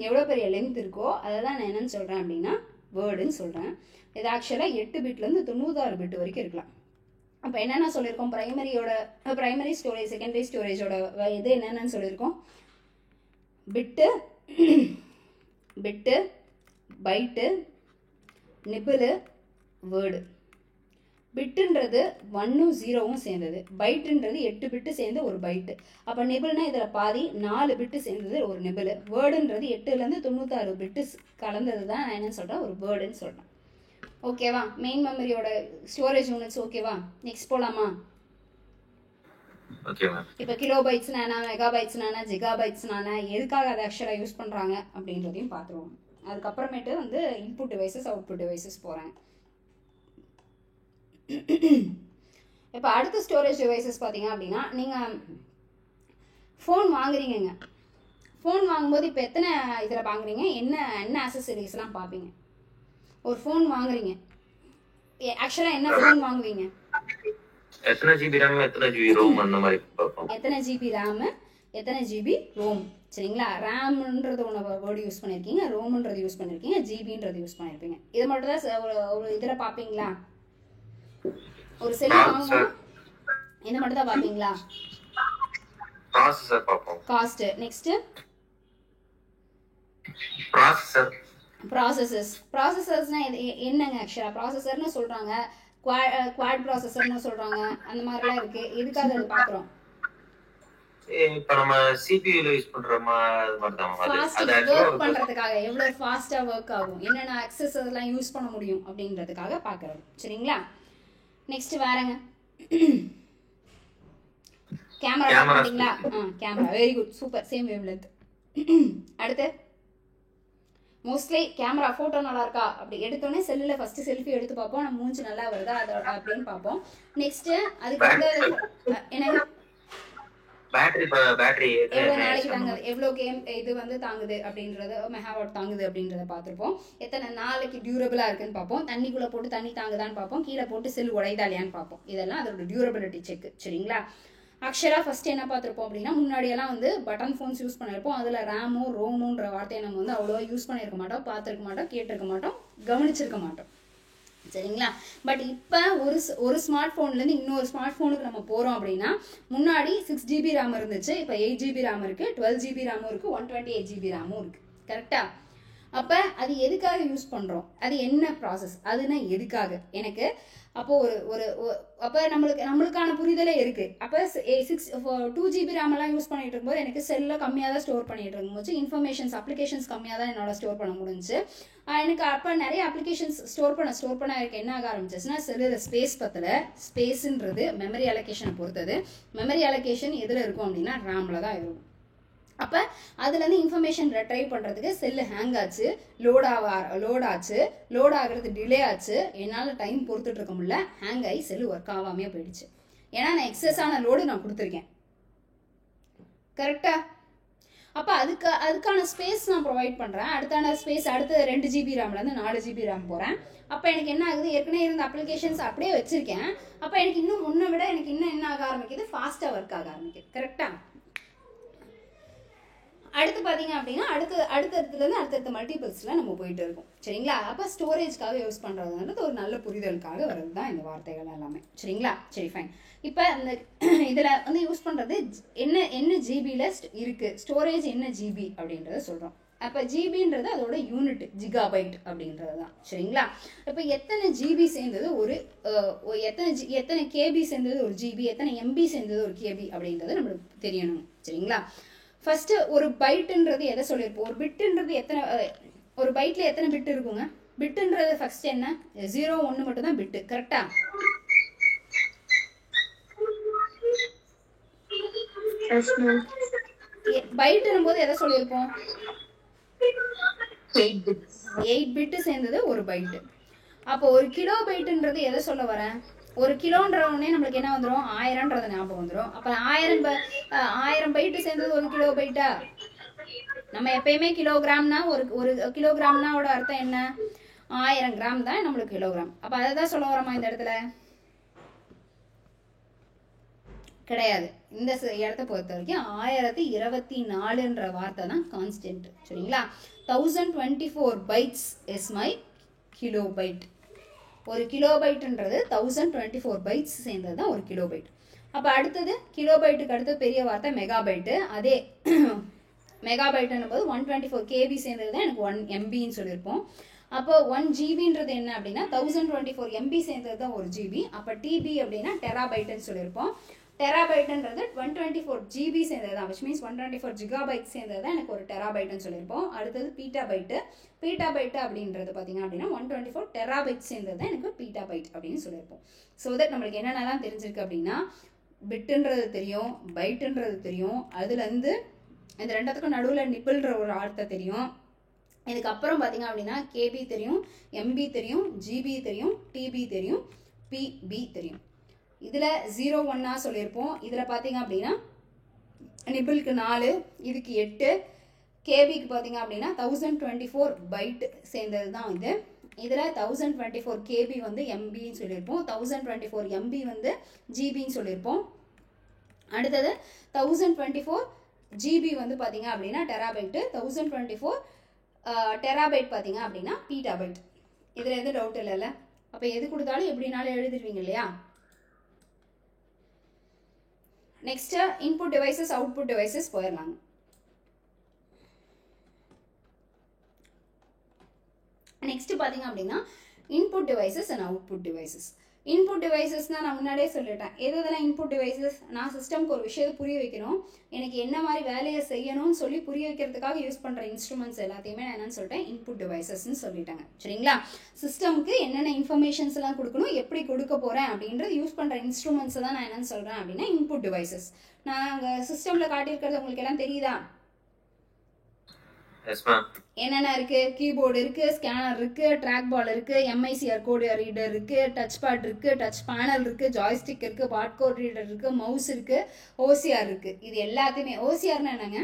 எவ்வளோ பெரிய லென்த் இருக்கோ அதை தான் நான் என்னன்னு சொல்கிறேன் அப்படின்னா வேர்டுன்னு சொல்கிறேன். இது ஆக்சுவலாக 8 பிட்லேருந்து 96 பிட் வரைக்கும் இருக்கலாம். அப்போ என்னென்ன சொல்லியிருக்கோம், ப்ரைமரி ஸ்டோரேஜ் செகண்டரி ஸ்டோரேஜோட இது என்னென்னு சொல்லியிருக்கோம், பிட்டு பைட்டு நிபிள் வேர்டு. பிட்டுன்றது 1 0 சேர்ந்தது, பைட்டுன்றது 8 பிட்டு சேர்ந்து ஒரு பைட்டு. அப்போ நிபிள்னா இதில் பாதி 4 பிட்டு சேர்ந்தது ஒரு நிபிள். வேர்டுன்றது 8லேருந்து 96 பிட்டு கலந்தது தான் நான் என்ன சொல்கிறேன் ஒரு வேர்டுன்னு சொல்கிறேன். ஓகேவா? மெயின் மெமரியோட ஸ்டோரேஜ் யூனிட்ஸ் ஓகேவா? நெக்ஸ்ட் போகலாமா? இப்போ கிலோ பைட்ஸ்னா, மெகா பைட்ஸ்னா, ஜிகா பைட்ஸ்னா எதுக்காக அதை ஆக்சுவலாக யூஸ் பண்ணுறாங்க அப்படின்றதையும் பார்த்துருவோம். அதுக்கப்புறமேட்டு வந்து இன்புட் டிவைசஸ் அவுட்புட் டிவைசஸ் போகிறேன். இப்போ அடுத்த ஸ்டோரேஜ் டிவைசஸ் பார்த்தீங்க அப்படின்னா நீங்கள் ஃபோன் வாங்குறீங்க. ஃபோன் வாங்கும்போது இப்போ எத்தனை இதில் வாங்குறீங்க, என்ன ஆக்சசரிஸ்லாம் பார்ப்பீங்க. ஒரு ஃபோன் வாங்குறீங்க, ஆக்சுவலாக என்ன ஃபோன் வாங்குவீங்க, எத்தனை ஜிபி ரேம் எத்தனை ஜிபி ரோம் அந்த மாதிரி பார்ப்போம். எத்தனை ஜிபி ரேம் எத்தனை ஜிபி ரோம் சரிங்களா? ரேம்ன்றது ஒன்று வேர்டு யூஸ் பண்ணியிருக்கீங்க, ரோம்ன்றது யூஸ் பண்ணியிருக்கீங்க, ஜிபின்றது யூஸ் பண்ணியிருப்பீங்க. இது மட்டும் தான் ஒரு இதில் பார்ப்பீங்களா? ஒரு செல் வாங்கணும், இதை மட்டும் தான் பார்ப்பீங்களா? ப்ராசஸர் பார்ப்போம். காஸ்ட். நெக்ஸ்ட்டு ப்ராசஸர்ஸ்னால் என்னங்க? ஆக்சுவலாக ப்ராசஸர்னு சொல்கிறாங்க, குவாட் ப்ராசஸர்னு சொல்கிறாங்க, அந்த மாதிரிலாம் இருக்குது. எதுக்காக அது பார்க்குறோம்? இப்போ நம்ம சிபியூல யூஸ் பண்ற மாதிரி தான் ஃபாஸ்ட் வர்க் பண்றதுக்காக, எவ்வளவு ஃபாஸ்டா வர்க் ஆகும், என்னென்ன அக்சஸ் அதெல்லாம் யூஸ் பண்ண முடியும் அப்படின்றதுக்காக பார்க்கறது. சரிங்களா? நெக்ஸ்ட் வேறங்க, கேமரா பார்த்தீங்களா? Camera, very good, super, same wave length. அடுத்து மோஸ்ட்லி கேமரா ஃபோட்டோ நல்லா இருக்கா அப்படி எடுத்தோடனே செல்லில் ஃபஸ்ட்டு செல்ஃபி எடுத்து பார்ப்போம், நம்ம மூஞ்சி நல்லா வருதா அதோட அப்படின்னு பார்ப்போம். நெக்ஸ்ட்டு அதுக்கு வந்து என்னங்க பேட்டரி எவ்வளோ நாளைக்கு தாங்குது, எவ்வளோ கேம் இது வந்து தாங்குது அப்படின்றத, மெகாவாட் தாங்குது அப்படின்றத பார்த்துருப்போம். எத்தனை நாளைக்கு டியூரபிளாக இருக்குன்னு பார்ப்போம். தண்ணிக்குள்ளே போட்டு தண்ணி தாங்குதான்னு பார்ப்போம். கீழே போட்டு செல் உடையுதா இல்லையான்னு பார்ப்போம். இதெல்லாம் அதோட டியூரபிலிட்டி செக். சரிங்களா? ஆக்சுவலாக ஃபஸ்ட்டு என்ன பார்த்துருப்போம் அப்படின்னா, முன்னாடியெல்லாம் வந்து பட்டன் ஃபோன்ஸ் யூஸ் பண்ணியிருப்போம். அதில் ரேமோ ரோமோன்ற வார்த்தையை நம்ம வந்து அவ்வளோவா யூஸ் பண்ணியிருக்க மாட்டோம், பார்த்துருக்க மாட்டோம், கேட்டிருக்க மாட்டோம், கவனிச்சிருக்க மாட்டோம். சரிங்களா? பட் இப்போ ஒரு ஸ்மார்ட் ஃபோன்லேருந்து இன்னொரு ஸ்மார்ட் ஃபோனுக்கு நம்ம போகிறோம் அப்படின்னா, முன்னாடி 6 GB ரேம் இருந்துச்சு, இப்போ 8 GB ரேம் இருக்குது, 12 GB ரேமும் இருக்குது, 128 GB ரேமும் இருக்குது. கரெக்டாக? அப்போ அது எதுக்காக யூஸ் பண்ணுறோம், அது என்ன ப்ராசஸ், அதுனா எதுக்காக எனக்கு அப்போது அப்போ நம்மளுக்கான புரிதலே இருக்குது. அப்போ 2 GB ரேமெல்லாம் யூஸ் பண்ணிகிட்டு இருக்கும்போது எனக்கு செல்லில் கம்மியாக தான் ஸ்டோர் பண்ணிகிட்டு இருக்கும்போது இன்ஃபர்மேஷன்ஸ் அப்ளிகேஷன்ஸ் கம்மியாக தான் என்னால் ஸ்டோர் பண்ண முடிஞ்சிச்சு. எனக்கு அப்போ நிறைய அப்ளிகேஷன்ஸ் ஸ்டோர் பண்ண எனக்கு என்ன ஆக ஆரம்பிச்சிச்சுன்னா, செல்லில் ஸ்பேஸ் ஸ்பேஸுன்றது மெமரி அலோகேஷனை பொறுத்தது. மெமரி அலோகேஷன் எதில் இருக்கும் அப்படின்னா ரேமில் தான் இருக்கும். அப்போ அதுலேருந்து இன்ஃபர்மேஷன் ரெட்ரைவ் பண்ணுறதுக்கு செல்லு ஹேங் ஆச்சு, லோட் ஆகிறது டிலே ஆச்சு, என்னால் டைம் பொறுத்துட்டு இருக்க முடியல, ஹேங் ஆகி செல்லு ஒர்க் ஆகாமே போயிடுச்சு. ஏன்னா நான் எக்ஸஸான லோடு நான் கொடுத்துருக்கேன். கரெக்டா? அப்போ அதுக்கான ஸ்பேஸ் நான் ப்ரொவைட் பண்ணுறேன். அடுத்த 2 GB ரேம்லேருந்து 4 GB ரேம் போகிறேன். அப்போ எனக்கு என்ன ஆகுது, ஏற்கனவே இருந்த அப்ளிகேஷன்ஸ் அப்படியே வச்சுருக்கேன். அப்போ எனக்கு இன்னும் முன்னை விட எனக்கு இன்னும் என்ன ஆக ஆரம்பிக்குது, ஃபாஸ்ட்டாக ஒர்க் ஆக ஆரம்பிக்குது. கரெக்டாக? அடுத்து பார்த்தீங்க அப்படின்னா அடுத்தடுத்த மல்டிபிள்ஸில் நம்ம போயிட்டு இருக்கோம். சரிங்களா? அப்போ ஸ்டோரேஜ்க்காக யூஸ் பண்ணுறதுன்றது ஒரு நல்ல புரிதலுக்காக வர்றது தான் இந்த வார்த்தைகள் எல்லாமே. சரிங்களா? சரி, ஃபைன். இப்போ இந்த இதில் வந்து யூஸ் பண்ணுறது என்ன ஜிபியில் இருக்குது, ஸ்டோரேஜ் என்ன ஜிபி அப்படின்றத சொல்கிறோம். அப்போ ஜிபின்றது அதோட யூனிட், ஜிகாபைட் அப்படின்றது தான். சரிங்களா? இப்போ எத்தனை ஜிபி சேர்ந்தது எத்தனை கேபி சேர்ந்தது ஒரு ஜிபி, எத்தனை எம்பி சேர்ந்தது ஒரு கேபி அப்படின்றது நம்மளுக்கு தெரியணும். சரிங்களா? ஃபர்ஸ்ட் ஒரு பைட்டுன்றது எதை சொல்லியிருப்போம், ஒரு பிட்டுன்றது ஒரு பைட்ல எத்தனை பிட் இருக்குங்க? பிட்டுன்றது ஃபர்ஸ்ட் என்ன, 0 1 மட்டும் தான் பிட்டு. கரெக்டா? பைட்டுன்னும் போது எதை சொல்லியிருப்போம், 8 பிட்டு சேர்ந்தது ஒரு பைட்டு. அப்போ ஒரு கிலோ பைட்டுன்றது எதை சொல்ல வரேன், ஒரு கிலோன்றவுடனே நம்மளுக்கு என்ன வந்துடும், 1000ன்றது ஞாபகம் வந்துடும். அப்போ 1000 பைட்டு சேர்ந்தது ஒரு கிலோ பைட்டா? நம்ம எப்பயுமே கிலோகிராம்னா ஒரு கிலோகிராம்னாவோட அர்த்தம் என்ன, 1000 கிராம் தான் நம்மளுக்கு கிலோகிராம். அப்போ அதை தான் சொல்ல வரோமா இந்த இடத்துல? கிடையாது. இந்த இடத்த பொறுத்த வரைக்கும் 1024ன்ற வார்த்தை தான் கான்ஸ்டன்ட். சரிங்களா? 1024 பைட்ஸ் இஸ் மை கிலோபைட். ஒரு கிலோபைட்டுன்றது 1024 பைட்ஸ் சேர்ந்தது தான் ஒரு கிலோபைட். அப்போ அடுத்தது கிலோபைட்டுக்கு அடுத்து பெரிய வார்த்தை மெகாபைட்டு. அதே மெகாபைட்டுன்னும் போது 124 கேபி சேர்ந்தது தான் எனக்கு 1 MBன்னு சொல்லியிருப்போம். அப்போ 1 GBன்றது என்ன அப்படின்னா 1024 MB சேர்ந்தது தான் ஒரு GB. அப்போ TB அப்படின்னா டெராபைட்டுன்னு சொல்லியிருப்போம். டெராபைட்டுன்றது 124 GB சேர்ந்தது தான், which means 124 GB சேர்ந்தது தான் எனக்கு ஒரு டெராபைட்டுன்னு சொல்லியிருப்போம். அடுத்தது பீட்டாபைட்டு. பீட்டாபைட்டு அப்படின்றது பார்த்தீங்க அப்படின்னா 124 டெராபைட் சேர்ந்தது தான் எனக்கு பீட்டாபைட் அப்படின்னு சொல்லியிருப்போம். ஸோ தட் நம்மளுக்கு என்னென்னலாம் தெரிஞ்சிருக்கு அப்படின்னா, பிட்டுன்றது தெரியும், பைட்டுன்றது தெரியும், அதுலேருந்து இந்த ரெண்டத்துக்கும் நடுவில் நிப்பிள்ன்ற ஒரு வார்த்தை தெரியும். இதுக்கப்புறம் பார்த்தீங்க அப்படின்னா கேபி தெரியும், எம்பி தெரியும், ஜிபி தெரியும், டிபி தெரியும், பிபி தெரியும். இதில் 0 1 சொல்லியிருப்போம். இதில் பார்த்தீங்க அப்படின்னா நிபிளுக்கு 4, இதுக்கு 8, கேபிக்கு பார்த்தீங்க அப்படின்னா 1024 பைட் சேர்ந்தது தான் இது. இதில் 1024 கேபி வந்து எம்பின்னு சொல்லியிருப்போம், 1024 எம்பி வந்து ஜிபின்னு சொல்லியிருப்போம். அடுத்தது 1024 ஜிபி வந்து பார்த்தீங்க அப்படின்னா டெராபைட்டு, 1024 டெராபைட் பார்த்தீங்க அப்படின்னா பீட்டாபைட். இதில் எதுவும் டவுட் இல்லைல்ல? அப்போ எது கொடுத்தாலும் எப்படினாலும் எழுதிடுவீங்க இல்லையா? Next input devices output devices போயிடலாங்க. நெக்ஸ்ட் பார்த்தீங்க அப்படின்னா input devices and output devices. Input டிவைசஸ்னால் நான் முன்னாடியே சொல்லிட்டேன். எதெல்லாம் இன்புட் டிவைசஸ்? நான் சிஸ்டம்க்கு ஒரு விஷயத்தை புரிய வைக்கணும், எனக்கு என்ன மாதிரி வேலையை செய்யணும்னு சொல்லி புரிய வைக்கிறதுக்காக யூஸ் பண்ணுற இன்ஸ்ட்ருமெண்ட்ஸ் எல்லாத்தையுமே நான் என்னன்னு சொல்லிட்டேன், இன்புட் டிவைசஸ்ன்னு சொல்லிட்டாங்க. சரிங்களா? சிஸ்டமுக்கு என்னென்ன இன்ஃபர்மேஷன்ஸ் எல்லாம் கொடுக்கணும், எப்படி கொடுக்க போகிறேன் அப்படின்றது யூஸ் பண்ணுற இன்ஸ்ட்ருமெண்ட்ஸை தான் நான் என்னன்னு சொல்கிறேன் அப்படின்னா இன்புட் டிவைசஸ். நான் அங்கே சிஸ்டமில் காட்டியிருக்கிறது உங்களுக்கு எல்லாம் தெரியுதா? என்னென்ன இருக்கு? கீபோர்டு இருக்கு, ஸ்கேனர் இருக்கு, ட்ராக் பால் இருக்கு, எம்ஐசிஆர் கோட் ரீடர் இருக்கு, டச் பேட் இருக்கு, டச் பேனல் இருக்கு, ஜாய்ஸ்டிக் இருக்கு, பார்ட் கோட் ரீடர் இருக்கு, மவுஸ் இருக்கு, ஓசிஆர் இருக்கு. இது எல்லாத்தையுமே ஓசிஆர்னா என்னங்க?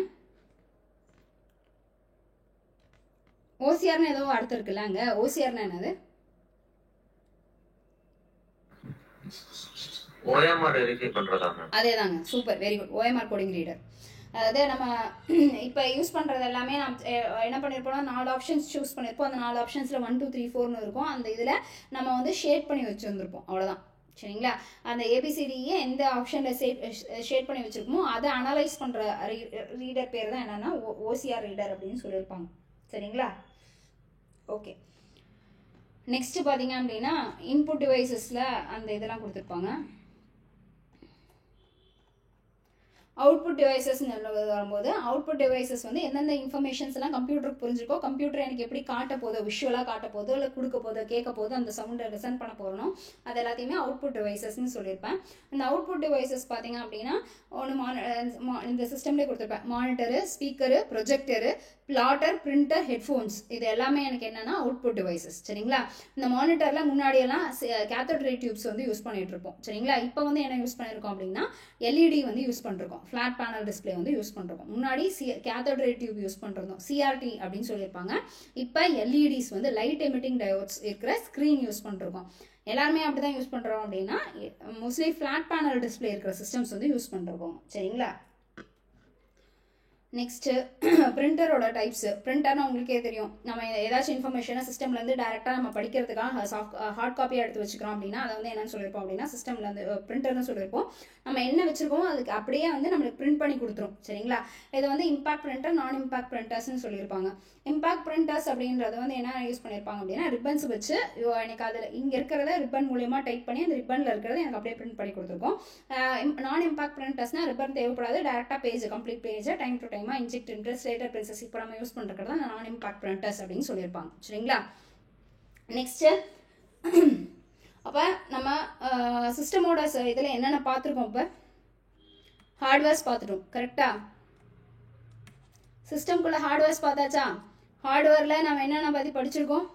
ஓசிஆர்னு ஏதோ அடுத்து இருக்குல்ல அங்க. ஓசிஆர்னா என்னது? ஓஎம்ஆர் வெரிஃபை பண்றதாங்க. அதேதாங்க. Super, very good. OMR coding reader. அதாவது நம்ம இப்போ யூஸ் பண்ணுறது எல்லாமே நம்ம என்ன பண்ணியிருப்போம்னா 4 ஆப்ஷன்ஸ் சூஸ் பண்ணியிருப்போம். அந்த 4 ஆப்ஷன்ஸில் 1 2 3 4ன்னு இருக்கும். அந்த இதில் நம்ம வந்து ஷேட் பண்ணி வச்சுருந்துருப்போம், அவ்வளோதான். சரிங்களா? அந்த ஏபிசிடியை எந்த ஆப்ஷனில் ஷேட் பண்ணி வச்சுருக்கோமோ அதை அனலைஸ் பண்ணுற ரீடர் பேர் தான் என்னென்னா ஓசிஆர் ரீடர் அப்படின்னு சொல்லியிருப்பாங்க. சரிங்களா? ஓகே. நெக்ஸ்ட்டு பார்த்தீங்க அப்படின்னா இன்புட் டிவைசஸில் அந்த இதெல்லாம் கொடுத்துருப்பாங்க. அவுட்புட் டிவைசஸ்ன்னு வரும்போது அவுட்புட் டிவைசஸ் வந்து எந்தெந்த இன்ஃபர்மேஷன்ஸ் எல்லாம் கம்ப்யூட்டருக்கு புரிஞ்சிருக்கோ, கம்ப்யூட்டர் எனக்கு எப்படி காட்ட போதோ, விஷுவலாக காட்ட போதோ, இல்லை கொடுக்க போதோ, கேட்க போதோ, அந்த சவுண்டை லிசன் பண்ண போகிறோம், அது எல்லாத்தையுமே அவுட்புட் டிவைசஸ்ன்னு சொல்லியிருப்பேன். இந்த அவுட்புட் டிவைசஸ் பார்த்தீங்க அப்படின்னா இந்த சிஸ்டம்லேயே கொடுத்துருப்பேன். Monitor, speaker, projector, plotter, printer, headphones, இது எல்லாமே எனக்கு என்னென்னா அவுட்புட் டிவைசஸ். சரிங்களா? இந்த மானிட்டரில் முன்னாடியெல்லாம் கேத்தோட் ரே டியூப்ஸ் வந்து யூஸ் பண்ணிட்டு இருப்போம். சரிங்களா? இப்போ வந்து என்ன யூஸ் பண்ணியிருக்கோம் அப்படின்னா எல்இடி வந்து யூஸ் பண்ணிருக்கோம், ஃப்ளாட் பேனல் டிஸ்பிளே வந்து யூஸ் பண்ணுறோம். முன்னாடி கேத்தோட் ரே டியூப் யூஸ் பண்ணுறோம், சிஆர்டி அப்படின்னு சொல்லியிருப்பாங்க. இப்போ எல்இடிஸ் வந்து லைட் எமிட்டிங் டயோட்ஸ் இருக்கிற ஸ்க்ரீன் யூஸ் பண்ணுறோம். எல்லாருமே அப்படி தான் யூஸ் பண்ணுறோம் அப்படின்னா மோஸ்ட்லி ஃப்ளாட் பேனல் டிஸ்பிளே இருக்கிற சிஸ்டம்ஸ் வந்து யூஸ் பண்ணுறோம். சரிங்களா? Next பிரிண்டரோட types. பிரிண்டர்னா உங்களுக்கே தெரியும், நம்ம ஏதாச்சும் இன்ஃபர்மேஷனை சிஸ்டம்லேருந்து டேரெக்டாக நம்ம படிக்கிறதுக்காக ஹார்ட் காப்பியாக எடுத்து வச்சுக்கிறோம் அப்படின்னா அதை வந்து என்னன்னு சொல்லியிருப்போம் அப்படின்னா சிஸ்டம்லேருந்து பிரிண்டர்னு சொல்லியிருப்போம். நம்ம என்ன வச்சுருக்கோமோ அதுக்கு அப்படியே வந்து நம்மளுக்கு பிரிண்ட் பண்ணி கொடுத்துரும். சரிங்களா? இதை வந்து இம்பாக்ட் பிரிண்டர், நான் இம்பாக்ட் பிரிண்டர்ஸ்ன்னு சொல்லியிருப்பாங்க. இம்பாக்ட் பிரிண்டர்ஸ் அப்படின்றது வந்து என்ன யூஸ் பண்ணியிருப்பாங்க அப்படின்னா ரிப்பன்ஸ் வச்சு எனக்கு அதில் இங்கே இருக்கிறத ரிப்பன் மூலியமாக டைப் பண்ணி அந்த ரிப்பனில் இருக்கிறத எனக்கு அப்படியே பிரிண்ட் பண்ணி கொடுத்துருக்கோம். நான் இம்பாக்ட் பிரிண்டர்ஸ்னால் ரிப்பன் தேவைப்படாது, டேரெக்டாக பேஜ் கம்ப்ளீட் பேஜை டைம் டு டைமாக இன்ஜெக்ட் இன்ட்ரெஸ்ட் பிரின்சஸ் இப்போ நம்ம யூஸ் பண்ணுறது தான் நான் இம்பாக்ட் பிரிண்டர்ஸ் அப்படின்னு சொல்லியிருப்பாங்க. சரிங்களா? நெக்ஸ்ட்டு அப்போ நம்ம சிஸ்டமோட இதில் என்னென்ன பார்த்துருக்கோம்? இப்போ ஹார்ட்வேர்ஸ் பார்த்துட்டோம். கரெக்டா? சிஸ்டம்குள்ளே ஹார்ட்வேர்ஸ் பார்த்தாச்சா? ஹார்ட்வேரில் நம்ம என்னென்ன பற்றி படிச்சிருக்கோம்?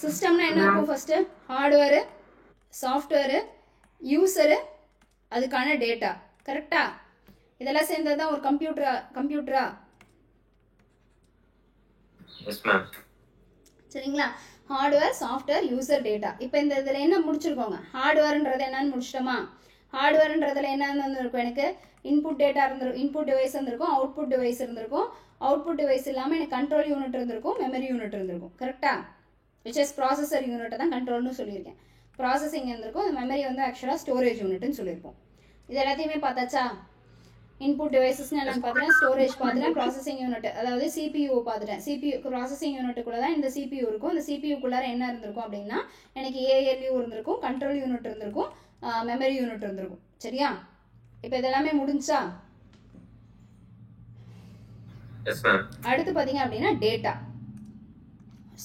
சிஸ்டம்னா என்ன இருக்கும்? ஃபர்ஸ்ட்டு ஹார்ட்வேரு, சாஃப்ட்வேரு, யூசரு, அதுக்கான டேட்டா. கரெக்டா? இதெல்லாம் சேர்ந்தது தான் ஒரு கம்ப்யூட்டரா? சரிங்களா? Hardware, software, user, data. இப்போ இந்த இதில் என்ன முடிச்சிருக்கோங்க? ஹார்ட்வேர்ன்றது என்னன்னு முடிச்சிட்டோமா? ஹார்ட்வேர்ன்றதுல என்னென்ன இருக்கும்? எனக்கு இன்புட் டேட்டா இன்புட் டிவைஸ் இருந்திருக்கும், அவுட்புட் டிவைஸ் இருந்திருக்கும். அவுட்புட் டிவைஸ் இல்லாமல் எனக்கு கண்ட்ரோல் யூனிட் இருந்திருக்கும், மெமரி யூனிட் இருந்திருக்கும். கரெக்டா? விச் இஸ் ப்ராசஸர் யூனிட்டை தான் கண்ட்ரோல்னு சொல்லியிருக்கேன். ப்ராசஸிங் இருந்திருக்கும், மெமரி வந்து ஆக்சுவலாக ஸ்டோரேஜ் யூனிட்னு சொல்லியிருப்போம். இது எல்லாத்தையுமே பார்த்தாச்சா? இன்புட் டிவைசஸ்ன்னு என்னன்னு பார்த்துட்டேன், ஸ்டோரேஜ் பார்த்துட்டேன், ப்ராசஸிங் யூனிட் அதாவது சிபியூ பார்த்துட்டேன். சிபியூ ப்ராசஸிங் யூனிட்டுக்குள்ளே தான் இந்த சிபியூ இருக்கும். இந்த சிபியூக்குள்ளார என்ன இருந்திருக்கும் அப்படின்னா எனக்கு ஏஎல்யூ இருந்திருக்கும், கண்ட்ரோல் யூனிட் இருந்திருக்கும், மெமரி யூனிட் இருந்திருக்கும். சரியா? இப்போ இதெல்லாமே முடிஞ்சா? அடுத்து பார்த்தீங்க அப்படின்னா டேட்டா.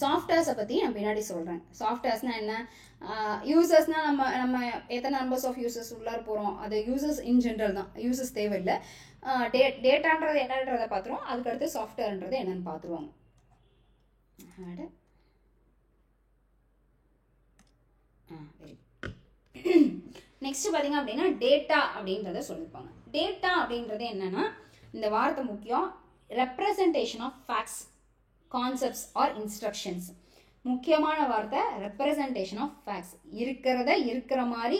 சாஃப்ட்வேர்ஸை பற்றி நான் பின்னாடி சொல்கிறேன். சாஃப்ட்வேர்ஸ்னால் என்ன? யூசர்ஸ்னால் நம்ம எத்தனை நம்பர்ஸ் ஆஃப் யூசர்ஸ் உள்ளார போகிறோம், அது யூசர்ஸ் இன் ஜென்ரல் தான், யூசர்ஸ் தேவையில்லை. டேட்டான்றது என்னன்றதை பார்த்துருவோம், அதுக்கடுத்து சாஃப்ட்வேர்ன்றது என்னன்னு பார்த்துருவாங்க. நெக்ஸ்ட் பார்த்தீங்க அப்படின்னா டேட்டா அப்படின்றத சொல்லியிருப்பாங்க. டேட்டா அப்படின்றது என்னன்னா இந்த வார்த்தை முக்கியம், representation of facts, concepts or instructions. முக்கியமான வார்த்தை ரெப்ரசன்டேஷன் ஆஃப் ஃபேக்ட்ஸ். இருக்கிறத இருக்கிற மாதிரி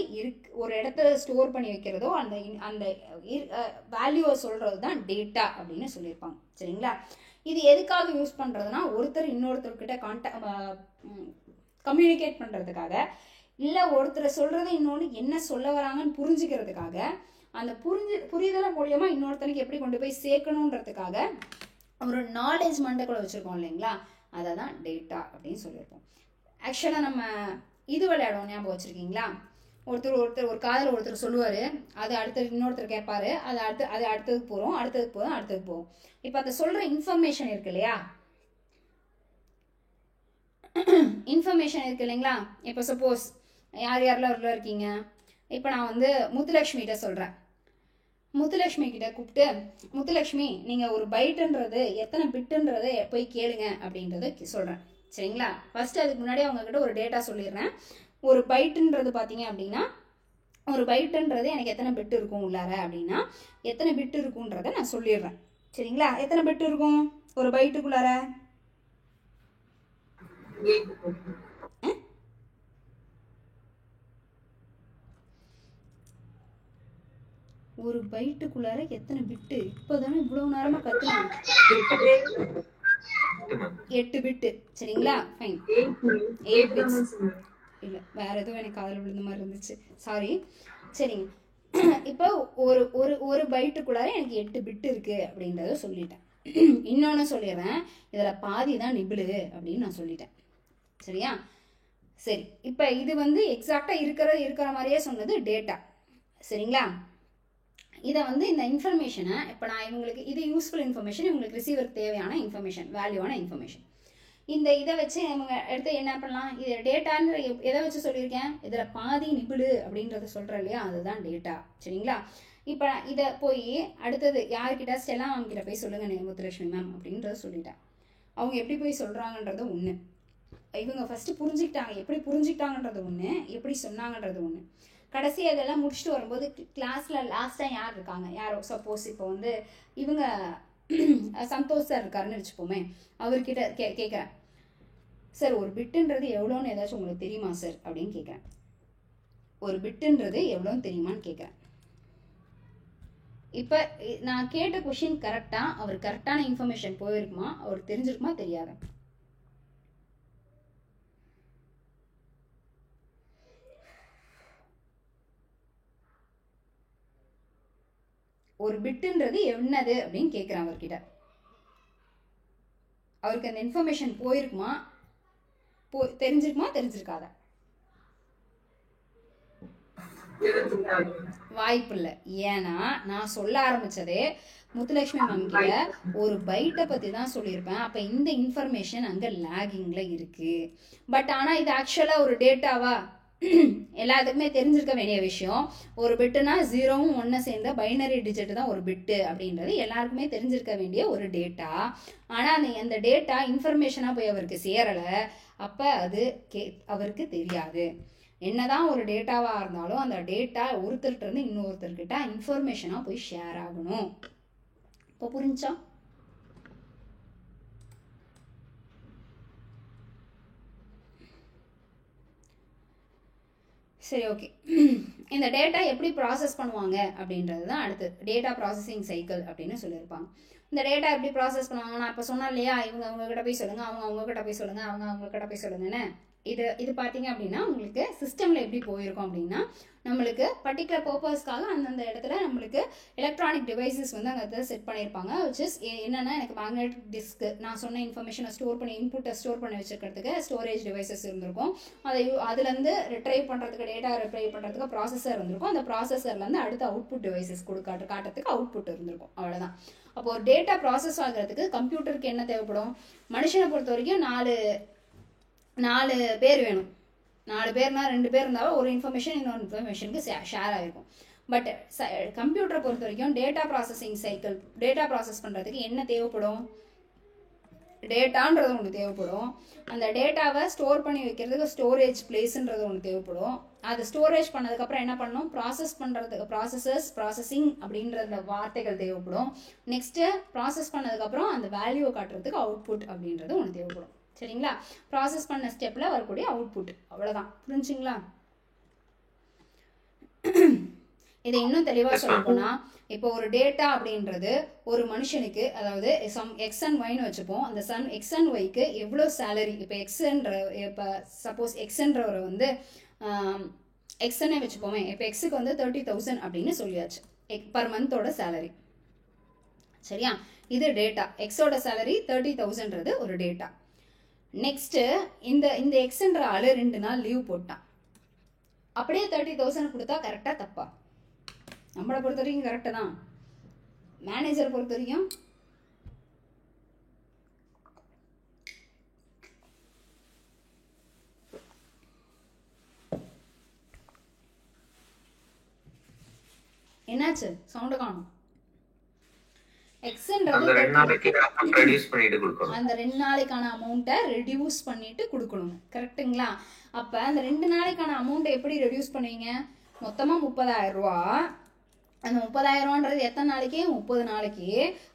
ஒரு இடத்துல ஸ்டோர் பண்ணி வைக்கிறதோ அந்த அந்த வேல்யூவை சொல்கிறது தான் டேட்டா அப்படின்னு சொல்லியிருப்பாங்க. சரிங்களா? இது எதுக்காக யூஸ் பண்ணுறதுனா ஒருத்தர் இன்னொருத்தர்கிட்ட கம்யூனிகேட் பண்ணுறதுக்காக, இல்லை ஒருத்தர் சொல்கிறத இன்னொன்று என்ன சொல்ல வராங்கன்னு புரிஞ்சுக்கிறதுக்காக, அந்த புரிதலை மூலியமாக இன்னொருத்தனுக்கு எப்படி கொண்டு போய் சேர்க்கணுன்றதுக்காக ஒரு நாலேஜ் மண்டக்குள்ள வச்சுருக்கோம் இல்லைங்களா, அதை தான் டேட்டா அப்படின்னு சொல்லியிருப்போம். ஆக்சுவலாக நம்ம இது விளையாடுவோம், ஞாபகம் வச்சுருக்கீங்களா? ஒருத்தர் ஒரு காதில் ஒருத்தர் சொல்லுவார், அது அடுத்தது இன்னொருத்தர் கேட்பாரு, அது அடுத்ததுக்கு போகும். இப்போ அதை சொல்கிற இன்ஃபர்மேஷன் இருக்கு இல்லையா, இன்ஃபர்மேஷன் இருக்கு இல்லைங்களா. இப்போ சப்போஸ் யாரெல்லாம் உள்ள இருக்கீங்க, இப்போ நான் வந்து முத்துலக்ஷ்மிகிட்ட சொல்கிறேன். முத்துலக்ஷ்மி கிட்ட கூப்பிட்டு, முத்துலக்ஷ்மி நீங்கள் ஒரு பைட்டுன்றது எத்தனை பிட்டுன்றதை போய் கேளுங்க அப்படின்றத சொல்கிறேன். சரிங்களா? ஃபர்ஸ்ட் அதுக்கு முன்னாடி அவங்கக்கிட்ட ஒரு டேட்டா சொல்லிடுறேன். ஒரு பைட்டுன்றது பார்த்தீங்க அப்படின்னா, ஒரு பைட்டுன்றது எனக்கு எத்தனை பிட்டு இருக்கும் உள்ளார அப்படின்னா, எத்தனை பிட்டு இருக்குன்றதை நான் சொல்லிடுறேன். சரிங்களா? எத்தனை பிட்டு இருக்கும் ஒரு பைட்டுக்குள்ளார? ஒரு பைட்டுக்குள்ளார எத்தனை பிட்டு? இப்போதானே இவ்வளவு நேரமா கத்துனேன். 8 பிட்டு. சரிங்களா? ஃபைன். 8 பிட்ஸ். இல்லை, வேற எதுவும் எனக்கு காதில் விழுந்த மாதிரி இருந்துச்சு, சாரி. சரிங்க. இப்போ ஒரு ஒரு ஒரு பைட்டுக்குள்ளார எனக்கு 8 பிட்டு இருக்கு அப்படின்றத சொல்லிட்டேன். இன்னொன்று சொல்லிடுறேன், இதில் பாதி தான் நிபிளு அப்படின்னு நான் சொல்லிட்டேன். சரியா? சரி, இப்போ இது வந்து எக்ஸாக்டாக இருக்கிற மாதிரியே சொன்னது டேட்டா. சரிங்களா? இதை வந்து இந்த இன்ஃபர்மேஷனை இப்போ நான் இவங்களுக்கு இது யூஸ்ஃபுல் இன்ஃபர்மேஷன், இவங்களுக்கு ரிசீவருக்கு தேவையான இன்ஃபர்மேஷன், வேல்யூவான இன்ஃபர்மேஷன். இதை வச்சு இவங்க எடுத்து என்ன பண்ணலாம், இது டேட்டான்ற எதை வச்சு சொல்லியிருக்கேன், இதில் பாதி நிபிளு அப்படின்றத சொல்கிறேன் இல்லையா, அதுதான் டேட்டா. சரிங்களா? இப்போ இதை போய் அடுத்தது யார்கிட்ட, ஸ்டெல்லா மேம் கிட்ட போய் சொல்லுங்க முத்துலட்சுமி மேம் அப்படின்றத சொல்லிட்டேன். அவங்க எப்படி போய் சொல்கிறாங்கன்றது ஒன்று, இவங்க ஃபஸ்ட்டு புரிஞ்சுக்கிட்டாங்க, எப்படி புரிஞ்சுக்கிட்டாங்கன்றது ஒன்று, எப்படி சொன்னாங்கன்றது ஒன்று. கடைசி அதெல்லாம் முடிச்சுட்டு வரும்போது கிளாஸில் லாஸ்ட்டாக யார் இருக்காங்க, யாரோ சப்போஸ் இப்போ வந்து இவங்க சந்தோஷ் சார் இருக்காருன்னு வச்சுப்போமே, அவர்கிட்ட கேட்குறேன், சார் ஒரு பிட்டுன்றது எவ்வளோன்னு ஏதாச்சும் உங்களுக்கு தெரியுமா சார் அப்படின்னு கேட்குறேன். ஒரு பிட்டுன்றது எவ்வளோன்னு தெரியுமான்னு கேட்குறேன். இப்போ நான் கேட்ட கொஷின் கரெக்டாக, அவர் கரெக்டான இன்ஃபர்மேஷன் போயிருக்குமா, அவர் தெரிஞ்சிருக்குமா தெரியாது. ஒரு பிட்டுன்றது என்னது அப்படின்னு கேட்குறேன் அவர்கிட்ட. அவருக்கு அந்த இன்ஃபர்மேஷன் போயிருக்குமா, தெரிஞ்சிருக்குமா தெரிஞ்சிருக்காத? வாய்ப்பு இல்லை. ஏன்னா நான் சொல்ல ஆரம்பிச்சதே முத்துலட்சுமி மேம் கிட்ட ஒரு பைட்டை பற்றி தான் சொல்லியிருப்பேன். அப்போ இந்த இன்ஃபர்மேஷன் அங்கே லேகிங்கில் இருக்குது. பட் ஆனால் இது ஆக்சுவலாக ஒரு டேட்டாவா, எல்லாத்துக்குமே தெரிஞ்சிருக்க வேண்டிய விஷயம். ஒரு பிட்டுனா 0வும் 1 சேர்ந்த பைனரி டிஜிட் தான் ஒரு பிட்டு அப்படின்றது எல்லாருக்குமே தெரிஞ்சிருக்க வேண்டிய ஒரு டேட்டா. ஆனால் அந்த டேட்டா இன்ஃபர்மேஷனாக போய் அவருக்கு சேரலை. அப்போ அது அவருக்கு தெரியாது. என்னதான் ஒரு டேட்டாவாக இருந்தாலும் அந்த டேட்டா ஒருத்தர்கிட்ட இருந்து இன்னொருத்தர்கிட்ட இன்ஃபர்மேஷனாக போய் ஷேர் ஆகணும். இப்போ புரிஞ்சா? சரி, ஓகே. இந்த டேட்டா எப்படி ப்ராசஸ் பண்ணுவாங்க அப்படின்றது தான் அடுத்து டேட்டா ப்ராசஸிங் சைக்கிள் அப்படின்னு சொல்லியிருப்பாங்க. இந்த டேட்டா எப்படி ப்ராசஸ் பண்ணுவாங்க, நான் இப்போ சொன்னேன் இல்லையா, இவங்க அவங்ககிட்ட போய் சொல்லுங்கள், அவங்ககிட்ட போய் சொல்லுங்கள், அவங்ககிட்ட போய் சொல்லுங்கன்னு. இது பார்த்தீங்க அப்படின்னா உங்களுக்கு சிஸ்டமில் எப்படி போயிருக்கும் அப்படின்னா, நம்மளுக்கு பர்டிகுலர் பர்பஸ்க்காக அந்தந்த இடத்துல நம்மளுக்கு எலக்ட்ரானிக் டிவைசஸ் வந்து அங்கே செட் பண்ணியிருப்பாங்க. விச் இஸ் என்னென்னா, எனக்கு மேக்னெட்டிக் டிஸ்க்கு நான் சொன்ன இன்ஃபர்மேஷனை ஸ்டோர் பண்ணி இன்புட்டை ஸ்டோர் பண்ணி வச்சுக்கிறதுக்கு ஸ்டோரேஜ் டிவைசஸ் இருந்திருக்கும். அதுலேருந்து ரிட்ரைவ் பண்ணுறதுக்கு டேட்டா ரிட்ரைவ் பண்ணுறதுக்கு ப்ராசஸர் இருந்திருக்கும். அந்த ப்ராசஸர்லேருந்து அடுத்த அவுட்புட் டிவைசஸ் காட்டுறதுக்கு அவுட்புட் இருந்திருக்கும். அவ்வளோதான். அப்போ ஒரு டேட்டா ப்ராசஸ் ஆகிறதுக்கு கம்ப்யூட்டருக்கு என்ன தேவைப்படும், மனுஷனை பொறுத்த வரைக்கும் 4 பேர் வேணும். 4 பேர்னா 2 பேர் இருந்தாலும் ஒரு இன்ஃபர்மேஷன் இன்னொரு இன்ஃபர்மேஷனுக்கு ஷேர் ஆகிருக்கும். பட் கம்ப்யூட்டரை பொறுத்த வரைக்கும் data processing cycle, data process பண்ணுறதுக்கு என்ன தேவைப்படும், டேட்டான்றது ஒன்று தேவைப்படும். அந்த டேட்டாவை ஸ்டோர் பண்ணி வைக்கிறதுக்கு ஸ்டோரேஜ் பிளேஸ்ன்றது ஒன்று தேவைப்படும். அது ஸ்டோரேஜ் பண்ணதுக்கப்புறம் என்ன பண்ணணும், ப்ராசஸ் பண்ணுறதுக்கு ப்ராசஸிங் அப்படின்ற வார்த்தைகள் தேவைப்படும். நெக்ஸ்ட்டு ப்ராசஸ் பண்ணதுக்கப்புறம் அந்த வேல்யூவை காட்டுறதுக்கு அவுட்புட் அப்படின்றது ஒன்று தேவைப்படும். சரிங்களா? ப்ராசஸ் பண்ண ஸ்டெப்பில் வரக்கூடிய அவுட்புட், அவ்வளோதான். புரிஞ்சுங்களா? இதை இன்னும் தெளிவாக சொல்ல போனால், இப்போ ஒரு டேட்டா அப்படின்றது ஒரு மனுஷனுக்கு, அதாவது எக்ஸ் அண்ட் ஒய்னு வச்சுப்போம். அந்த எக்ஸ் அண்ட் ஒய்க்கு எவ்வளோ சேலரி, இப்போ சப்போஸ் எக்ஸ்ன்றவரை வந்து எக்ஸ்ன்னே வச்சுப்போமே. இப்போ எக்ஸுக்கு வந்து 30,000 அப்படின்னு சொல்லியாச்சு, பர் மந்தோட சேலரி. சரியா? இது டேட்டா. எக்ஸோட சேலரி 30,000ன்றது ஒரு டேட்டா. நெக்ஸ்ட்டு இந்த எக்ஸ்ன்ற ஆளு 2 நாள் லீவ் போட்டான். அப்படியே 30,000 கொடுத்தா கரெக்டா தப்பா? நம்மளை பொறுத்த வரைக்கும் கரெக்டு தான். மேனேஜர் பொறுத்த வரைக்கும் என்னாச்சு? சவுண்ட் காணும். அந்த 2 நாளைக்கான அமௌண்ட்டை ரெடியூஸ் பண்ணிட்டு கொடுக்கணும். கரெக்டுங்களா? அப்போ அந்த 2 நாளைக்கான அமௌண்ட்டை எப்படி ரெடியூஸ் பண்ணுவீங்க? மொத்தமாக 30,000 ரூபா. அந்த 30,000 எத்தனை நாளைக்கு? 30 நாளைக்கு.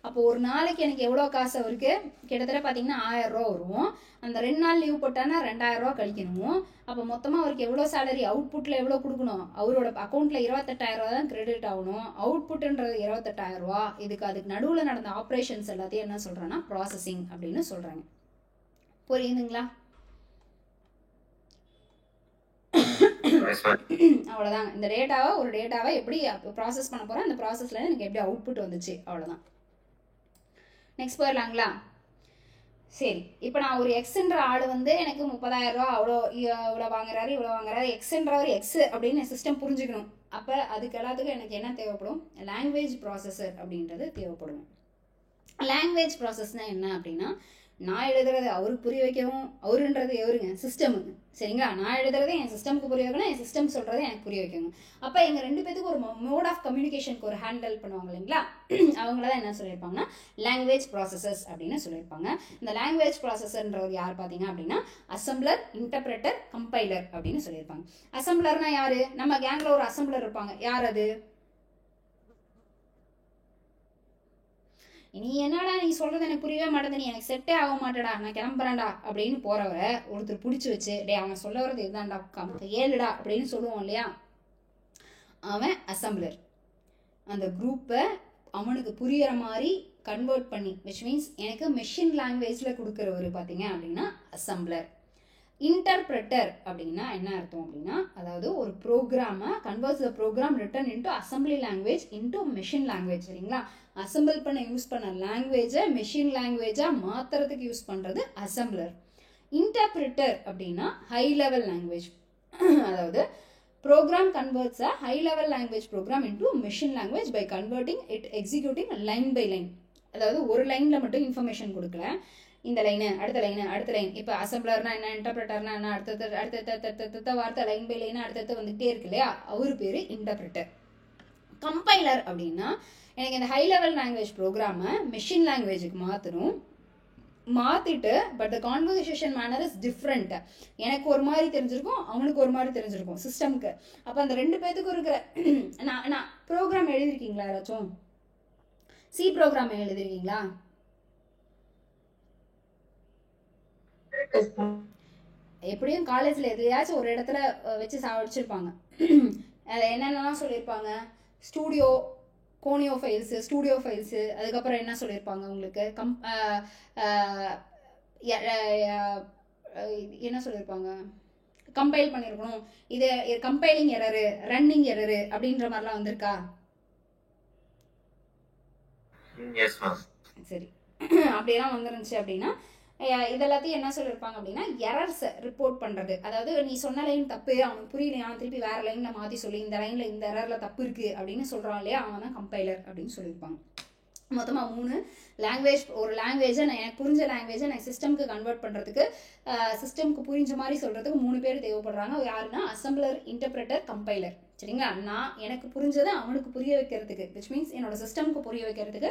அப்போ ஒரு நாளைக்கு எனக்கு எவ்வளோ காசு அவருக்கு? கிட்டத்தட்ட பார்த்தீங்கன்னா 1000 ரூபா வரும். அந்த 2 நாள் லீவ் போட்டானா 2000 ரூபா கழிக்கணும். அப்போ மொத்தமாக அவருக்கு எவ்வளோ சேலரி, அவுட்புட்டில் எவ்வளோ கொடுக்கணும்? அவரோட அக்கௌண்ட்டில் 28,000 ரூபா தான் கிரெடிட் ஆகணும். அவுட்புட்டுன்றது 28,000 ரூபா. அதுக்கு நடுவில் நடந்த ஆப்ரேஷன்ஸ் எல்லாத்தையும் என்ன சொல்கிறேன்னா ப்ராசஸிங் அப்படின்னு சொல்கிறாங்க. புரியுதுங்களா? அவ்வளோதாங்க. இந்த ஒரு டேட்டாவை எப்படி ப்ராசஸ் பண்ண போகிறோம், அந்த ப்ராசஸில் எனக்கு எப்படி அவுட்புட் வந்துச்சு, அவ்வளோதான். நெக்ஸ்ட் போயிடலாங்களா? சரி, இப்போ நான் ஒரு எக்ஸ்ன்ற ஆள் வந்து எனக்கு 30,000 ரூபா இவ்வளோ வாங்குறாரு. எக்ஸ்ன்றவர் எக்ஸ் அப்படின்னு சிஸ்டம் புரிஞ்சுக்கணும். அப்போ அதுக்கு எல்லாத்துக்கும் எனக்கு என்ன தேவைப்படும்? லாங்குவேஜ் ப்ராசஸர் அப்படின்றது தேவைப்படும். லாங்குவேஜ் ப்ராசஸ்னால் என்ன அப்படின்னா, நான் எழுதுறது அவருக்கு புரிய வைக்கவும், அவருன்றது எவருங்க? சிஸ்டமுங்க. சரிங்களா? நான் எழுதுறது என் சிஸ்டமுக்கு புரிய வைக்கணும், என் சிஸ்டம் சொல்கிறது எனக்கு புரிய வைக்கணும். அப்போ எங்கள் 2 பேத்துக்கு ஒரு மோட் ஆஃப் கம்யூனிகேஷனுக்கு ஒரு ஹேண்டில் பண்ணுவாங்க இல்லைங்களா? அவங்கள தான் என்ன சொல்லியிருப்பாங்கன்னா லாங்குவேஜ் ப்ராசஸர்ஸ் அப்படின்னு சொல்லியிருப்பாங்க. இந்த லாங்குவேஜ் ப்ராசஸர்ன்றவர் யார் பார்த்தீங்க அப்படின்னா அசம்பிளர், இன்டர்பிரட்டர், கம்பைலர் அப்படின்னு சொல்லியிருப்பாங்க. அசம்பிளர்னா யார்? நம்ம கேங்கில் ஒரு அசம்பிளர் இருப்பாங்க. யார் அது? நீ என்னடா நீ சொல்றது எனக்கு புரியவே மாட்டேது, நீ எனக்கு செட்டே ஆக மாட்டேடா, நான் கிளம்புறேன்டா அப்படின்னு போறவரை ஒருத்தர் பிடிச்சி வச்சு, டே அவன் சொல்ல வர்றது இதுதான்டா, ஏழுடா அப்படின்னு சொல்லுவோம் இல்லையா? அவன் அசம்பிளர். அந்த குரூப்பை அவனுக்கு புரிகிற மாதிரி கன்வெர்ட் பண்ணி, விச் மீன்ஸ் எனக்கு மெஷின் லாங்குவேஜில் கொடுக்குறவர் பார்த்தீங்க அப்படின்னா அசம்பிளர். இன்டர்பிரட்டர் அப்படின்னா என்ன அர்த்தம் அப்படின்னா, அதாவது ஒரு ப்ரோக்ராமை converts the program written into assembly language into machine language. சரிங்களா? அசம்பிள் பண்ண யூஸ் பண்ண லாங்குவேஜை மெஷின் லாங்குவேஜாக மாற்றுறதுக்கு யூஸ் பண்ணுறது அசம்பிளர். இன்டர்பிரிட்டர் அப்படின்னா ஹை லெவல் லாங்குவேஜ், அதாவது program converts a high level language program into machine language by converting it executing line by line. அதாவது ஒரு லைனில் மட்டும் இன்ஃபர்மேஷன் கொடுக்கல, இந்த லைனு அடுத்த லைன். இப்போ அசம்பிளர்னா என்ன, இன்டர்பிரட்டர்னா என்ன, அடுத்த வார்த்தை லைன் பை லைனா அடுத்தடுத்து வந்துகிட்டே இருக்கு இல்லையா? அவரு பேர் இன்டர்பிரட்டர். கம்பைலர் அப்படின்னா எனக்கு இந்த ஹை லெவல் லாங்குவேஜ் ப்ரோக்ராமை மெஷின் லாங்குவேஜுக்கு மாற்றிட்டு but the conversation manner is different. எனக்கு ஒரு மாதிரி தெரிஞ்சிருக்கும், அவனுக்கு ஒரு மாதிரி தெரிஞ்சிருக்கும் சிஸ்டம்க்கு. அப்போ அந்த 2 பேத்துக்கும் இருக்கிற நான் ப்ரோக்ராம் எழுதியிருக்கீங்களா? யாராச்சும் சி ப்ரோக்ராம் எழுதிருக்கீங்களா? எப்படியும் காலேஜில் எதுலையாச்சும் ஒரு இடத்துல வச்சு சாவடிச்சிருப்பாங்க. அது என்னென்னலாம் சொல்லியிருப்பாங்க? கோனியோ ஃபைல்ஸு, ஸ்டூடியோ ஃபைல்ஸு, அதுக்கப்புறம் என்ன சொல்லியிருப்பாங்க உங்களுக்கு? என்ன சொல்லியிருப்பாங்க? கம்பைல் பண்ணியிருக்கணும், இது கம்பைலிங் எரரு, ரன்னிங் எரரு அப்படின்ற மாதிரிலாம் வந்திருக்கா? சரி, அப்படியெல்லாம் வந்துருந்துச்சு அப்படின்னா இதெல்லாத்தையும் என்ன சொல்லியிருப்பாங்க அப்படின்னா எரர்ஸை ரிப்போர்ட் பண்ணுறது. அதாவது நீ சொன்ன லைன் தப்பு, அவனுக்கு புரியலையா, திருப்பி வேறு லைனில் மாற்றி சொல்லி இந்த லைனில் இந்த எரரில் தப்பு இருக்குது அப்படின்னு சொல்கிறான் இல்லையா, அவன் தான் கம்பைலர் அப்படின்னு சொல்லியிருப்பாங்க. மொத்தமாக 3 லாங்குவேஜ். ஒரு லாங்குவேஜை எனக்கு புரிஞ்ச லாங்குவேஜை நான் சிஸ்டம்க்கு கன்வெர்ட் பண்ணுறதுக்கு, சிஸ்டம்க்கு புரிஞ்ச மாதிரி சொல்கிறதுக்கு 3 பேர் தேவைப்படுறாங்க. யாருன்னா அசம்பிளர், இன்டர்பிரட்டர், கம்பைலர். சரிங்களா? நான் எனக்கு புரிஞ்சதை அவனுக்கு புரிய வைக்கிறதுக்கு, விச் மீன்ஸ் என்னோட சிஸ்டம்க்கு புரிய வைக்கிறதுக்கு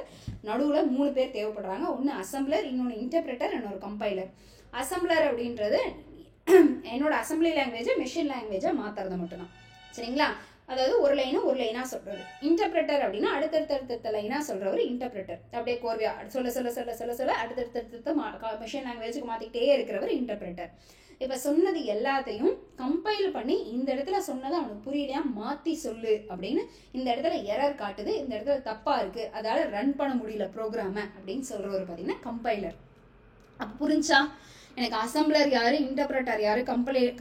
நடுவில் 3 பேர் தேவைப்படுறாங்க. ஒன்று அசம்பிளர், இன்னொன்று இன்டர்பிரட்டர், இன்னொரு கம்பைலர். அசம்பிளர் அப்படின்றது என்னோட அசம்பிளி லாங்குவேஜை மெஷின் லாங்குவேஜை மாற்றுறது மட்டும்தான். சரிங்களா? அதாவது ஒரு லைனாக சொல்கிறது. இன்டர்பிரட்டர் அப்படின்னா அடுத்தடுத்த லைனாக சொல்கிறவர் இன்டர்பிரட்டர். அப்படியே கோர்வையா சொல்ல அடுத்தடுத்த மெஷின் லாங்குவேஜுக்கு மாற்றிக்கிட்டே இருக்கிறவர் இன்டர்பிரட்டர். இப்போ சொன்னது எல்லாத்தையும் கம்பைல் பண்ணி இந்த இடத்துல சொன்னதை அவனுக்கு புரியலையா மாற்றி சொல்லு அப்படின்னு இந்த இடத்துல எரர் காட்டுது, இந்த இடத்துல தப்பாக இருக்குது, அதால் ரன் பண்ண முடியல ப்ரோக்ராமை அப்படின்னு சொல்கிறவர் பார்த்தீங்கன்னா கம்பைலர். அப்போ புரிஞ்சா எனக்கு அசம்பிளர் யார், இன்டர்பிரட்டர் யார்,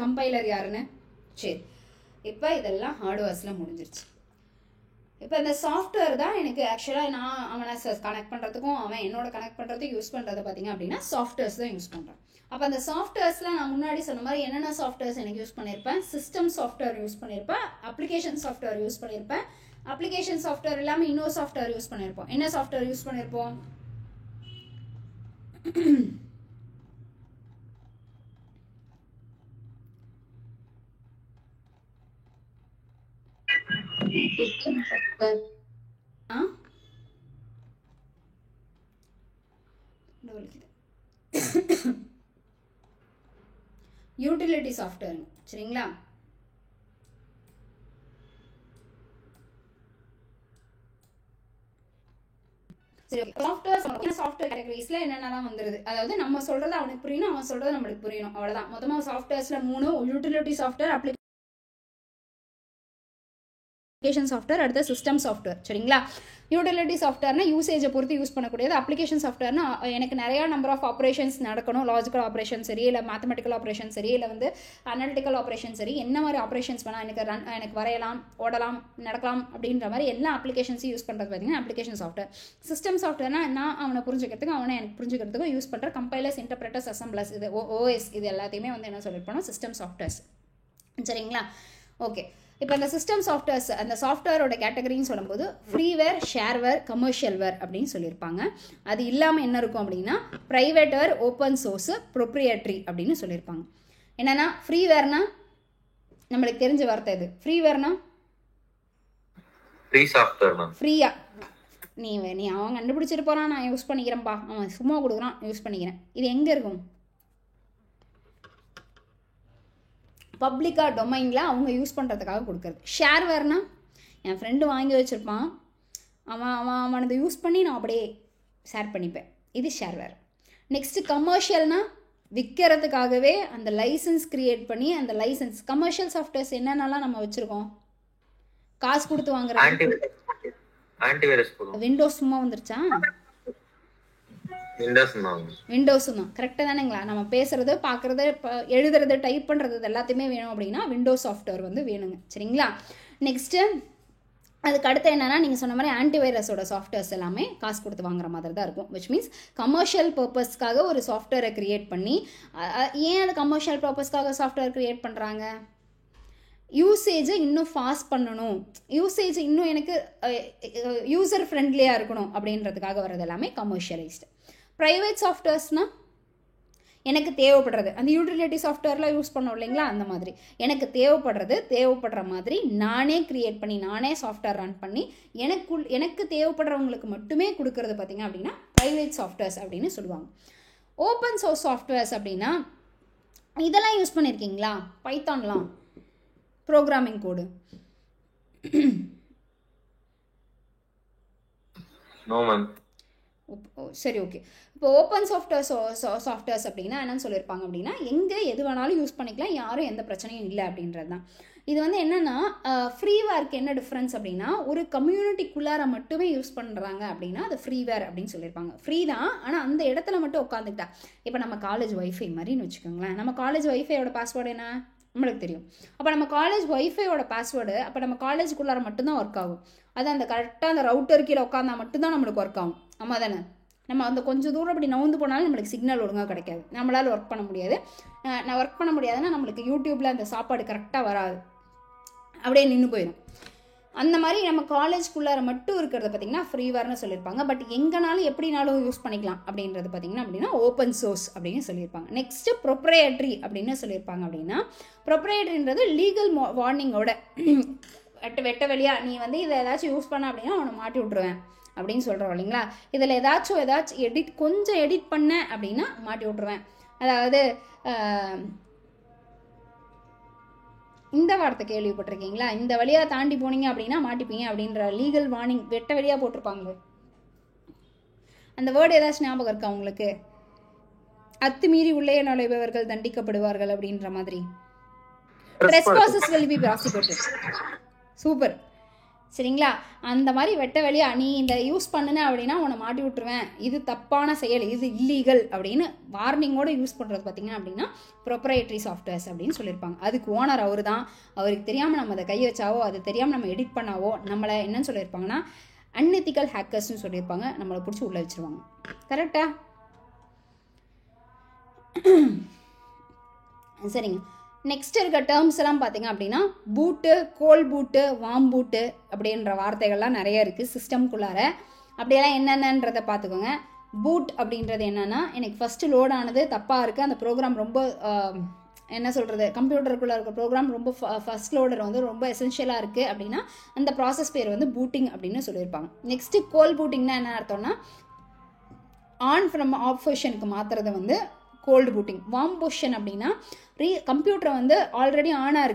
கம்பைலர் யாருன்னு? சரி, இப்போ இதெல்லாம் ஹார்ட்வேர்ஸில் முடிஞ்சிருச்சு. இப்போ இந்த சாஃப்ட்வேர் தான் எனக்கு ஆக்சுவலாக நான் அவனை கனெக்ட் பண்ணுறதுக்கும் அவன் என்னோட கனெக்ட் பண்ணுறதுக்கும் யூஸ் பண்ணுறது பார்த்தீங்க அப்படின்னா சாஃப்ட்வேர்ஸ் தான் யூஸ் பண்ணுறேன். அப்போ அந்த சாஃப்ட்வேர்ஸில் நான் முன்னாடி சொன்ன மாதிரி என்னென்ன சாஃப்ட்வேர்ஸ் எனக்கு யூஸ் பண்ணியிருப்பேன்? சிஸ்டம் சாஃப்ட்வேர் யூஸ் பண்ணியிருப்பேன், அப்ளிகேஷன் சாஃப்ட்வேர் யூஸ் பண்ணியிருப்பேன். அப்ளிகேஷன் சாஃப்ட்வேர் இல்லாமல் இன்னொரு சாஃப்ட்வேர் யூஸ் பண்ணியிருப்போம். என்ன சாஃப்ட்வேர் யூஸ் பண்ணியிருப்போம்? Utility software. சரிங்களா? சரி, சாஃப்ட்வேர் கேட்டகரிஸ்ல என்னென்னலாம் வந்துருது, அதாவது நம்ம சொல்றது அவனுக்கு புரியணும், அவன் சொல்றது நம்மளுக்கு புரியணும், அவ்வளவுதான். மொத்தமாக சாஃப்ட்வேர்ஸ்ல 3: யூட்டிலிட்டி சாஃப்ட்வேர், அப்ளிகேஷன் சாஃப்ட்வேர், அடுத்த சிஸ்டம் சாஃப்ட்வேர். சரிங்களா? யூட்டிலிட்டி சாஃப்ட்வேர்னா யூசேஜை பொறுத்து யூஸ் பண்ணக்கூடியது. அப்ளிகேஷன் சாஃப்ட்வேர்னா எனக்கு நிறையா நம்பர் ஆஃப் ஆப்ரேஷன்ஸ் நடக்கணும், லாஜிக்கல் ஆப்ரேஷன் சரி, இல்லை மேத்தமெட்டிக்கல் ஆப்ரேஷன் சரி, இல்லை வந்து அனாலிட்டிக்கல் ஆப்ரேஷன் சரி, என்ன மாதிரி ஆப்ரேஷன்ஸ் வேணால் எனக்கு வரையலாம், ஓடலாம், நடக்கலாம் அப்படின்ற மாதிரி எல்லா அப்ளிகேஷன்ஸையும் யூஸ் பண்ணுறது பார்த்தீங்கன்னா அப்ளிகேஷன் சாஃப்ட்வேர். சிஸ்டம் சாஃப்ட்வேர்னா நான் அவனை புரிஞ்சுக்கிறதுக்கும் அவனை எனக்கு புரிஞ்சுக்கிறதுக்கும் யூஸ் பண்ணுற கம்பைலர்ஸ், இன்டர்பிரட்டர்ஸ், அசம்பிளர்ஸ், இது ஓஎஸ், இது எல்லாத்தையுமே வந்து என்ன சொல்லியிருப்போம்? System softwares. சரிங்களா? ஓகே, இப்போ அந்த சிஸ்டம் சாஃப்ட்வேர்ஸ், அந்த சாஃப்ட்வேரோட கேட்டகரின்னு சொல்லும்போது ஃப்ரீவேர், ஷேர்வேர், கமர்ஷியல்வேர் அப்படின்னு சொல்லியிருப்பாங்க. அது இல்லாமல் என்ன இருக்கும் அப்படின்னா ப்ரைவேட்வேர், ஓப்பன் சோர்ஸு, ப்ரொப்ரியேட்ரி அப்படின்னு சொல்லியிருப்பாங்க. என்னன்னா ஃப்ரீவேர்னா நம்மளுக்கு தெரிஞ்ச வார்த்தை இது. ஃப்ரீவேர்னா ஃப்ரீ சாஃப்ட்வேர் தான். ஃப்ரீயா நீ அவன் கண்டுபிடிச்சிட்டு போகிறான், நான் யூஸ் பண்ணிக்கிறேன்ப்பா, அவன் சும்மா கொடுக்குறான், யூஸ் பண்ணிக்கிறேன். இது எங்கே இருக்கும்? பப்ளிக்காக டொமைனில் அவங்க யூஸ் பண்ணுறதுக்காக கொடுக்குறது. ஷேர்வேர்னா என் ஃப்ரெண்டு வாங்கி வச்சுருப்பான், அவனது யூஸ் பண்ணி நான் அப்படியே ஷேர் பண்ணிப்பேன், இது ஷேர்வேர். நெக்ஸ்ட்டு கமர்ஷியல்னால் விற்கிறதுக்காகவே அந்த லைசன்ஸ் க்ரியேட் பண்ணி அந்த லைசன்ஸ். கமர்ஷியல் சாஃப்ட்வேர்ஸ் என்னென்னலாம் நம்ம வச்சுருக்கோம்? காசு கொடுத்து வாங்குறது. விண்டோஸ் சும்மா வந்துருச்சா? விண்டோஸும் தான். கரெக்டாக தானேங்களா? நம்ம பேசுறது, பார்க்குறது, எழுதுறது, டைப் பண்ணுறது எல்லாத்தையுமே வேணும் அப்படின்னா விண்டோஸ் சாஃப்ட்வேர் வந்து வேணுங்க. சரிங்களா? நெக்ஸ்ட்டு அதுக்கு அடுத்து என்னென்னா நீங்கள் சொன்ன மாதிரி ஆன்டிவைரஸோட சாஃப்ட்வேர்ஸ் எல்லாமே காசு கொடுத்து வாங்குற மாதிரி தான் இருக்கும். விச் மீன்ஸ் கமர்ஷியல் பர்பஸ்க்காக ஒரு சாஃப்ட்வேரை க்ரியேட் பண்ணி, ஏன் அது கமர்ஷியல் பர்பஸ்க்காக சாஃப்ட்வேர் க்ரியேட் பண்ணுறாங்க? யூசேஜை இன்னும் ஃபாஸ்ட் பண்ணணும், யூசேஜ் இன்னும் எனக்கு யூசர் ஃப்ரெண்ட்லியாக இருக்கணும் அப்படின்றதுக்காக வர்றது எல்லாமே கமர்ஷியலைஸ்டு. ப்ரைவேட் சாஃப்ட்வேர்ஸ்னால் எனக்கு தேவைப்படுறது, அந்த யூட்டிலிட்டி சாஃப்ட்வேர்லாம் யூஸ் பண்ணோம் இல்லைங்களா, அந்த மாதிரி எனக்கு தேவைப்படுற மாதிரி நானே க்ரியேட் பண்ணி, நானே சாஃப்ட்வேர் ரன் பண்ணி எனக்கு தேவைப்படுறவங்களுக்கு மட்டுமே கொடுக்கறது பார்த்திங்க அப்படின்னா ப்ரைவேட் சாஃப்ட்வேர்ஸ் அப்படின்னு சொல்லுவாங்க. ஓப்பன் சோர்ஸ் சாஃப்ட்வேர்ஸ் அப்படின்னா இதெல்லாம் யூஸ் பண்ணியிருக்கீங்களா? பைத்தான்லாம் ப்ரோக்ராமிங் கோடு. சரி, ஓகே. இப்போ ஓப்பன் சாஃப்ட்வேர்ஸ் அப்படின்னா என்னன்னு சொல்லியிருப்பாங்க அப்படின்னா எங்கே எது வேணாலும் யூஸ் பண்ணிக்கலாம், யாரும் எந்த பிரச்சனையும் இல்லை அப்படின்றது தான். இது வந்து என்னென்னா ஃப்ரீவேருக்கு என்ன டிஃப்ரென்ஸ் அப்படின்னா ஒரு கம்யூனிட்டிக்குள்ளார மட்டுமே யூஸ் பண்ணுறாங்க அப்படின்னா அது ஃப்ரீவேர் அப்படின்னு சொல்லியிருப்பாங்க. ஃப்ரீ தான், ஆனால் அந்த இடத்துல மட்டும் உட்காந்துக்கிட்டா. இப்போ நம்ம காலேஜ் ஒய்ஃபை மாதிரின்னு வச்சுக்கோங்களேன். நம்ம காலேஜ் ஒய்ஃபையோட பாஸ்வேர்டு என்ன நம்மளுக்கு தெரியும். அப்போ நம்ம காலேஜ் ஒய்ஃபையோட பாஸ்வேர்டு அப்போ நம்ம காலேஜுக்குள்ளார மட்டும்தான் ஒர்க் ஆகும். அது அந்த கரெக்டாக அந்த ரவுட்டர் கீழே உட்காந்தா மட்டும்தான் நம்மளுக்கு ஒர்க் ஆகும். ஆமாம் தானே? நம்ம அந்த கொஞ்சம் தூரம் அப்படி நவுந்து போனாலும் நம்மளுக்கு சிக்னல் ஒழுங்காக கிடைக்காது, நம்மளால் ஒர்க் பண்ண முடியாது. நான் ஒர்க் பண்ண முடியாதுன்னா நம்மளுக்கு யூடியூப்பில் அந்த சாப்பாடு கரெக்டாக வராது, அப்படியே நின்று போயிடும். அந்த மாதிரி நம்ம காலேஜ்குள்ளார மட்டும் இருக்கிறத பார்த்திங்கன்னா ஃப்ரீவேர்னு சொல்லியிருப்பாங்க. பட் எங்கேனாலும் எப்படினாலும் யூஸ் பண்ணிக்கலாம் அப்படின்றது பார்த்திங்கன்னா அப்படின்னா ஓப்பன் சோர்ஸ் அப்படின்னு சொல்லியிருப்பாங்க. நெக்ஸ்ட்டு ப்ரொப்ரையேட்ரி அப்படின்னு சொல்லியிருப்பாங்க. அப்படின்னா ப்ரொப்ரையேட்ரின்றது லீகல் வார்னிங்கோட வெட்ட வெளியாக நீ வந்து இதை ஏதாச்சும் யூஸ் பண்ண அப்படின்னா அவனை மாட்டி விட்ருவேன் அப்படின்னு சொல்கிறோம் இல்லைங்களா. இதில் ஏதாச்சும் கொஞ்சம் எடிட் பண்ண அப்படின்னா மாட்டி விட்ருவேன். அதாவது இந்த வார்த்தை கேள்விப்பட்டிருக்கீங்களா? இந்த வழியாக தாண்டி போனீங்க அப்படின்னா மாட்டிப்பீங்க அப்படின்ற லீகல் வார்னிங் வெட்ட வழியாக போட்டிருப்பாங்களே, அந்த வேர்டு ஏதாச்சும் ஞாபகம் இருக்கா உங்களுக்கு? அத்துமீறி உள்ளே நுழைபவர்கள் தண்டிக்கப்படுவார்கள் அப்படின்ற மாதிரி. Trespasses will be prosecuted. Super. சரிங்களா? அந்த மாதிரி வெட்ட வெளியா நீ இந்த யூஸ் பண்ணுன அப்படின்னா உன்னை மாட்டி விட்டுருவேன், இது தப்பான செயல், இது இல்லீகல் அப்படின்னு வார்னிங்கோடு யூஸ் பண்ணுறது பார்த்தீங்க அப்படின்னா ப்ரொப்ரைட்டரி சாஃப்ட்வேர்ஸ் அப்படின்னு சொல்லியிருப்பாங்க. அதுக்கு ஓனர் அவர் தான். அவருக்கு தெரியாமல் நம்ம அதை கை வச்சாவோ, அது தெரியாமல் நம்ம எடிட் பண்ணாவோ நம்மளை என்னன்னு சொல்லியிருப்பாங்கன்னா அன்எத்திக்கல் ஹேக்கர்ஸ்னு சொல்லியிருப்பாங்க. நம்மளை பிடிச்சி உள்ளே வச்சுருவாங்க. கரெக்டா? சரிங்க. நெக்ஸ்ட் இருக்க டேர்ம்ஸ் எல்லாம் பார்த்தீங்க அப்படின்னா பூட்டு, கோல் பூட்டு, வாம் பூட்டு அப்படின்ற வார்த்தைகள்லாம் நிறைய இருக்குது சிஸ்டம்குள்ளார. அப்படியெல்லாம் என்னென்னன்றதை பார்த்துக்கோங்க. பூட் அப்படின்றது என்னென்னா, எனக்கு ஃபஸ்ட்டு லோட் ஆனது தப்பாக இருக்குது, அந்த ப்ரோக்ராம் ரொம்ப என்ன சொல்கிறது, கம்ப்யூட்டருக்குள்ளே இருக்க ப்ரோக்ராம் ரொம்ப ஃபஸ்ட் லோடர் வந்து ரொம்ப எசென்ஷியலாக இருக்குது அப்படின்னா அந்த ப்ராசஸ் பேர் வந்து பூட்டிங் அப்படின்னு சொல்லியிருப்பாங்க. நெக்ஸ்ட்டு கோல் பூட்டிங்னா என்ன அர்த்தம்னா ஆன் ஃப்ரம் ஆஃப் பொசிஷனுக்கு மாற்றுறது வந்து கோல்டு பூட்டிங். வார்ம் பொசிஷன் அப்படின்னா கம்ப்யூட்டரை வந்து ஆல்ரெடி ஆனாக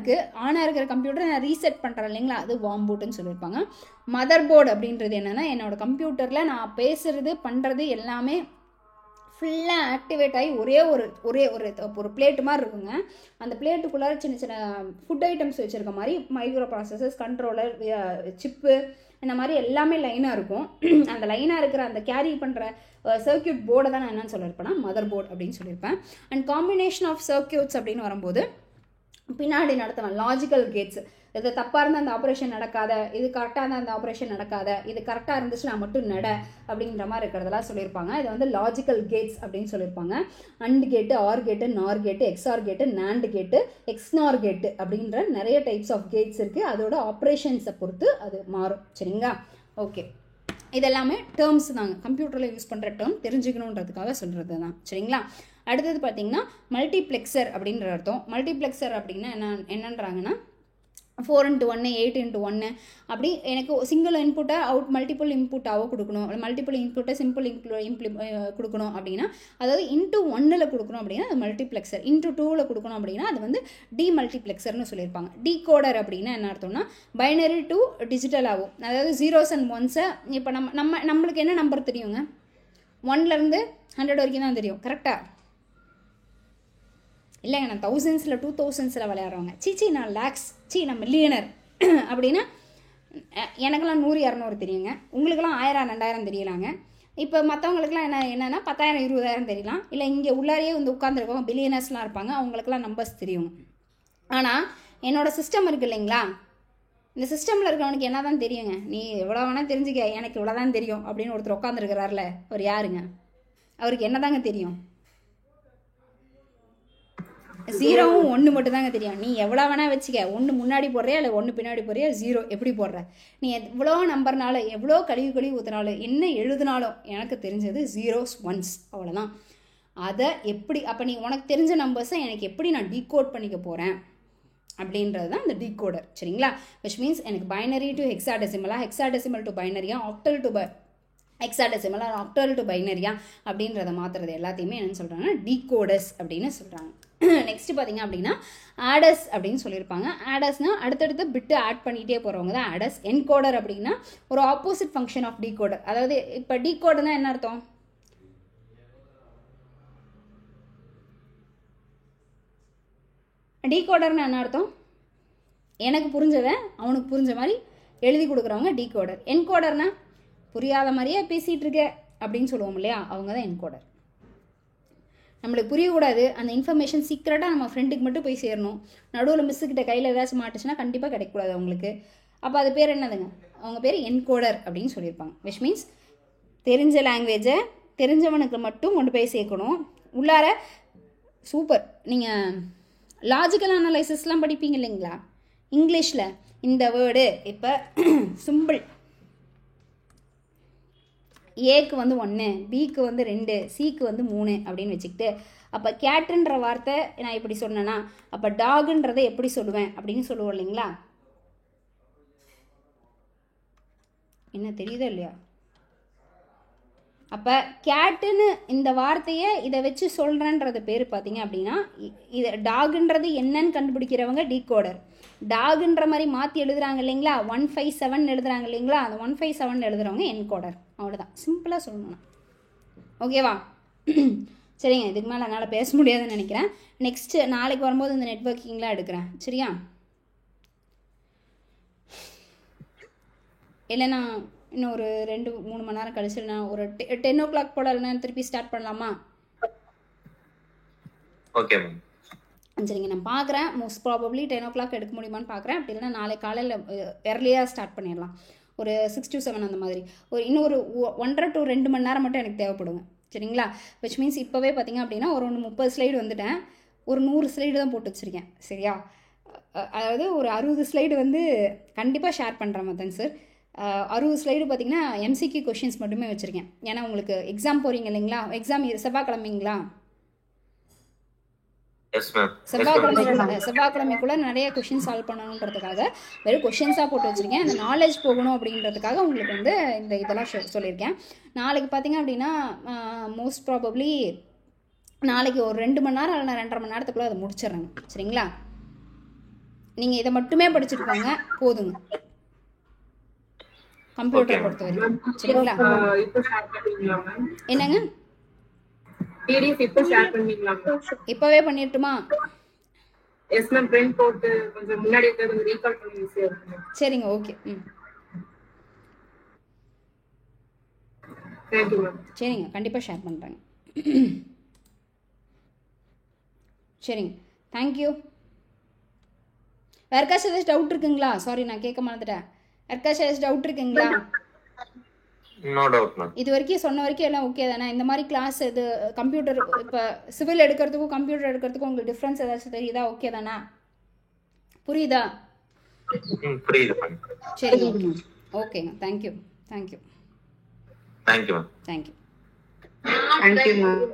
இருக்கிற கம்ப்யூட்டரை நான் ரீசெட் பண்ணுறேன் இல்லைங்களா, அது வார்ம் பூட்டுன்னு சொல்லியிருப்பாங்க. மதர் போர்டு அப்படின்றது என்னென்னா, என்னோடய கம்ப்யூட்டரில் நான் பேசுகிறது பண்ணுறது எல்லாமே ஃபுல்லாக ஆக்டிவேட் ஆகி ஒரே ஒரு பிளேட்டு மாதிரி இருக்குங்க. அந்த பிளேட்டுக்குள்ளார சின்ன சின்ன ஃபுட் ஐட்டம்ஸ் வச்சுருக்க மாதிரி மைக்ரோ ப்ராசஸர்ஸ், கண்ட்ரோலர், சிப்பு, இந்த மாதிரி எல்லாமே லைனாக இருக்கும். அந்த லைனாக இருக்கிற அந்த கேரி பண்ணுற சர்க்கியூட் போர்டை தான் நான் என்னன்னு சொல்லியிருப்பேன்னா மதர் போர்டு அப்படின்னு சொல்லியிருப்பேன். அண்ட் காம்பினேஷன் ஆஃப் சர்க்கியூட்ஸ் அப்படின்னு வரும்போது பின்னாடி நடத்துவேன் லாஜிக்கல் கேட்ஸ். இது தப்பாக இருந்தால் அந்த ஆப்ரேஷன் நடக்காத, இது கரெக்டாக இருந்தால் அந்த ஆப்ரேஷன் நடக்காத, இது கரெக்டாக இருந்துச்சுன்னா மட்டும் நட அப்படின்ற மாதிரி இருக்கிறதெல்லாம் சொல்லியிருப்பாங்க. இது வந்து லாஜிக்கல் கேட்ஸ் அப்படின்னு சொல்லியிருப்பாங்க. அண்ட் கேட்டு, ஆர் கேட்டு, நார் கேட்டு, எக்ஸ்ஆர் கேட்டு, நாண்ட் கேட்டு, எக்ஸ்நார் கேட்டு அப்படின்ற நிறைய டைப்ஸ் ஆஃப் கேட்ஸ் இருக்குது. அதோட ஆப்ரேஷன்ஸை பொறுத்து அது மாறும். சரிங்களா? ஓகே, இதெல்லாமே டேர்ம்ஸ் தாங்க, கம்ப்யூட்டரில் யூஸ் பண்ணுற டேர்ம் தெரிஞ்சுக்கணுன்றதுக்காக சொல்கிறது தான். சரிங்களா? அடுத்தது பார்த்தீங்கன்னா மல்டிப்ளெக்சர் அப்படின்ற அர்த்தம். மல்டிப்ளெக்சர் அப்படின்னா என்னன்றாங்கன்னா 4x1, 8x1 அப்படி எனக்கு சிங்கிள் இன்புட்டை மல்டிபிள் இன்புட்டாவோ கொடுக்கணும், மல்டிபிள் இன்புட்டை சிம்பிள் கொடுக்கணும் அப்படின்னா, அதாவது இன்ட்டு 1ல் கொடுக்கணும் அப்படின்னா அது மல்டிப்ளெக்சர், இன்ட்டு 2ல் கொடுக்கணும் அப்படின்னா அது வந்து டிமல்டிப்ளெக்சர்னு சொல்லியிருப்பாங்க. டீகோடர் அப்படின்னா என்ன அர்த்தம்னா பைனரி டு டிஜிட்டல் ஆகும். அதாவது 0s and 1s. இப்போ நம்மளுக்கு என்ன நம்பர் தெரியுங்க? 1லேருந்து 100 வரைக்கும் தான் தெரியும். கரெக்டாக? இல்லைங்க, நான் 1000s 2000s விளையாடுறவங்க. சீச்சி நான் லேக்ஸ், நான் மில்லியனர் அப்படின்னா எனக்கெல்லாம் 100 200 தெரியுங்க. உங்களுக்கெல்லாம் 1000 2000 தெரியலாங்க. இப்போ மற்றவங்களுக்குலாம் என்னென்னா 10,000 20,000 தெரியலாம். இல்லை இங்கே உள்ளாரையே வந்து உட்காந்துருக்கவங்க பில்லியனர்ஸ்லாம் இருப்பாங்க, அவங்களுக்குலாம் நம்பர்ஸ் தெரியும். ஆனால் என்னோடய சிஸ்டம் இருக்குது இல்லைங்களா, இந்த சிஸ்டமில் இருக்கவனுக்கு என்ன தான் தெரியுங்க? நீ எவ்வளோ வேணால் தெரிஞ்சுக்க, எனக்கு இவ்வளோ தான் தெரியும் அப்படின்னு ஒருத்தர் உட்காந்துருக்கிறார்ல, அவர் யாருங்க? அவருக்கு என்ன தாங்க தெரியும்? 0வும் 1 மட்டும் தாங்க தெரியும். நீ எவ்வளோ வேணால் வச்சுக்க, 1 முன்னாடி போடுறியா இல்லை 1 பின்னாடி போடுறியா, 0 எப்படி போடுற, நீ எவ்வளோ நம்பர்னாலும் எவ்வளோ கழுவி ஊற்றினாலும் என்ன எழுதினாலும் எனக்கு தெரிஞ்சது 0s 1s அவ்வளோதான். அதை எப்படி அப்போ நீ உனக்கு தெரிஞ்ச நம்பர்ஸை எனக்கு எப்படி நான் டீகோட் பண்ணிக்க போகிறேன் அப்படின்றது தான் இந்த டீகோடர். சரிங்களா? விச் மீன்ஸ் எனக்கு பைனரி டு ஹெக்ஸாடெசிமலா, ஹெக்ஸாடெசிமல் டு பைனரியா, ஆக்டல் டு ஹெக்ஸாடெசிமலா, ஆக்டல் டு பைனரியா அப்படின்றத மாற்றுறது எல்லாத்தையுமே என்னென்னு சொல்கிறாங்கன்னா டீகோடர்ஸ் அப்படின்னு சொல்கிறாங்க. நெக்ஸ்ட் பார்த்தீங்க அப்படின்னா ஆடஸ் அப்படின்னு சொல்லியிருப்பாங்க. ஆடஸ்னால் அடுத்தடுத்து பிட்டு ஆட் பண்ணிகிட்டே போகிறவங்க தான் ஆடஸ். என்கோடர் அப்படின்னா ஒரு ஆப்போசிட் ஃபங்க்ஷன் ஆஃப் டீகோடர். அதாவது இப்போ டீகோடர்னா என்ன அர்த்தம்? டீகோடர்னா என்ன அர்த்தம்? எனக்கு புரிஞ்சதை அவனுக்கு புரிஞ்ச மாதிரி எழுதி கொடுக்குறவங்க டீகோடர். என்கோடர்னா புரியாத மாதிரியே பேசிகிட்டு இருக்க அப்படின்னு சொல்லுவோம் இல்லையா, அவங்க தான் என்கோடர். நம்மளுக்கு புரியக்கூடாது, அந்த இன்ஃபர்மேஷன் சீக்கிரட்டாக நம்ம ஃப்ரெண்டுக்கு மட்டும் போய் சேரணும். நடுவில் மிஸ்ஸுக்கிட்ட கையில் ஏதாச்சும் மாட்டுச்சுன்னா கண்டிப்பாக கிடைக்கக்கூடாது அவங்களுக்கு. அப்போ அது பேர் என்னதுங்க? அவங்க பேர் என்கோடர் அப்படின்னு சொல்லியிருப்பாங்க. விச் மீன்ஸ் தெரிஞ்ச லாங்குவேஜை தெரிஞ்சவனுக்கு மட்டும் கொண்டு போய் சேர்க்கணும். உள்ளார சூப்பர். நீங்கள் லாஜிக்கல் அனலைசிஸ்லாம் படிப்பீங்க இல்லைங்களா இங்கிலீஷில், இந்த வேர்டு இப்போ சிம்பிள் ஏக்கு வந்து 1, பிக்கு வந்து 2, சிக்கு வந்து 3 அப்படின்னு வச்சுக்கிட்டு, அப்போ கேட்டுன்ற வார்த்தை நான் இப்படி சொன்னேன்னா அப்போ டாகுன்றதை எப்படி சொல்லுவேன் அப்படின்னு சொல்லுவோம் இல்லைங்களா? என்ன தெரியுதா இல்லையா? அப்போ கேட்டுன்னு இந்த வார்த்தையை இதை வச்சு சொல்கிறேன்றது பேர் பார்த்தீங்க அப்படின்னா இது டாகுன்றது என்னன்னு கண்டுபிடிக்கிறவங்க டீகோடர். டாகுன்ற மாதிரி மாற்றி எழுதுறாங்க இல்லைங்களா, 157 எழுதுறாங்க இல்லைங்களா, அந்த 157 எழுதுறவங்க என்கோடர். அவ்வளோதான், சிம்பிளாக சொல்லணும். ஓகேவா? சரிங்க, இதுக்கு மேலே என்னால் பேச முடியாதுன்னு நினைக்கிறேன். நெக்ஸ்ட்டு நாளைக்கு வரும்போது இந்த நெட்வொர்க்கிங்லாம் எடுக்கிறேன். சரியா? இல்லைன்னா இன்னும் ஒரு 2-3 மணி நேரம் கழிச்சு நான் ஒரு 10 o'clock போல் இல்லைன்னா திருப்பி ஸ்டார்ட் பண்ணலாமா? Okay ma'am. சரிங்க, நான் பார்க்குறேன். மோஸ்ட் ப்ராபப்ளி 10 o'clock எடுக்க முடியுமான்னு பார்க்குறேன். அப்படி இல்லைன்னா நாளை காலையில் எர்லியாக ஸ்டார்ட் பண்ணிடலாம். ஒரு 6 to 7 அந்த மாதிரி. இன்னும் ஒரு 1.5 to 2 மணி நேரம் மட்டும் எனக்கு தேவைப்படுங்க. சரிங்களா? விச் மீன்ஸ் இப்போவே பார்த்தீங்க அப்படின்னா ஒரு 30 ஸ்லைடு வந்துட்டேன். ஒரு 100 ஸ்லைடு தான் போட்டு வச்சுருக்கேன். சரியா? அதாவது ஒரு 60 ஸ்லைடு வந்து கண்டிப்பாக ஷேர் பண்ணுறேன் மதன் சார். 60 ஸ்லைடு பார்த்தீங்கன்னா எம்சிக்யூ கொஷின்ஸ் மட்டுமே வச்சுருக்கேன். ஏன்னா உங்களுக்கு எக்ஸாம் போகிறீங்க இல்லைங்களா, எக்ஸாம் செவ்வாய்க்கிழமைங்களா? செவ்வாய்க்கிழமைக்குள்ளே நிறைய கொஷின் சால்வ் பண்ணணுன்றதுக்காக வெறும் கொஷின்ஸாக போட்டு வச்சுருக்கேன். அந்த நாலேஜ் போகணும் அப்படின்றதுக்காக உங்களுக்கு வந்து இந்த இதெல்லாம் சொல்லியிருக்கேன். நாளைக்கு பார்த்தீங்க அப்படின்னா மோஸ்ட் ப்ராபப்ளி நாளைக்கு ஒரு 2 மணி நேரம் இல்லைனா 2.5 மணி நேரத்துக்குள்ளே அதை முடிச்சிடுறேங்க. சரிங்களா? நீங்கள் இதை மட்டுமே படிச்சுருக்காங்க போதுங்க, கம்ப்யூட்டர் பொறுத்த வரைக்கும். சரிங்களா? என்னங்க PDF இப்போ ஷேர் பண்ணுவீங்களா? இப்போவே பண்ணிட்டுமா? Yes ma'am. பிரிண்ட் போட்டு கொஞ்சம் முன்னாடி கொஞ்சம் ரீகால் பண்ணி ஈஸியா இருக்கும். சரிங்க, ஓகே. Thank you ma'am. சரிங்க, கண்டிப்பாக ஷேர் பண்ணுறேங்க. சரிங்க, தேங்க்யூ. யாருக்காச்சும் ஏதாச்சும் டவுட் இருக்குங்களா? சாரி, நான் கேட்க மறந்துட்டேன். யாருக்காச்சும் ஏதாச்சும் டவுட் இருக்குங்களா? No doubt ma'am. இது வரைக்கும் சொன்ன வரைக்கும் எல்லாம் ஓகே தானே? இந்த மாதிரி கிளாஸ் இது கம்ப்யூட்டர் இப்போ சிவில் எடுக்கிறதுக்கும் கம்ப்யூட்டர் எடுக்கிறதுக்கும் உங்களுக்கு டிஃப்ரென்ஸ் ஏதாச்சும் தெரியுதா? ஓகே தானே? புரியுதா? புரியுது. சரிங்க, ஓகேங்க. Thank you. Thank you ma'am. Thank you. Thank you ma'am.